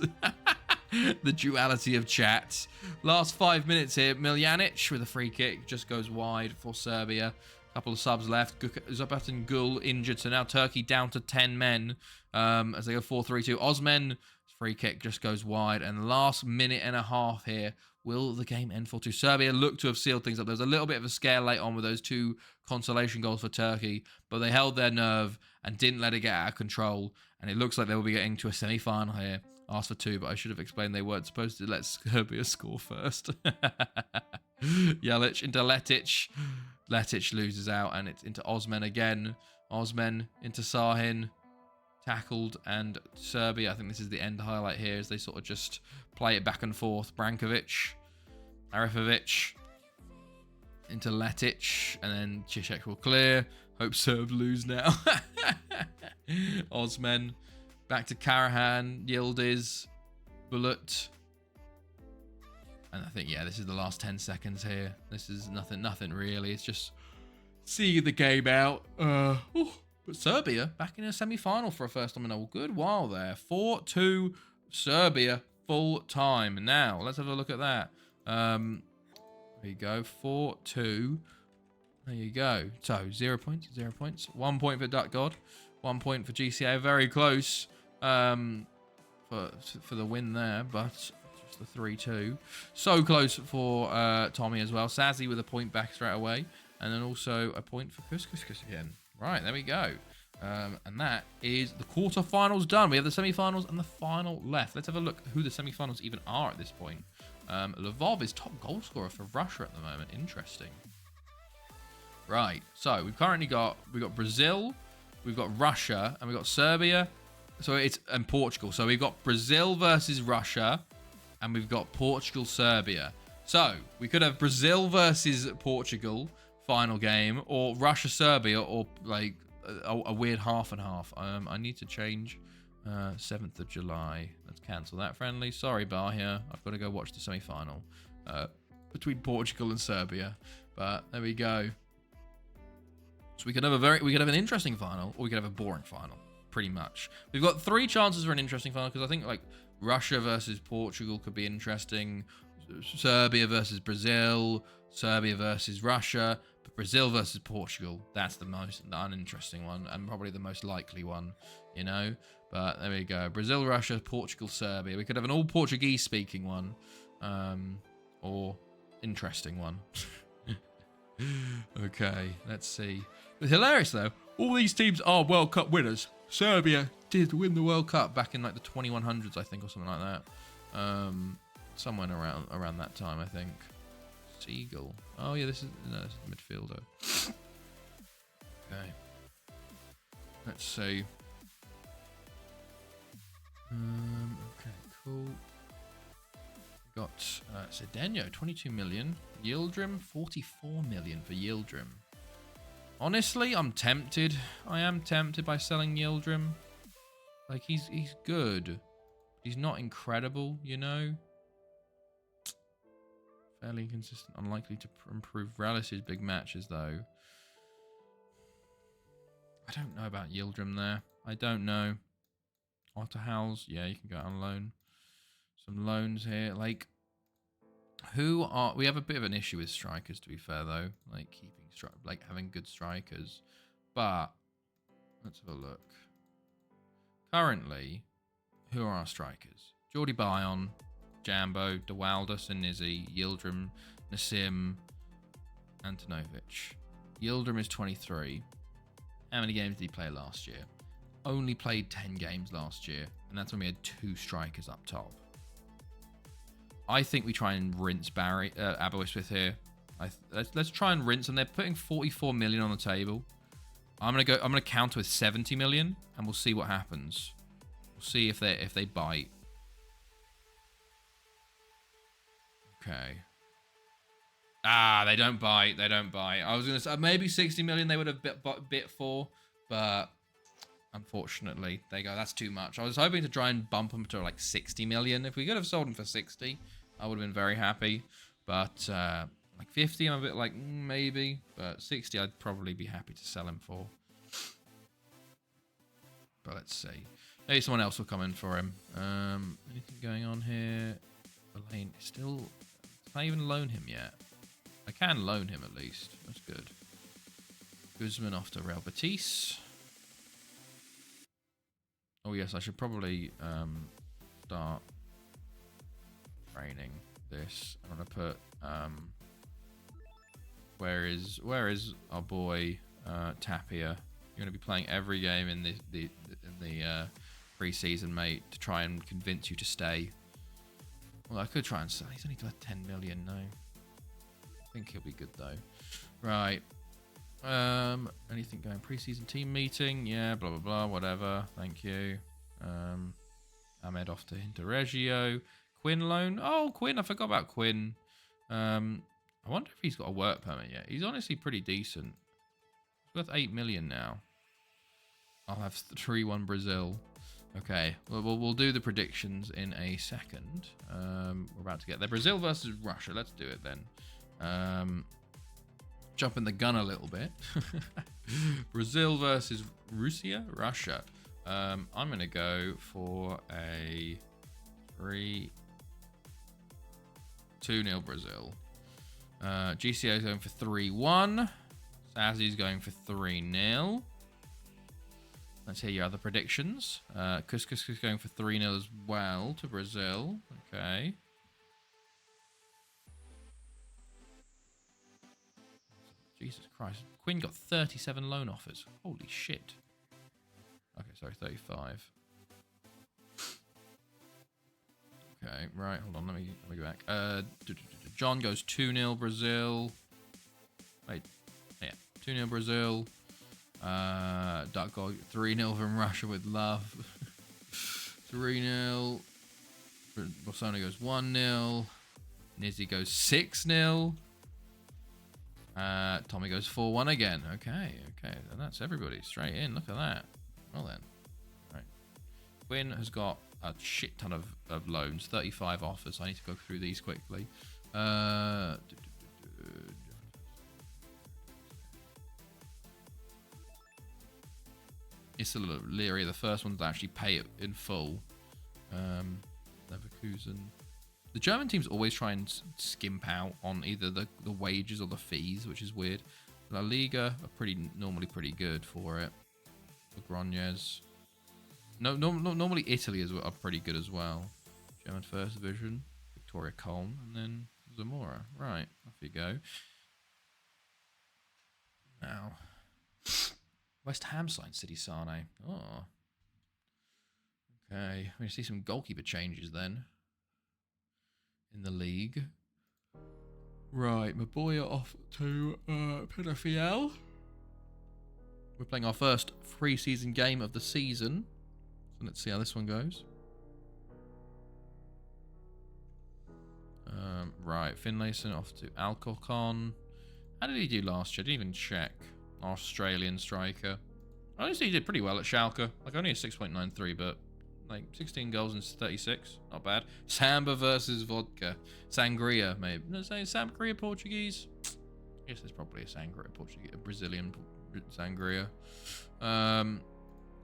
The duality of chat. Last 5 minutes here. Miljanic with a free kick. Just goes wide for Serbia. Couple of subs left. Zabatin Gul injured, so now Turkey down to 10 men as they go 4-3-2. Osman, free kick just goes wide. And last minute and a half here. Will the game end 4-2? Serbia look to have sealed things up. There was a little bit of a scare late on with those 2 consolation goals for Turkey, but they held their nerve and didn't let it get out of control. And it looks like they will be getting to a semi-final here. Asked for 2, but I should have explained they weren't supposed to let Serbia score first. Jelic into Letic. Letic loses out, and it's into Osman again. Osman into Sahin. tackled, and Serbia, I think this is the end highlight here, as they sort of just play it back and forth. Brankovic, Arifovic, into Letic, and then Ziyech will clear. Hope Serb lose now. Osman, back to Karahan, Yildiz, Bullet. And I think, yeah, this is the last 10 seconds here. This is nothing really. It's just seeing the game out. But Serbia back in a semi-final for a first time in a good while there. 4-2 Serbia full time. Now, let's have a look at that. There you go, 4-2. There you go. So, 0 points, 0 points. 1 point for Duck God. 1 point for GCA. Very close for the win there, but just the 3-2. So close for Tommy as well. Sazi with a point back straight away. And then also a point for Kuskus again. Right, there we go. And that is the quarterfinals done. We have the semi-finals and the final left. Let's have a look who the semi-finals even are at this point. Lvov is top goal scorer for Russia at the moment. Interesting. Right, so we've got Brazil, we've got Russia, and we've got Serbia. So and Portugal. So we've got Brazil versus Russia, and we've got Portugal, Serbia. So we could have Brazil versus Portugal final game, or Russia, Serbia, or like a weird half and half. I need to change 7th of July. Let's cancel that friendly. Sorry, Bahia. I've got to go watch the semi-final between Portugal and Serbia. But there we go. So we could have an interesting final, or we could have a boring final, pretty much. We've got 3 chances for an interesting final, because I think like Russia versus Portugal could be interesting, Serbia versus Brazil, Serbia versus Russia, but Brazil versus Portugal, that's the uninteresting one, and probably the most likely one, you know. But there we go, Brazil, Russia, Portugal, Serbia. We could have an all Portuguese speaking one, or interesting one. Okay, let's see. It's hilarious though. All these teams are World Cup winners. Serbia did win the World Cup back in like the 2100s, I think, or something like that. Somewhere around that time, I think. Seagull. Oh yeah, this is midfielder. Okay. Let's see. Okay, cool. Got Cedeno, 22 million. Yildirim, 44 million for Yildirim. Honestly, I'm tempted. I am tempted by selling Yildirim. Like, he's good. He's not incredible, you know? Fairly consistent. Unlikely to improve Relis's big matches, though. I don't know about Yildirim there. I don't know. Otterhouse, yeah, you can go on loan. Some loans here. Like, we have a bit of an issue with strikers, to be fair, though. Like, having good strikers. But let's have a look. Currently, who are our strikers? Jordi Bayon, Jambo, Dewalda, Sinizzi, Yildirim, Nassim, Antonovic. Yildirim is 23. How many games did he play last year? Only played 10 games last year, and that's when we had 2 strikers up top. I think we try and rinse Aberystwyth here. Let's try and rinse them. They're putting 44 million on the table. I'm gonna counter with 70 million, and we'll see what happens. We'll see if they bite. Okay. Ah, they don't bite. They don't bite. I was gonna say maybe 60 million they would have bit for, but unfortunately they go. That's too much. I was hoping to try and bump them to like 60 million. If we could have sold them for 60, I would have been very happy. But like 50, I'm a bit like maybe. But 60, I'd probably be happy to sell him for. But let's see. Maybe someone else will come in for him. Anything going on here? Elaine still. Can I even loan him yet? I can loan him at least. That's good. Guzman off to Real Betis. Oh yes, I should probably start training this. I'm gonna put where is our boy Tapia? You're gonna be playing every game in the pre-season, mate, to try and convince you to stay. Well, I could try and sell. He's only got 10 million now. I think he'll be good though. Right. Anything going? Preseason team meeting? Yeah, blah, blah, blah, whatever. Thank you. Ahmed off to Interregio. Quinn loan. Oh, Quinn. I forgot about Quinn. I wonder if he's got a work permit yet. He's honestly pretty decent. He's worth 8 million now. I'll have 3-1 Brazil. Okay, well, we'll do the predictions in a second. We're about to get there. Brazil versus Russia. Let's do it then. Jumping the gun a little bit. Brazil versus Russia. I'm going to go for a 2-0 Brazil. GCO is going for 3-1. Sazzy's going for 3-0. Let's hear your other predictions. Couscous is going for 3-0 as well to Brazil. Okay. Jesus Christ. Quinn got 37 loan offers. Holy shit. Okay, sorry, 35. Okay, right, hold on, let me go back. John goes 2-0 Brazil. Wait, yeah, 2-0 Brazil. Duck got 3-0 from Russia with love. 3-0. Bolsonaro goes 1-0. Nizzy goes 6-0. Tommy goes 4-1 again. Okay, and that's everybody straight in. Look at that. Well then, right. Quinn has got a shit ton of loans, 35 offers. I need to go through these quickly. It's a little leery. The first one to actually pay it in full. Leverkusen. The German teams always try and skimp out on either the wages or the fees, which is weird. La Liga are normally pretty good for it. Logroñez. Normally Italy are pretty good as well. German First Division, Victoria Köln, and then Zamora. Right, off you go. Now, West Ham signed City Sane. Oh. Okay, we're going to see some goalkeeper changes then in the league. Right, Maboya off to Penafiel. We're playing our first pre-season game of the season. So let's see how this one goes. Right, Finlayson off to Alcorcon. How did he do last year? I didn't even check. Australian striker. Honestly, he did pretty well at Schalke. Like, only a 6.93, but like 16 goals and 36. Not bad. Samba versus vodka. Sangria, maybe. No, say Sangria Portuguese. I guess there's probably a Sangria Portuguese, a Brazilian Sangria. Trying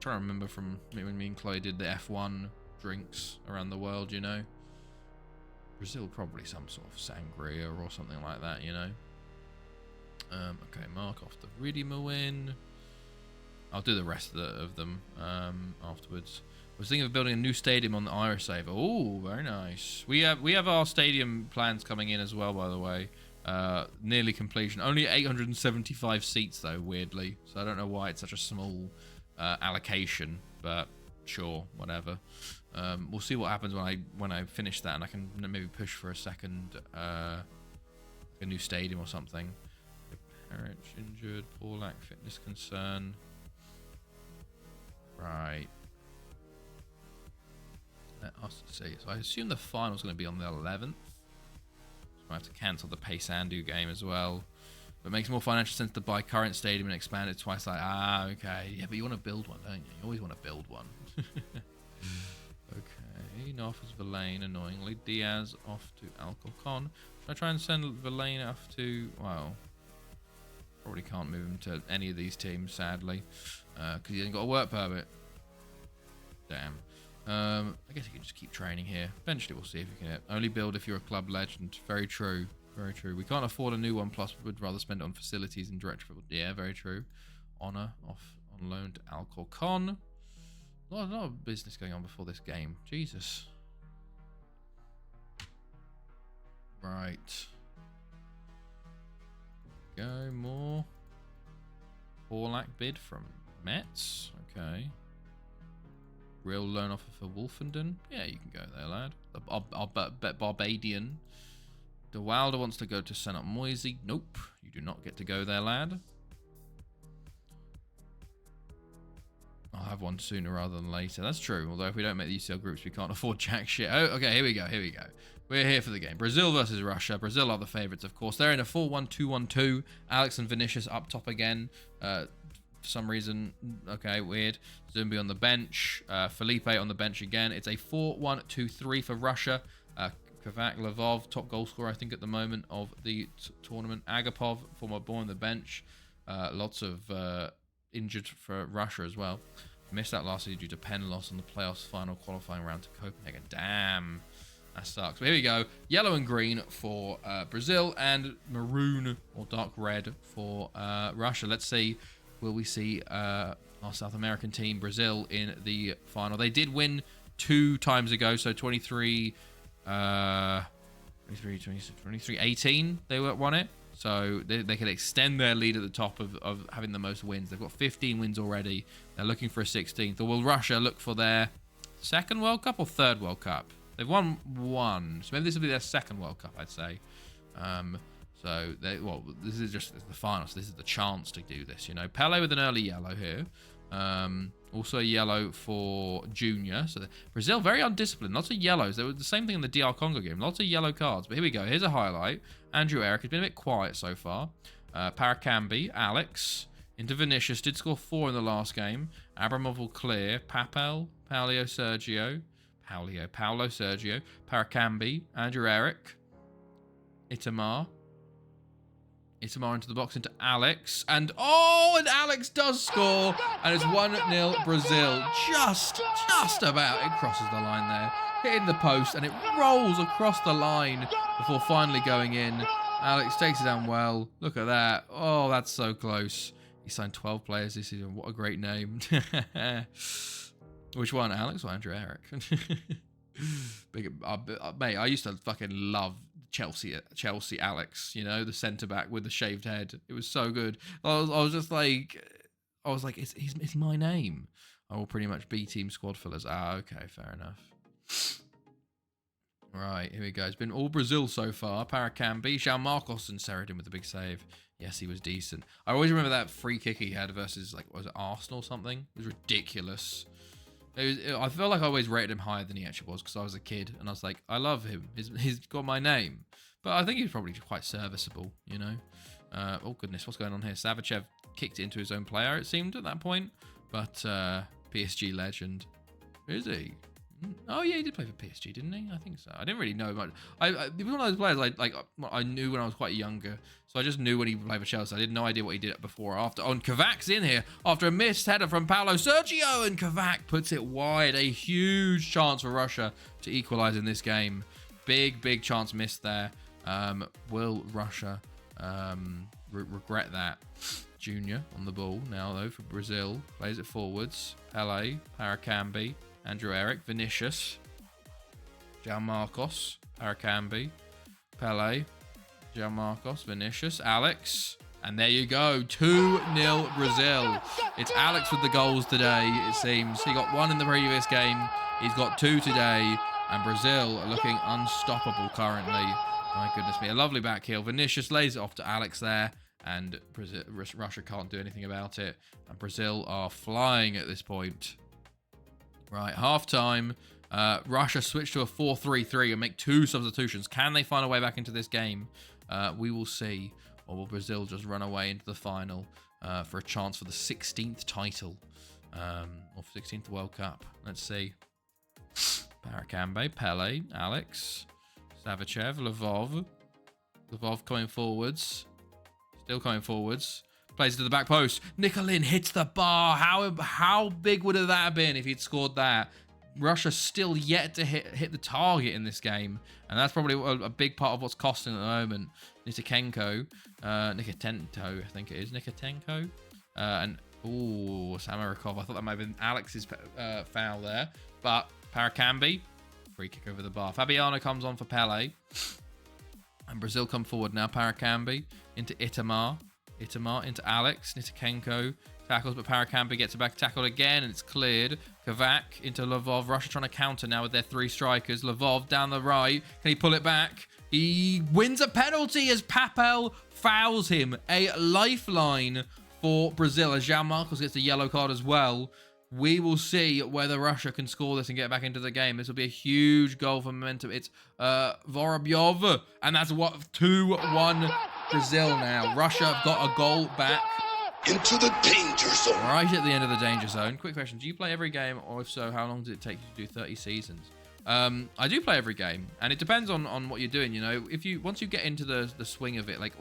to remember from when me and Chloe did the F1 drinks around the world, you know. Brazil probably some sort of Sangria or something like that, you know. Okay, mark off the Ridima win. I'll do the rest of them afterwards. I was thinking of building a new stadium on the Irisaver. Oh, very nice. We have our stadium plans coming in as well, by the way. Nearly completion. Only 875 seats though, weirdly. So I don't know why it's such a small allocation, but sure, whatever. We'll see what happens when I finish that, and I can maybe push for a second a new stadium or something. Parrish injured, Paulak fitness concern. Right. Let us see. So I assume the final's going to be on the 11th. So I have to cancel the Paysandu game as well. But it makes more financial sense to buy current stadium and expand it twice. Like, okay. Yeah, but you want to build one, don't you? You always want to build one. Okay. North's Verlaine, annoyingly. Diaz off to Alcorcon. Should I try and send Verlaine off to... Well... Probably can't move him to any of these teams, sadly, because he hasn't got a work permit. Damn. I guess you can just keep training here. Eventually, we'll see if you can only build if you're a club legend. Very true. Very true. We can't afford a new one. Plus, we'd rather spend it on facilities and direct travel. Yeah, very true. Honor off on loan to Alcorcon. A lot of business going on before this game. Jesus. Right. Go more. Paulak bid from Metz. Okay. Real loan offer for Wolfenden. Yeah, you can go there, lad. I'll bet Barbadian. De Wilder wants to go to Senat Moisey. Nope. You do not get to go there, lad. have one sooner rather than later. That's true. Although if we don't make the UCL groups, we can't afford jack shit. Oh, okay, here we go. Here we go. We're here for the game. Brazil versus Russia. Brazil are the favourites, of course. They're in a 4-1-2-1-2. Alex and Vinicius up top again. For some reason, okay, weird. Zumbi on the bench. Felipe on the bench again. It's a 4-1-2-3 for Russia. Kovac, Lvov, top goal scorer, I think, at the moment of the tournament. Agapov, former boy on the bench. Lots of injured for Russia as well. Missed that last season due to pen loss on the playoffs final qualifying round to Copenhagen. Damn. That sucks. But here we go. Yellow and green for Brazil and maroon or dark red for Russia. Let's see. Will we see our South American team, Brazil, in the final? They did win 2 times ago. So 23, 18, they won it. So they can extend their lead at the top of having the most wins. They've got 15 wins already. They're looking for a 16th. Or will Russia look for their second World Cup or third World Cup? They've won 1. So maybe this will be their second World Cup, I'd say. So, this is just the final. So this is the chance to do this, you know. Pele with an early yellow here. Also a yellow for Junior. So Brazil, very undisciplined. Lots of yellows. They were the same thing in the DR Congo game. Lots of yellow cards. But here we go. Here's a highlight. Andrew Eric has been a bit quiet so far. Parakambi, Alex. Into Vinicius. Did score 4 in the last game. Abramov will clear. Papel. Paulo Sergio. Parakambi. Andrew Eric. Itamar into the box, into Alex. And Alex does score. And it's 1-0 Brazil. Just about. It crosses the line there. Hitting the post. And it rolls across the line before finally going in. Alex takes it down well. Look at that. Oh, that's so close. He signed 12 players this season. What a great name. Which one, Alex or Andrew Eric? Mate, I used to fucking love Chelsea Alex, you know, the centre-back with the shaved head. It was so good. I was like, it's my name. I will pretty much be team squad fillers. Okay, fair enough. Right, here we go. It's been all Brazil so far. Parakambi, João Marcos and Sheridan with the big save. Yes, he was decent. I always remember that free kick he had versus, like, was it Arsenal or something? It was ridiculous. I felt like I always rated him higher than he actually was because I was a kid and I was like, I love him. He's got my name. But I think he's probably quite serviceable, you know. Oh, goodness, what's going on here? Savicev kicked it into his own player, it seemed, at that point. But PSG legend. Is he? Oh, yeah, he did play for PSG, didn't he? I think so. I didn't really know much. He was one of those players I knew when I was quite younger. So I just knew when he played for Chelsea. I had no idea what he did before or after. Oh, and Kovac's in here after a missed header from Paulo Sergio. And Kovac puts it wide. A huge chance for Russia to equalise in this game. Big chance missed there. Will Russia regret that? Junior on the ball now, though, for Brazil. Plays it forwards. Pele, Parakambi. Andrew Eric, Vinicius, João Marcos, Parakambi, Pele, João Marcos, Vinicius, Alex, and there you go, 2-0 Brazil. It's Alex with the goals today, it seems. He got 1 in the previous game, he's got 2 today, and Brazil are looking unstoppable currently. My goodness me, a lovely back heel. Vinicius lays it off to Alex there, and Russia can't do anything about it, and Brazil are flying at this point. Right, half-time. Russia switch to a 4-3-3 and make 2 substitutions. Can they find a way back into this game? We will see. Or will Brazil just run away into the final for a chance for the 16th title? Or 16th World Cup. Let's see. Parakambi, Pele, Alex, Savicev, Lvov. Lvov coming forwards. Still coming forwards. Plays it to the back post. Nicolin hits the bar. How big would that have been if he'd scored that? Russia still yet to hit the target in this game. And that's probably a big part of what's costing at the moment. Nikitenko, I think it is. Nikitenko. And, Samarikov. I thought that might have been Alex's foul there. But Parakambi, free kick over the bar. Fabiano comes on for Pele. And Brazil come forward now. Parakambi into Itamar. Into Alex. Nikitenko tackles, but Parakambi gets it back, tackled again, and it's cleared. Kovac into Lvov. Russia trying to counter now with their 3 strikers. Lvov down the right. Can he pull it back? He wins a penalty as Papel fouls him. A lifeline for Brazil as João Marcos gets a yellow card as well. We will see whether Russia can score this and get back into the game. This will be a huge goal for momentum. It's Vorobyov, and that's what 2-1 Brazil now. Russia have got a goal back. Into the danger zone. Right at the end of the danger zone. Quick question. Do you play every game? Or if so, how long does it take you to do 30 seasons? I do play every game. And it depends on what you're doing, you know. Once you get into the swing of it, like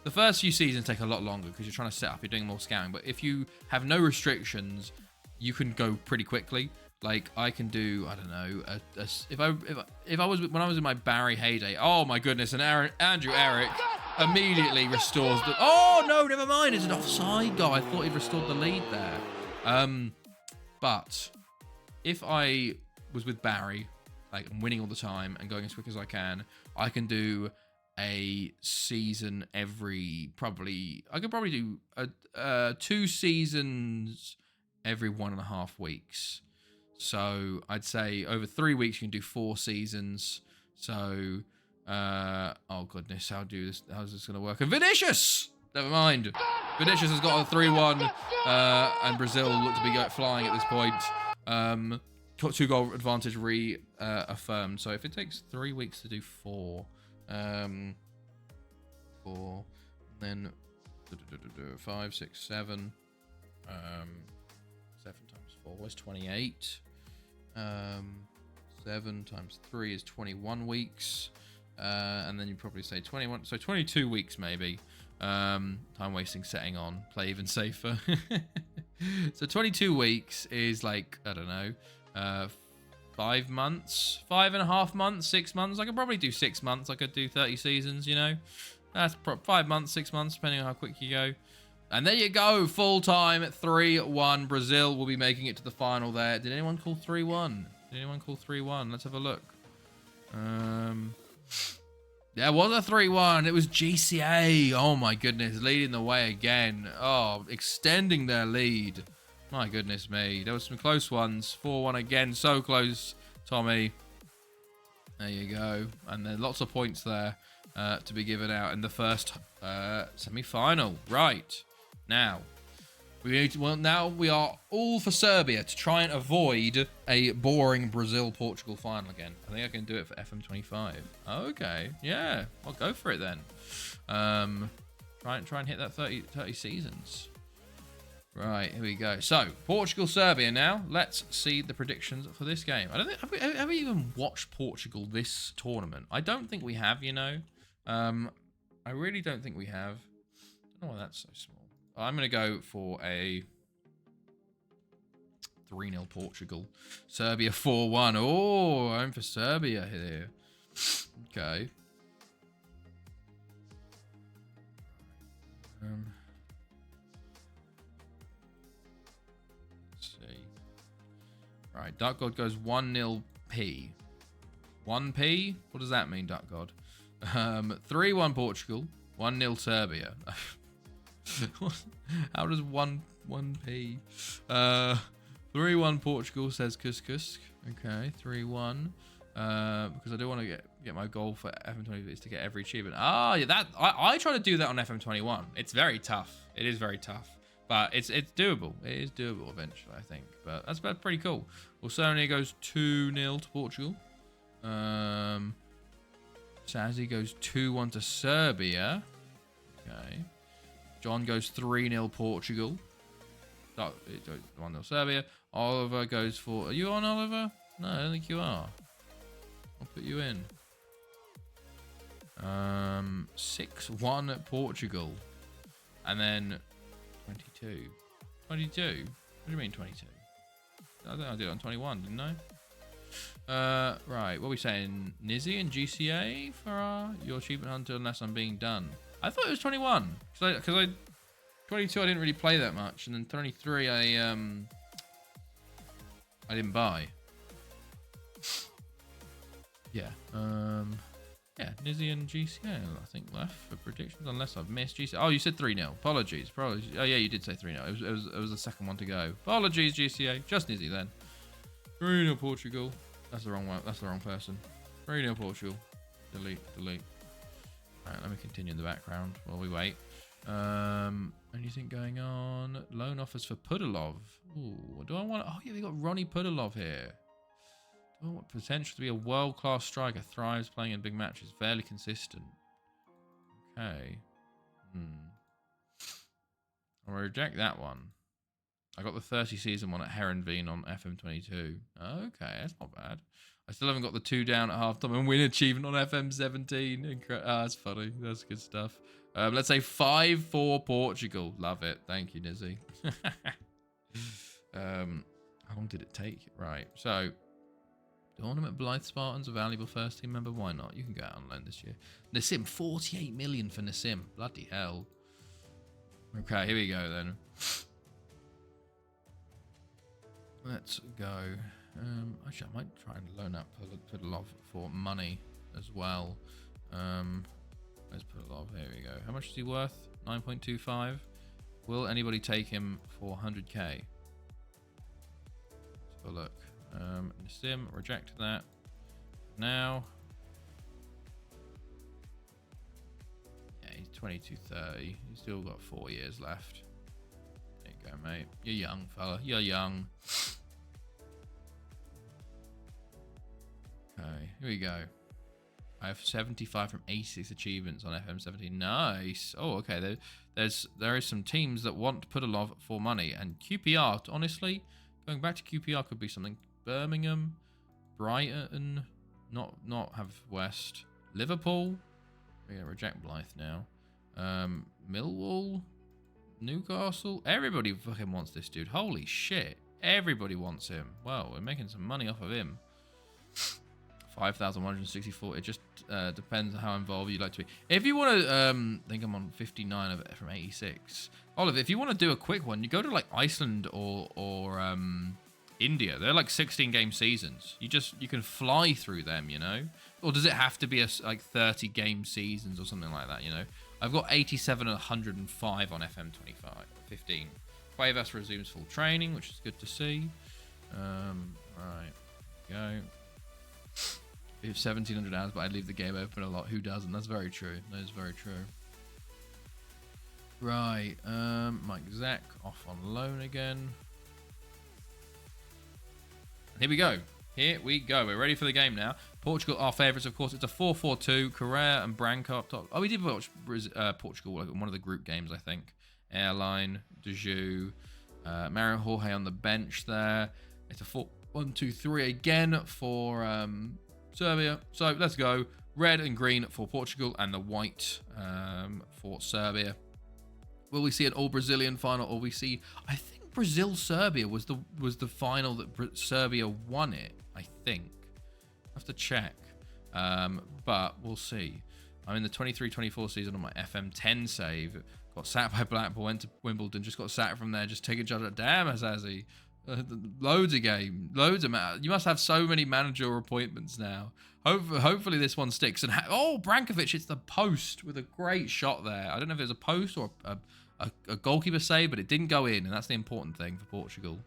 the first few seasons take a lot longer because you're trying to set up, you're doing more scouting. But if you have no restrictions, you can go pretty quickly. Like I can do, I don't know, if I was when I was in my Barry heyday. Oh my goodness! And Andrew Eric immediately restores the. Oh no, never mind. It's an offside goal. I thought he'd restored the lead there. But if I was with Barry, like I'm winning all the time and going as quick as I can do a season every I could probably do 2 seasons every 1.5 weeks. So I'd say over 3 weeks you can do 4 seasons. So oh goodness, how's this gonna work? And Vinicius! Never mind. Vinicius has got a 3-1 and Brazil look to be flying at this point. 2 goal advantage reaffirmed. So if it takes 3 weeks to do 4, 4, then 5, 6, 7. 7 times 4 is 28. 7 times 3 is 21 weeks. And then you probably say 21, so 22 weeks maybe. Time wasting setting on, play even safer. So 22 weeks is like, I don't know, 5 months, 5.5 months, 6 months. I could probably do 6 months. I could do 30 seasons, you know. That's 5 months, 6 months, depending on how quick you go. And there you go, full time, 3-1. Brazil will be making it to the final there. Did anyone call 3-1? Did anyone call 3-1? Let's have a look. There was a 3-1. It was GCA. Oh my goodness, leading the way again. Oh, extending their lead. My goodness me. There were some close ones. 4-1 again. So close, Tommy. There you go. And then lots of points there to be given out in the first semi-final. Right. Now, now we are all for Serbia to try and avoid a boring Brazil-Portugal final again. I think I can do it for FM25. Okay, yeah, I'll go for it then. Try and hit that 30 seasons. Right, here we go. So, Portugal-Serbia now. Let's see the predictions for this game. I don't think have we even watched Portugal this tournament? I don't think we have, you know. I really don't think we have. I don't know why that's so small. I'm going to go for a 3-0 Portugal. Serbia 4-1. Oh, I'm for Serbia here. Okay. Let's see. Right, Duck God goes 1-0 P. 1P? What does that mean, Duck God? 3-1 Portugal. 1-0 Serbia. How does 1P? 3-1 Portugal, says Cuscus. Okay, 3-1. Because I do want to get my goal for FM20 is to get every achievement. Ah, yeah, that I try to do that on FM21. It's very tough. It is very tough, but it's doable. It is doable eventually, I think. But that's pretty cool. Well, Sonia goes 2-0 to Portugal. Sazzy goes 2-1 to Serbia. Okay. John goes 3-0 Portugal. 1-0 Serbia. Oliver goes for... Are you on, Oliver? No, I don't think you are. I'll put you in. 6-1 Portugal. And then 22. 22? What do you mean 22? I think I did it on 21, didn't I? Right, what are we saying? Nizzy and GCA for your achievement hunter unless I'm being done. I thought it was 21. Because 22 I didn't really play that much. And then 23 I didn't buy. Yeah. Yeah, Nizzy and GCA, I think, left for predictions, unless I've missed GCA. Oh, you said 3-0. Apologies. Oh, yeah, you did say 3-0. It was the second one to go. Apologies, GCA. Just Nizzy then. 3-0 Portugal. That's the wrong one. That's the wrong person. 3-0 Portugal. Delete. Alright, let me continue in the background while we wait. Anything going on? Loan offers for Pudilov. Ooh, do I want... Oh, yeah, we got Ronnie Pudilov here. Do I want potential to be a world-class striker? Thrives playing in big matches. Fairly consistent. Okay. I'll reject that one. I got the 30 season one at Heronveen on FM22. Okay, that's not bad. I still haven't got the 2 down at halftime and win achievement on FM17. That's funny. That's good stuff. Let's say 5-4 Portugal. Love it. Thank you, Nizzy. How long did it take? Right. So, Tournament Blythe Spartans, a valuable first team member. Why not? You can go out on loan this year. Nassim, 48 million for Nassim. Bloody hell. Okay, here we go then. Let's go. Actually, I might try and loan up Pudilov for money as well. Let's Pudilov. Here we go. How much is he worth? 9.25. Will anybody take him for 100k? Let's have a look. Nassim, reject that. Now. Yeah, he's 22.30. He's still got 4 years left. There you go, mate. You're young, fella. You're young. Okay, here we go. I have 75 from 86 achievements on FM17. Nice. Oh, okay. There is some teams that want Pudilov for money, and QPR. Honestly, going back to QPR could be something. Birmingham, Brighton, not have West, Liverpool. We're gonna reject Blythe now. Millwall, Newcastle. Everybody fucking wants this dude. Holy shit! Everybody wants him. Well, we're making some money off of him. 5,164. It just depends on how involved you'd like to be. If you want to, I think I'm on 59 of it from 86. Oliver, if you want to do a quick one, you go to like Iceland or India. They're like 16 game seasons. You can fly through them, you know. Or does it have to be like 30 game seasons or something like that? You know, I've got 87 and 105 on FM15. Cuevas resumes full training, which is good to see. Right, go. We have 1,700 hours, but I'd leave the game open a lot. Who doesn't? That's very true. That is very true. Right, Mike Zach off on loan again. Here we go. Here we go. We're ready for the game now. Portugal, our favourites, of course. It's a 4-4-2. Correa and Branco up top. Oh, we did watch Portugal in one of the group games, I think. Airline, Deju, Mario Jorge on the bench there. It's a 4-1-2-3 again for Serbia. So let's go. Red and green for Portugal and the white for Serbia. Will we see an all-Brazilian final, or we see... I think Brazil-Serbia was the final that Serbia won it, I think. I have to check. But we'll see. I'm in the 23-24 season on my FM10 save. Got sacked by Blackpool, went to Wimbledon, just got sacked from there, just take a judge at damn Azazi. Loads of game, loads of you must have so many managerial appointments now. Hopefully this one sticks. And Brankovic hits the post with a great shot there. I don't know if it was a post or a goalkeeper save, but it didn't go in, and that's the important thing for Portugal.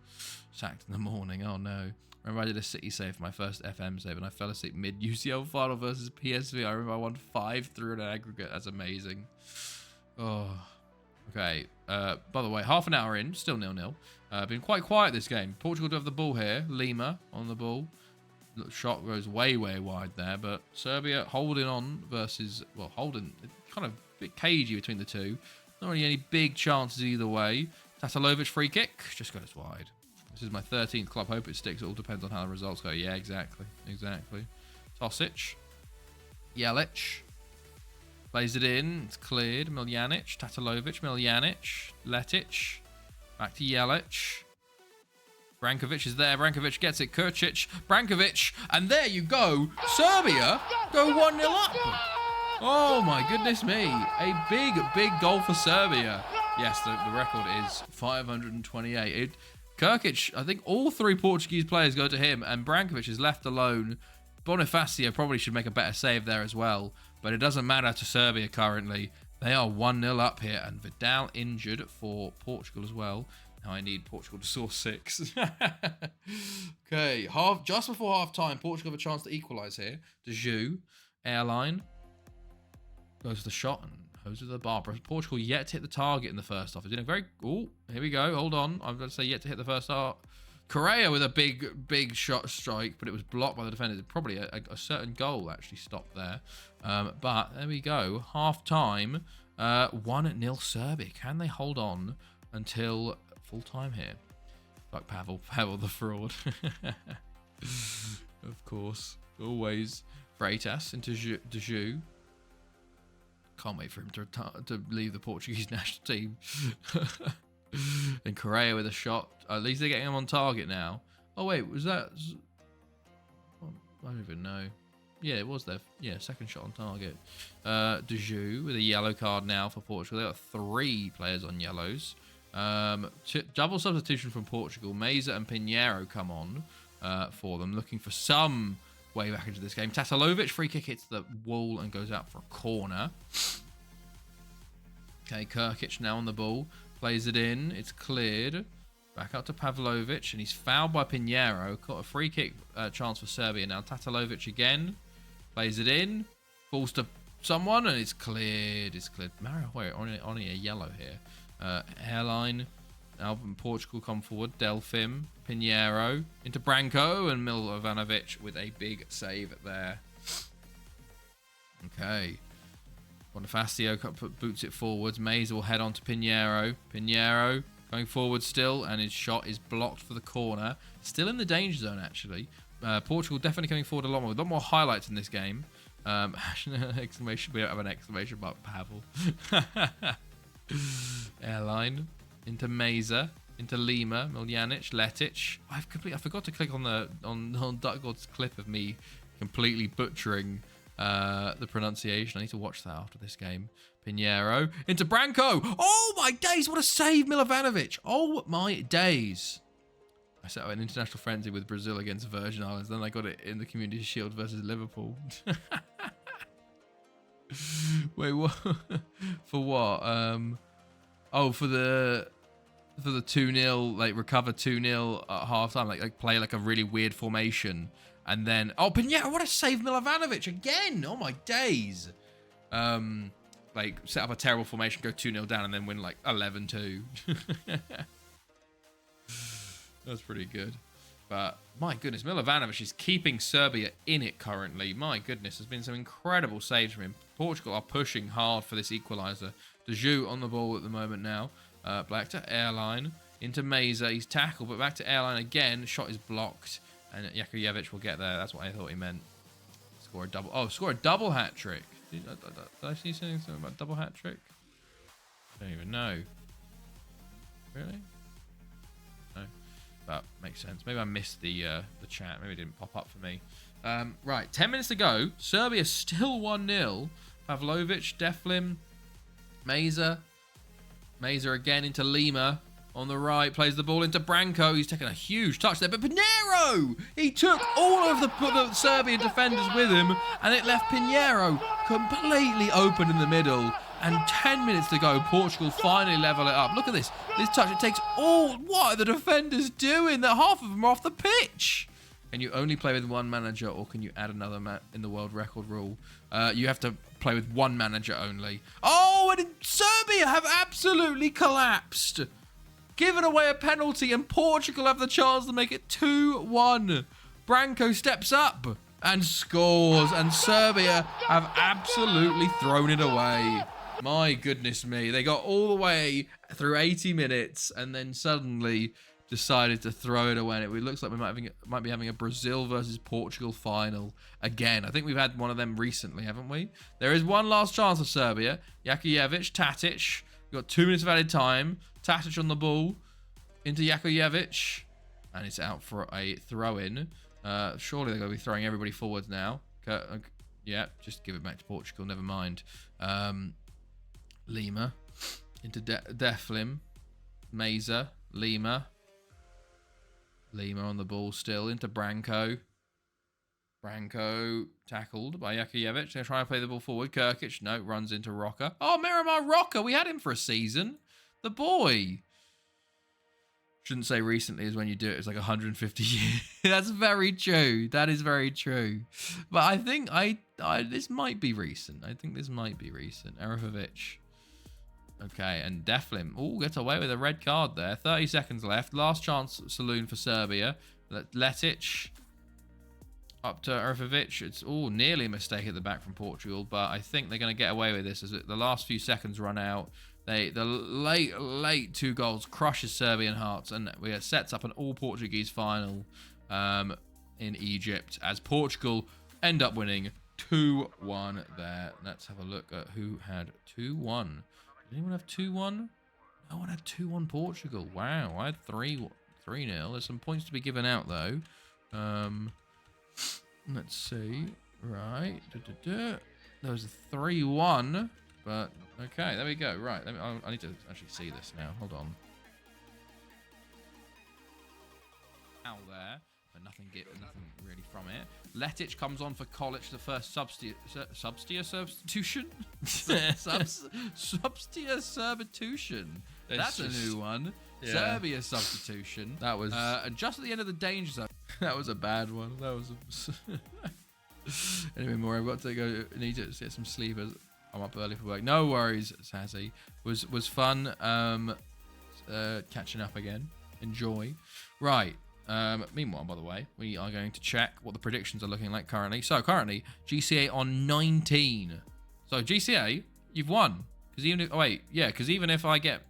Sacked in the morning. Oh no. Remember I did a City save for my first FM save, and I fell asleep mid UCL final versus PSV. I remember I won 5-3 in an aggregate. That's amazing. Oh. Okay, by the way, half an hour in, still 0-0. Been quite quiet this game. Portugal do have the ball here. Lima on the ball. The shot goes way, way wide there, but Serbia holding on versus, well, holding, kind of a bit cagey between the two. Not really any big chances either way. Tatalovic free kick, just goes wide. This is my 13th club. Hope it sticks. It all depends on how the results go. Yeah, exactly. Tosic. Jelic. Plays it in. It's cleared. Miljanic. Tatalovic. Miljanic. Letic. Back to Jelic. Brankovic is there. Brankovic gets it. Kurcic. Brankovic. And there you go. Serbia go 1-0 up. Oh my goodness me. A big, big goal for Serbia. Yes, the record is 528. Kurcic, I think all three Portuguese players go to him, and Brankovic is left alone. Bonifacio probably should make a better save there as well, but it doesn't matter to Serbia currently. They are 1-0 up here, and Vidal injured for Portugal as well. Now I need Portugal to score 6. Okay, just before half time, Portugal have a chance to equalise here. Deju, Airline, goes to the shot, and Those are the bar. Portugal yet to hit the target in the first half. It's doing a very... Oh, here we go. Hold on. I'm going to say yet to hit the first half. Correa with a big shot strike, but it was blocked by the defenders. Probably a certain goal actually stopped there. But there we go. Half time. 1-0 Serbia. Can they hold on until full time here? Like Pavel the fraud. Of course. Always. Freitas into Deju. Can't wait for him to leave the Portuguese national team. And Correa with a shot. At least they're getting him on target now. Oh, wait. Was that... I don't even know. Yeah, it was their second shot on target. Deju with a yellow card now for Portugal. They got 3 players on yellows. Double substitution from Portugal. Meza and Pinheiro come on for them, looking for some way back into this game. Tatalovic, free kick hits the wall and goes out for a corner. Okay, Kirkic now on the ball. Plays it in. It's cleared. Back up to Pavlovic, and he's fouled by Pinheiro. Got a free kick chance for Serbia. Now Tatalovic again. Plays it in. Falls to someone, and it's cleared. It's cleared. Mario Hoyer on a yellow here. Airline. Now Portugal come forward. Delfim. Pinheiro. Into Branco, and Milovanovic with a big save there. Okay. Bonifacio boots it forwards. Meza will head on to Pinheiro. Pinheiro going forward still, and his shot is blocked for the corner. Still in the danger zone, actually. Portugal definitely coming forward a lot more. With a lot more highlights in this game. Exclamation! We don't have an exclamation mark. Pavel. Airline into Meza, into Lima, Miljanic, Letic. I forgot to click on Duckgod's clip of me completely butchering the pronunciation. I need to watch that after this game. Pinheiro into Branco. Oh my days, what a save, Milovanovic. Oh my days. I set up an international frenzy with Brazil against Virgin Islands. Then I got it in the Community Shield versus Liverpool. Wait, what? For what? Oh, for the 2-0, like recover 2-0 at halftime, like play like a really weird formation. And then, oh, Pinheiro, what a save, Milovanovic again. Oh my days. Like set up a terrible formation, go 2-0 down, and then win like 11-2. That's pretty good. But my goodness, Milovanovic is keeping Serbia in it currently. My goodness, there's been some incredible saves from him. Portugal are pushing hard for this equaliser. Deju on the ball at the moment now. Back to Airline, into Meza. He's tackled, but back to Airline again. Shot is blocked, and Jakujevic will get there. That's what I thought he meant. Score a double. Oh, score a double hat trick. Did I see something about double hat trick? I don't even know. Really? No. But makes sense. Maybe I missed the chat. Maybe it didn't pop up for me. Right, 10 minutes to go. Serbia still 1-0. Pavlovic, Deflim, Meza. Meza again into Lima. On the right, plays the ball into Branco. He's taken a huge touch there. But Pinheiro! He took all of the Serbian defenders with him, and it left Pinheiro completely open in the middle. And 10 minutes to go, Portugal finally level it up. Look at this. This touch, it takes all... What are the defenders doing? That half of them are off the pitch. Can you only play with one manager, or can you add another in the world record rule? You have to play with one manager only. Oh, and Serbia have absolutely collapsed. Given away a penalty, and Portugal have the chance to make it 2-1. Branco steps up and scores, and Serbia have absolutely thrown it away. My goodness me. They got all the way through 80 minutes and then suddenly decided to throw it away. And it looks like we might be having a Brazil versus Portugal final again. I think we've had one of them recently, haven't we? There is one last chance for Serbia. Jakujevic, Tadic. We've got 2 minutes of added time. Tadic on the ball into Jakujevic, and it's out for a throw-in. Surely they're going to be throwing everybody forwards now. Yeah, just give it back to Portugal. Never mind. Lima into Deflim, Meza, Lima on the ball still into Branco. Branco tackled by Jakujevic. They're trying to play the ball forward. Kirkic, no, runs into Roca. Oh, Miramar Roca. We had him for a season. The boy. Shouldn't say recently is when you do it. It's like 150 years. That's very true. That is very true. But I think I this might be recent. I think this might be recent. Arafovic. Okay, and Deflin. Oh, gets away with a red card there. 30 seconds left. Last chance saloon for Serbia. Letic up to Arafovic. It's nearly a mistake at the back from Portugal, but I think they're going to get away with this as the last few seconds run out. The late 2 goals crushes Serbian hearts, and it sets up an all-Portuguese final in Egypt as Portugal end up winning 2-1 there. Let's have a look at who had 2-1. Did anyone have 2-1? No one had 2-1 Portugal. Wow, I had 3-0. There's some points to be given out though. Let's see. Right. There was a 3-1. But, okay, there we go. Right, I need to actually see this now. Hold on. Out there. But nothing really from it. Letic comes on for Kolic, the first substitution? Substitution. That's a new one. Yeah. Serbia substitution. That was... just at the end of the danger zone. That was a bad one. That was a... Anyway, more. I've got to go. Need to get some sleepers. I'm up early for work. No worries, Sassy. Was fun catching up again. Enjoy. Right. Meanwhile, by the way, we are going to check what the predictions are looking like currently. So currently, GCA on 19. So GCA, you've won. Because even if, even if I get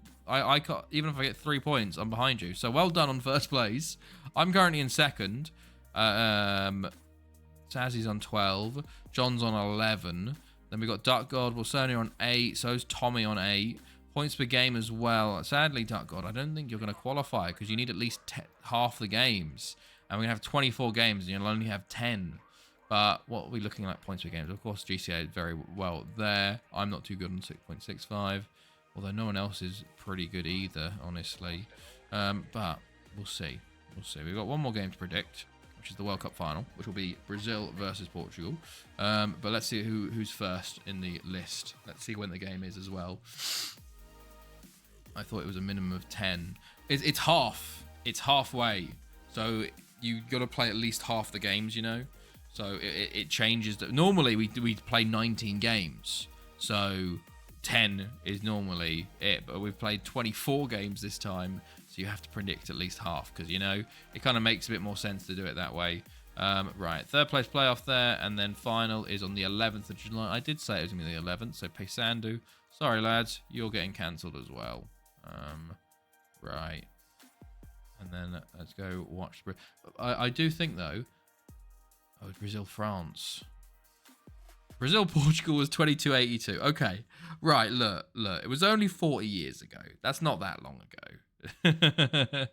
even if I get 3 points, I'm behind you. So well done on first place. I'm currently in second. Sazzy's on 12. John's on 11. Then we've got Duck God, Wilsonia on 8. So's Tommy on 8. Points per game as well. Sadly, Duck God, I don't think you're going to qualify because you need at least half the games. And we're going to have 24 games and you'll only have 10. But what are we looking at points per game? Of course, GCA is very well there. I'm not too good on 6.65. Although no one else is pretty good either, honestly. But we'll see. We'll see. We've got one more game to predict, which is the World Cup final, which will be Brazil versus Portugal. But let's see who's first in the list. Let's see when the game is as well. I thought it was a minimum of 10. It's half. It's halfway. So you got to play at least half the games, you know. So it changes. Normally we play 19 games. So 10 is normally it, but we've played 24 games this time, so you have to predict at least half because, you know, it kind of makes a bit more sense to do it that way. Right, third place playoff there, and then final is on the 11th of July. I did say it was going to be the 11th, so Paysandu, sorry lads, you're getting cancelled as well. Right, and then let's go watch. I do think though, Brazil France. Brazil Portugal was 2282. Okay, right. Look. It was only 40 years ago. That's not that long ago.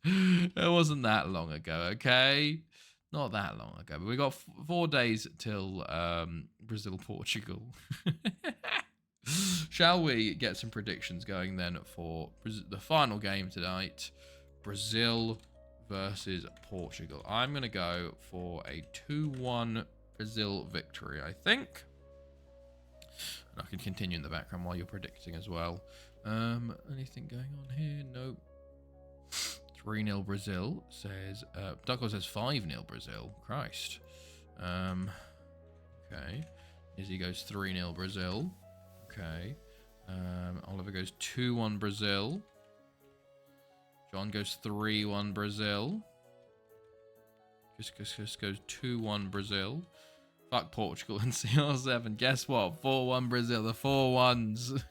It wasn't that long ago. Okay, not that long ago. But we got 4 days till Brazil Portugal. Shall we get some predictions going then for the final game tonight? Brazil versus Portugal. I'm gonna go for a 2-1. Brazil victory, I think. And I can continue in the background while you're predicting as well. Anything going on here? Nope. 3-0 Brazil, says... Douglas says 5-0 Brazil. Christ. Okay. Izzy goes 3-0 Brazil. Okay. Oliver goes 2-1 Brazil. John goes 3-1 Brazil. Just goes 2-1 Brazil. Fuck Portugal and CR7. Guess what? 4-1 Brazil. The 4-1s.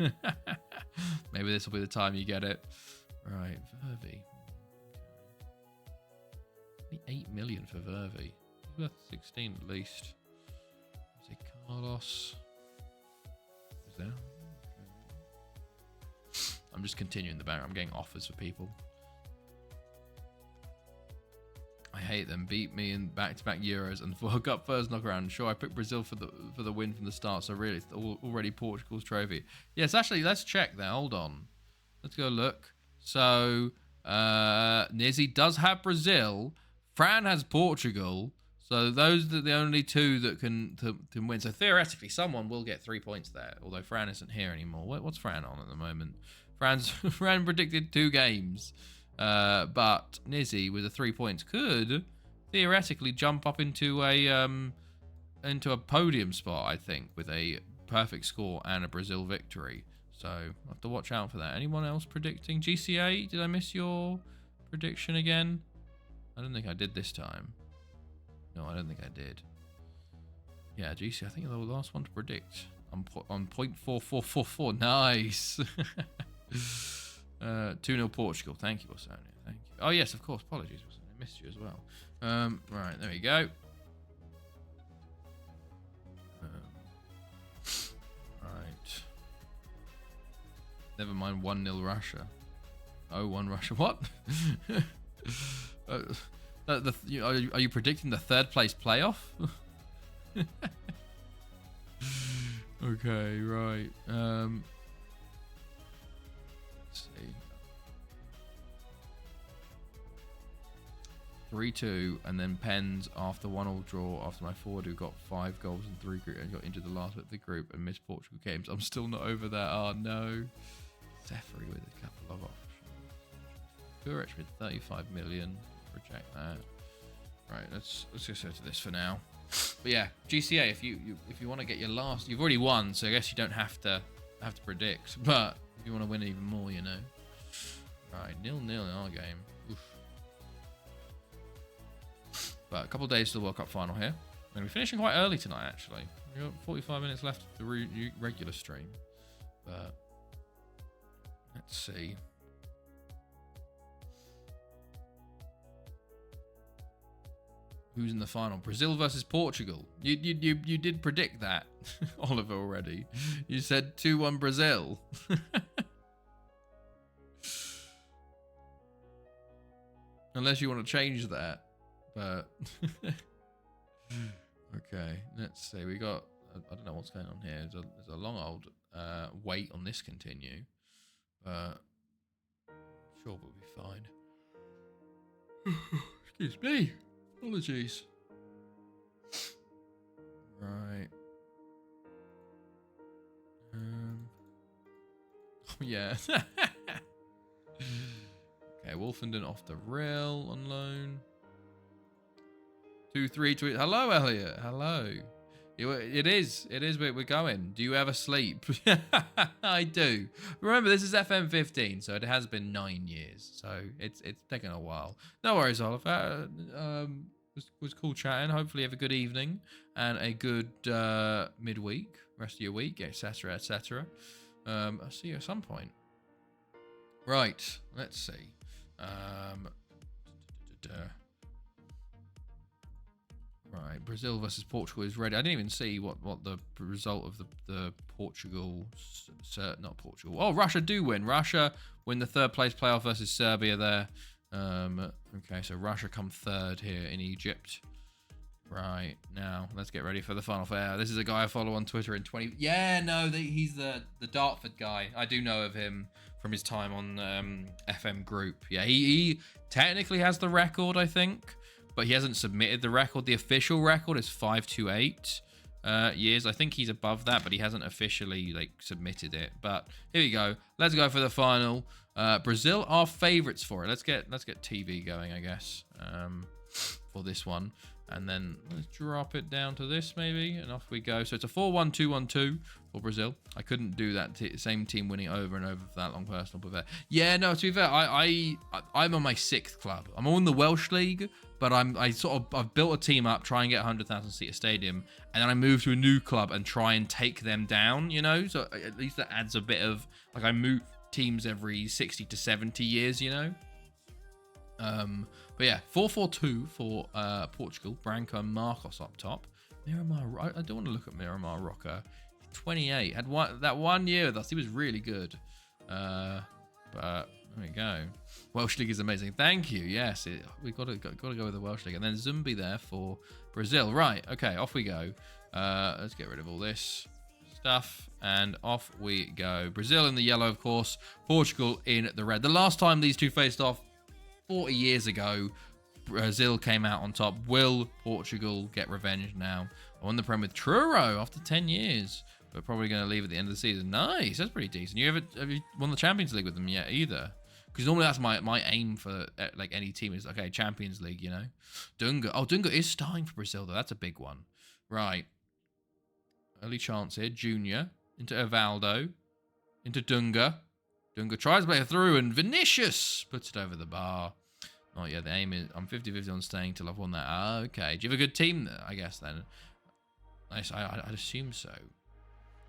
Maybe this will be the time you get it. Right, Vervi. 8 million for Vervi. He's worth 16 at least. Is it Carlos? Is there? I'm just continuing the background. I'm getting offers for people. I hate them. Beat me in back-to-back Euros and World Cup first knockaround. Sure, I picked Brazil for the win from the start, so really, it's already Portugal's trophy. Yes, actually, let's check there. Hold on. Let's go look. So, Nizzy does have Brazil. Fran has Portugal. So those are the only two that can win. So theoretically, someone will get 3 points there, although Fran isn't here anymore. What's Fran on at the moment? Fran predicted 2 games. But Nizzy with the 3 points could theoretically jump up into a into a podium spot, I think, with a perfect score and a Brazil victory. So I'll have to watch out for that. Anyone else predicting? GCA, did I miss your prediction again? I don't think I did this time. No, I don't think I did. Yeah, GCA, I think you're the last one to predict. On 0.4444. Nice. 2-0 Portugal. Thank you, Osonia. Thank you. Oh, yes, of course. Apologies, Osonia. I missed you as well. Right, there we go. Right. Never mind 1-0 Russia. 0-1 Russia. What? Are you predicting the third place playoff? Okay, right. Let's see. 3-2, and then Pens after 1-1 draw after my forward who got 5 goals in 3 group and got into the last bit of the group and missed Portugal games. I'm still not over that. Oh no. Zephyr with a couple of options. Kurich with 35 million. Reject that. Right, let's just go to this for now. But yeah, GCA. If you want to get your last, you've already won, so I guess you don't have to predict. But if you want to win even more, you know. Right, 0-0 in our game. Oof. But a couple of days to the World Cup final here. And we're finishing quite early tonight, actually. We've got 45 minutes left of the regular stream. But let's see. Who's in the final? Brazil versus Portugal. You did predict that, Oliver, already. You said 2-1 Brazil. Unless you want to change that. But okay, let's see. We got, I don't know what's going on here. There's a long old wait on this continue. But sure, we'll be fine. Excuse me. Apologies. Right. Oh, yeah. Okay, Wolfenden off the rail on loan. 2-3. Hello, Elliot. Hello. It is. We're going. Do you ever sleep? I do. Remember, this is FM 15, so it has been 9 years. So it's taken a while. No worries, Oliver. Was cool chatting. Hopefully, you have a good evening and a good midweek, rest of your week, etc., etc. I'll see you at some point. Right. Let's see. Right, Brazil versus Portugal is ready. I didn't even see what the result of the Portugal, not Portugal. Oh, Russia do win. Russia win the third place playoff versus Serbia there. Okay, so Russia come third here in Egypt. Right, now let's get ready for the final fair. This is a guy I follow on Twitter in 20. Yeah, no, he's the Dartford guy. I do know of him from his time on FM Group. Yeah, he technically has the record, I think. But he hasn't submitted the record. The official record is 528 years. I think he's above that, but he hasn't officially submitted it. But here we go. Let's go for the final. Brazil are favorites for it. Let's get TV going, I guess, for this one. And then let's drop it down to this maybe, and off we go. So it's a 4-1-2-1-2 for Brazil. I couldn't do that same team winning over and over for that long personal but yeah, no, to be fair, I'm on my 6th club. I'm on the Welsh League, but I've built a team up, try and get 100,000 seat stadium, and then I move to a new club and try and take them down, you know? So at least that adds a bit of, I move teams every 60 to 70 years, you know? But yeah, 4-4-2 for Portugal. Branco and Marcos up top. Miramar, I don't want to look at Miramar Roca. 28, had that 1 year with us. He was really good. But there we go. Welsh League is amazing. Thank you. Yes, we've got to go with the Welsh League. And then Zumbi there for Brazil. Right, okay, off we go. Let's get rid of all this stuff. And off we go. Brazil in the yellow, of course. Portugal in the red. The last time these two faced off, 40 years ago, Brazil came out on top. Will Portugal get revenge now? I won the Prem with Truro after 10 years, but probably going to leave at the end of the season. Nice, that's pretty decent. Have you won the Champions League with them yet either? Because normally that's my aim for any team is, okay, Champions League, you know. Dunga is starting for Brazil though. That's a big one. Right. Early chance here. Junior. Into Evaldo. Into Dunga. Dunga tries to play through, and Vinicius puts it over the bar. Oh, yeah, the aim is... I'm 50-50 on staying till I've won that. Ah, okay. Do you have a good team there, I guess, then? Nice. I'd assume so.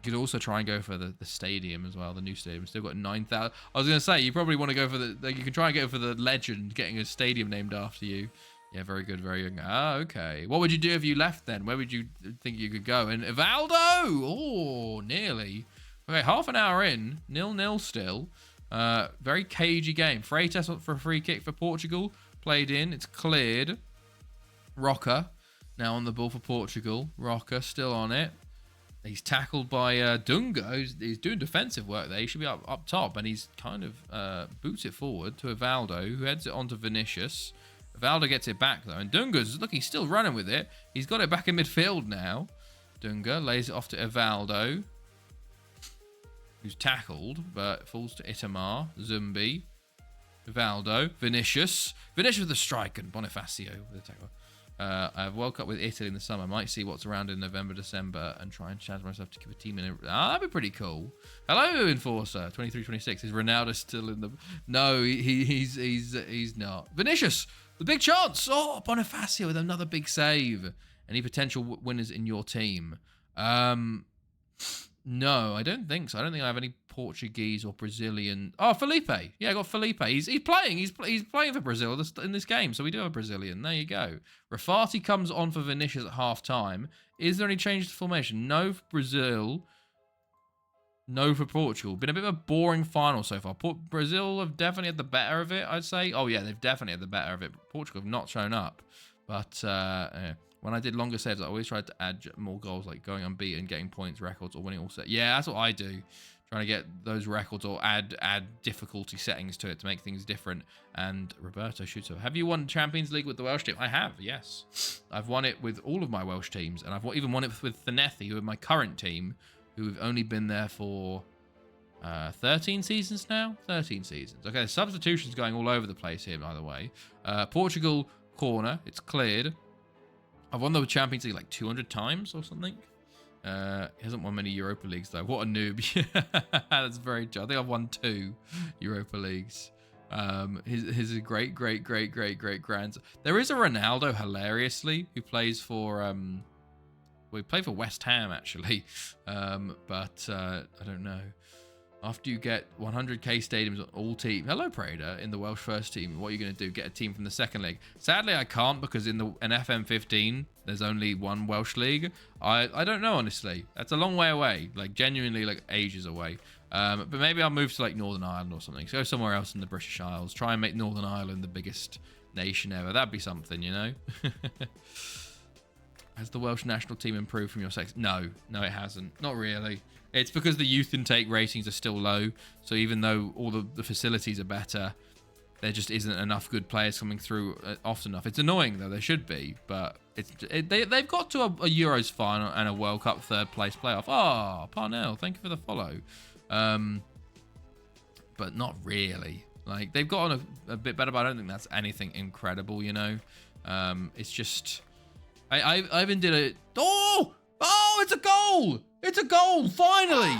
You could also try and go for the stadium as well, the new stadium. Still got 9,000. I was going to say, you probably want to go for you can try and go for the legend, getting a stadium named after you. Yeah, very good, very good. Ah, okay. What would you do if you left then? Where would you think you could go? And Evaldo! Oh, nearly. Okay, half an hour in. 0-0 still. Very cagey game. Freitas for a free kick for Portugal. Played in. It's cleared. Roca now on the ball for Portugal. Roca still on it. He's tackled by Dunga. He's doing defensive work there. He should be up top, and he's kind of boots it forward to Evaldo, who heads it on to Vinicius. Evaldo gets it back, though, and Dunga's, look, he's still running with it. He's got it back in midfield now. Dunga lays it off to Evaldo, who's tackled, but falls to Itamar. Zumbi. Evaldo. Vinicius. Vinicius with the strike, and Bonifacio with the tackle. I've World Cup with Italy in the summer. Might see what's around in November, December, and try and challenge myself to keep a team in it. That'd be pretty cool. Hello, Enforcer. 23-26. Is Ronaldo still in the... No, he's not. Vinicius, the big chance. Oh, Bonifacio with another big save. Any potential winners in your team? No, I don't think so. I don't think I have any Portuguese or Brazilian. Oh, Felipe. Yeah, I got Felipe. He's playing. He's playing for Brazil in this game, so we do have a Brazilian. There you go. Rafati comes on for Vinicius at half time. Is there any change to formation? No for Brazil. No for Portugal. Been a bit of a boring final so far. Brazil have definitely had the better of it, I'd say. Oh, yeah, they've definitely had the better of it. Portugal have not shown up. But, when I did longer saves, I always tried to add more goals, like going unbeaten, getting points, records, or winning all set. Yeah, that's what I do. Trying to get those records or add difficulty settings to it to make things different. And Roberto shoots over. Have you won Champions League with the Welsh team? I have, yes. I've won it with all of my Welsh teams. And I've even won it with Thanethi, who are my current team, who have only been there for 13 seasons now? 13 seasons. Okay, the substitutions going all over the place here, by the way. Portugal corner. It's cleared. I've won the Champions League like 200 times or something. He hasn't won many Europa Leagues, though. What a noob. That's very true. I think I've won 2 Europa Leagues. His a great grandson. There is a Ronaldo, hilariously, who plays for... well, he played for West Ham, actually. But I don't know. After you get 100k stadiums on all teams, hello Prader, in the Welsh first team, what are you going to do? Get a team from the second league? Sadly, I can't, because in an FM15, there's only one Welsh league. I don't know, honestly. That's a long way away, like genuinely like ages away. But maybe I'll move to like Northern Ireland or something. So go somewhere else in the British Isles. Try and make Northern Ireland the biggest nation ever. That'd be something, you know? Has the Welsh national team improved from your sex? No, it hasn't. Not really. It's because the youth intake ratings are still low. So even though all the facilities are better, there just isn't enough good players coming through often enough. It's annoying, though. There should be. But they've got to a Euros final and a World Cup third place playoff. Oh, Parnell, thank you for the follow. But not really. Like, they've gotten a bit better, but I don't think that's anything incredible, you know? It's just... I even did a... Oh, it's a goal! It's a goal, finally!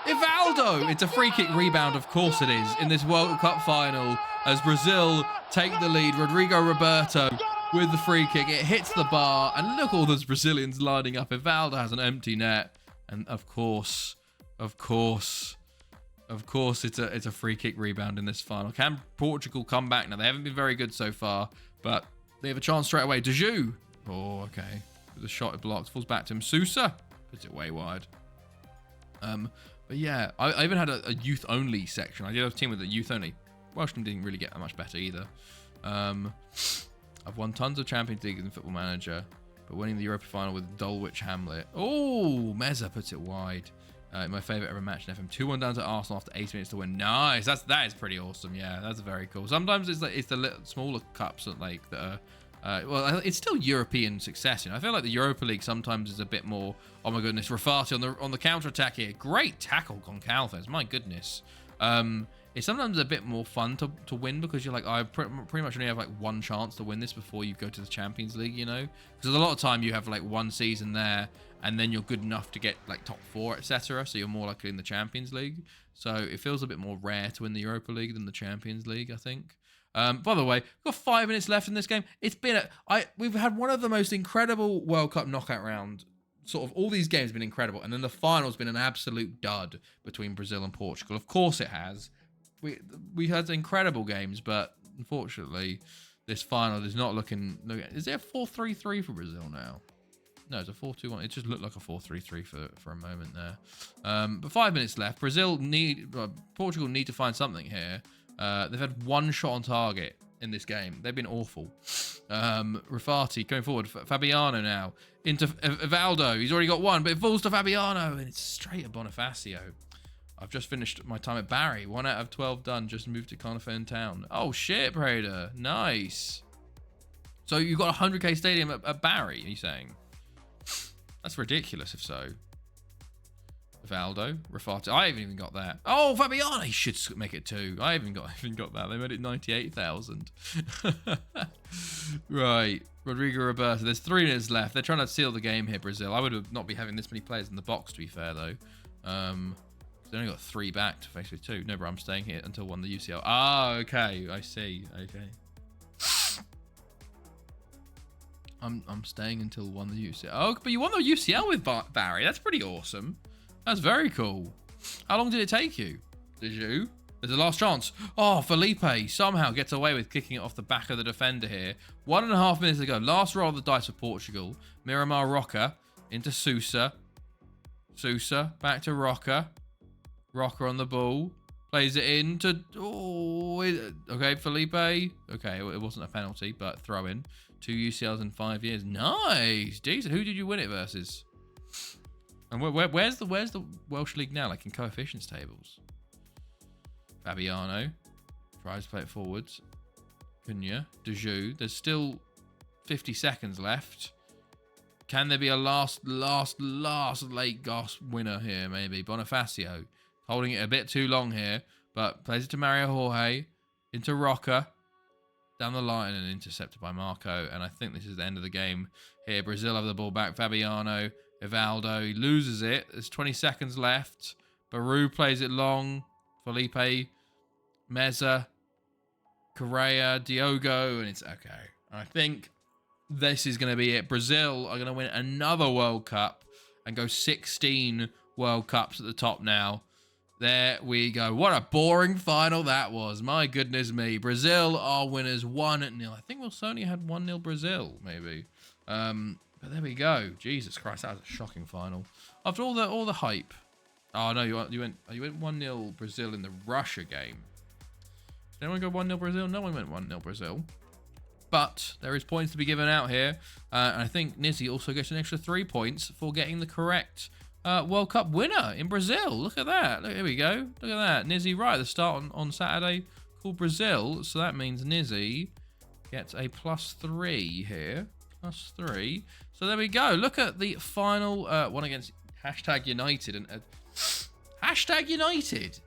Evaldo! It's a free kick rebound, of course it is, in this World Cup final as Brazil take the lead. Rodrigo Roberto with the free kick. It hits the bar, and look all those Brazilians lining up. Evaldo has an empty net, and of course, it's a free kick rebound in this final. Can Portugal come back? Now, they haven't been very good so far, but they have a chance straight away. Deju. Oh, okay. The shot blocked. Falls back to him. Sousa puts it way wide. But yeah, I even had a youth-only section. I did have a team with a youth-only. Welsh team didn't really get that much better either. I've won tons of Champions League in Football Manager, but winning the Europa final with Dulwich Hamlet. Oh, Meza puts it wide. My favourite ever match in FM. 2-1 down to Arsenal after 8 minutes to win. Nice. That is pretty awesome. Yeah, that's very cool. Sometimes it's the little, smaller cups that are... well, it's still European success. You know, I feel like the Europa League sometimes is a bit more. Oh my goodness, Rafati on the counter attack here. Great tackle, Goncalves. My goodness. it's sometimes a bit more fun to win because you're like, I pretty much only have like one chance to win this before you go to the Champions League, you know? Because a lot of time you have like one season there and then you're good enough to get like top 4, etc. So you're more likely in the Champions League. So it feels a bit more rare to win the Europa League than the Champions League, I think. By the way, we've got 5 minutes left in this game. It's been we've had one of the most incredible World Cup knockout round. Sort of all these games have been incredible, and then the final's been an absolute dud between Brazil and Portugal. Of course it has. We had incredible games, but unfortunately, this final is not looking. Is there a 4-3-3 for Brazil now? No, it's a 4-2-1. It just looked like a 4-3-3 for a moment there. But 5 minutes left. Portugal need to find something here. They've had one shot on target in this game. They've been awful. Rafati going forward. Fabiano now into Evaldo. He's already got one, but it falls to Fabiano, and it's straight at Bonifacio. I've just finished my time at Barry. 1 out of 12 done. Just moved to Carnarvon Town. Oh shit, Prader. Nice. So you got a 100k stadium at Barry, are you saying? That's ridiculous if so. Valdo, Rafati. I haven't even got that. Oh, Fabiano. He should make it 2. I haven't got that. They made it 98,000. Right. Rodrigo Roberto. There's 3 minutes left. They're trying to seal the game here, Brazil. I would not be having this many players in the box, to be fair, though. They only got 3 back to face with 2. No, but I'm staying here until 1 the UCL. Ah, okay. I see. Okay. I'm staying until 1 the UCL. Oh, but you won the UCL with Barry. That's pretty awesome. That's very cool. How long did it take you? Did you? There's a last chance. Oh, Felipe somehow gets away with kicking it off the back of the defender here. 1.5 minutes ago. Last roll of the dice for Portugal. Miramar Roca into Sousa. Sousa back to Roca. Roca on the ball. Plays it in to... Oh, okay, Felipe. Okay, it wasn't a penalty, but throw in. 2 UCLs in 5 years. Nice. Decent. Who did you win it versus? And where's the Welsh League now, like in coefficients tables? Fabiano tries to play it forwards. Cunha, Deju. There's still 50 seconds left. Can there be a last late gasp winner here? Maybe Bonifacio holding it a bit too long here, but plays it to Mario Jorge into Roca down the line and intercepted by Marco. And I think this is the end of the game here. Brazil have the ball back. Fabiano. Evaldo, he loses it. There's 20 seconds left. Baru plays it long. Felipe, Meza, Correa, Diogo, and it's okay. I think this is going to be it. Brazil are going to win another World Cup and go 16 World Cups at the top now. There we go. What a boring final that was. My goodness me. Brazil are winners 1-0. I think we'll certainly had 1-0 Brazil, maybe. But there we go. Jesus Christ, that was a shocking final. After all the hype. Oh no, you went 1-0 Brazil in the Russia game. Did anyone go 1-0 Brazil? No one went 1-0 Brazil. But there is points to be given out here. And I think Nizzy also gets an extra 3 points for getting the correct World Cup winner in Brazil. Look at that. Here we go. Look at that. Nizzy right at the start on Saturday called Brazil. So that means Nizzy gets a +3 here. +3. So there we go. Look at the final one against #United. And #United.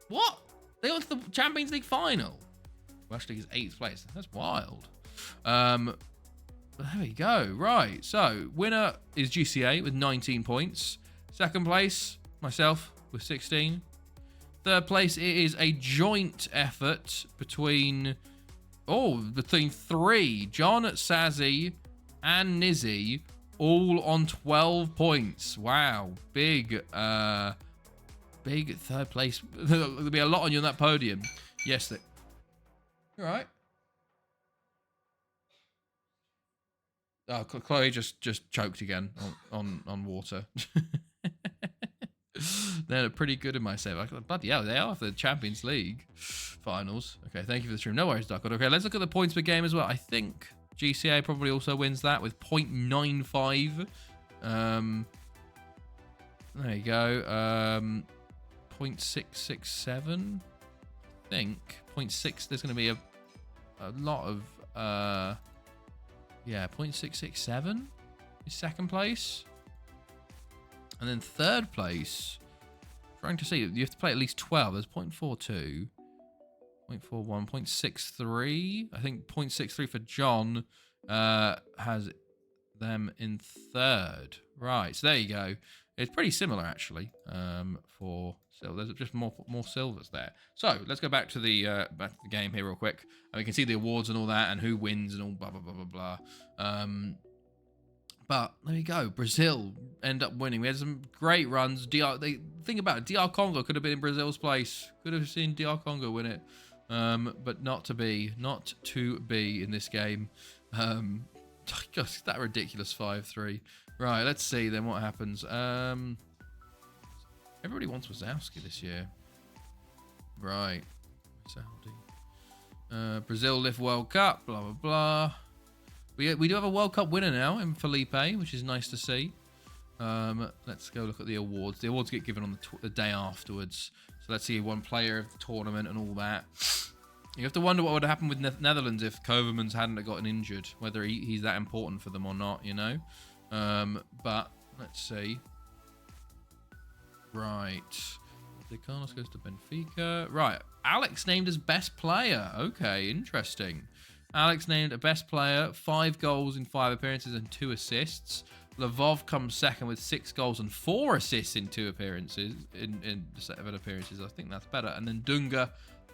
What? They got to the Champions League final. Welsh League is 8th place. That's wild. But there we go. Right. So winner is GCA with 19 points. Second place, myself with 16. Third place, it is a joint effort between 3. John, Sazzy, and Nizzy, all on 12 points. Wow, big third place. There'll be a lot on you on that podium. Yes, all right. Oh, Chloe just choked again on water. They're pretty good in my save. Bloody hell, they are for the Champions League finals. Okay, thank you for the stream. No worries, Duckwood. Okay, let's look at the points per game as well. I think GCA probably also wins that with 0.95. There you go. 0.667. I think 0.6. There's going to be a lot of 0.667 is second place. And then third place, trying to see, you have to play at least 12. There's 0.42. 0.41, 0.63. I think 0.63 for John has them in third. Right, so there you go. It's pretty similar, actually, for silver. There's just more silvers there. So let's go back to the game here real quick. And we can see the awards and all that and who wins and all blah, blah, blah, blah, blah. But there you go. Brazil end up winning. We had some great runs. Think about it. DR Congo could have been in Brazil's place. Could have seen DR Congo win it. But not to be. Not to be in this game. Just that ridiculous 5-3. Right, let's see then what happens. Everybody wants Wazowski this year. Right. Saudi. Brazil Lift World Cup. Blah, blah, blah. We do have a World Cup winner now in Felipe, which is nice to see. Let's go look at the awards. The awards get given on the day afterwards. So let's see one player of the tournament and all that. You have to wonder what would have happened with Netherlands if Kovermans hadn't gotten injured. Whether he's that important for them or not, you know. But let's see. Right. De Carlos goes to Benfica. Right. Alex named as best player. Okay, interesting. Alex named a best player, 5 goals in 5 appearances and 2 assists. Lvov comes second with 6 goals and 4 assists in 2 appearances, in 7 appearances. I think that's better. And then Dunga,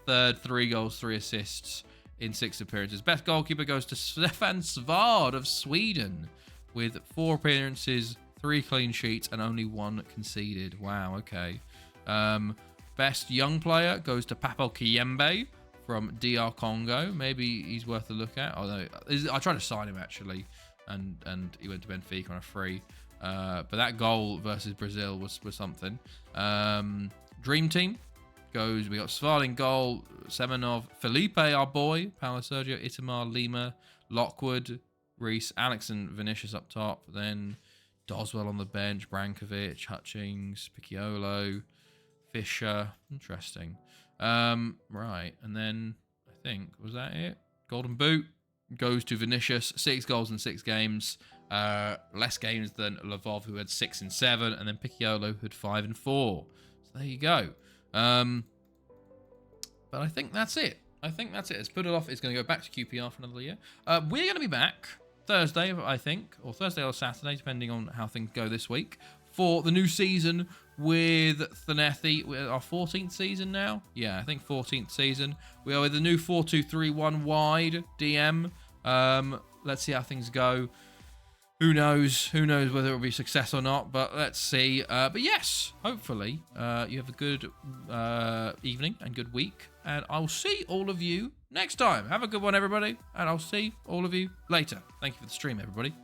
third, 3 goals, 3 assists in 6 appearances. Best goalkeeper goes to Stefan Svard of Sweden with 4 appearances, 3 clean sheets, and only 1 conceded. Wow, okay. Best young player goes to Papo Kiyembe from DR Congo. Maybe he's worth a look at. Although I tried to sign him actually, and he went to Benfica on a free. But that goal versus Brazil was something. Dream team goes. We got Svard in goal, Semenov, Felipe, our boy, Paulo Sergio, Itamar, Lima, Lockwood, Reese, Alex, and Vinicius up top. Then Doswell on the bench, Brankovic, Hutchings, Picciolo, Fisher. Interesting. Right, and then I think, was that it? Golden Boot goes to Vinicius, 6 goals in 6 games. Less games than Lvov, who had 6 in 7, and then Picciolo, who had 5 in 4. So there you go. But I think that's it. Let's put it off. It's going to go back to QPR for another year. We're going to be back Thursday, I think, or Thursday or Saturday, depending on how things go this week, for the new season with Thanethi. We're our 14th season now. Yeah, I think 14th season. We are with the new 4-2-3-1 wide DM. Let's see how things go. Who knows? Who knows whether it will be a success or not, but let's see. But yes, hopefully you have a good evening and good week. And I'll see all of you next time. Have a good one, everybody. And I'll see all of you later. Thank you for the stream, everybody.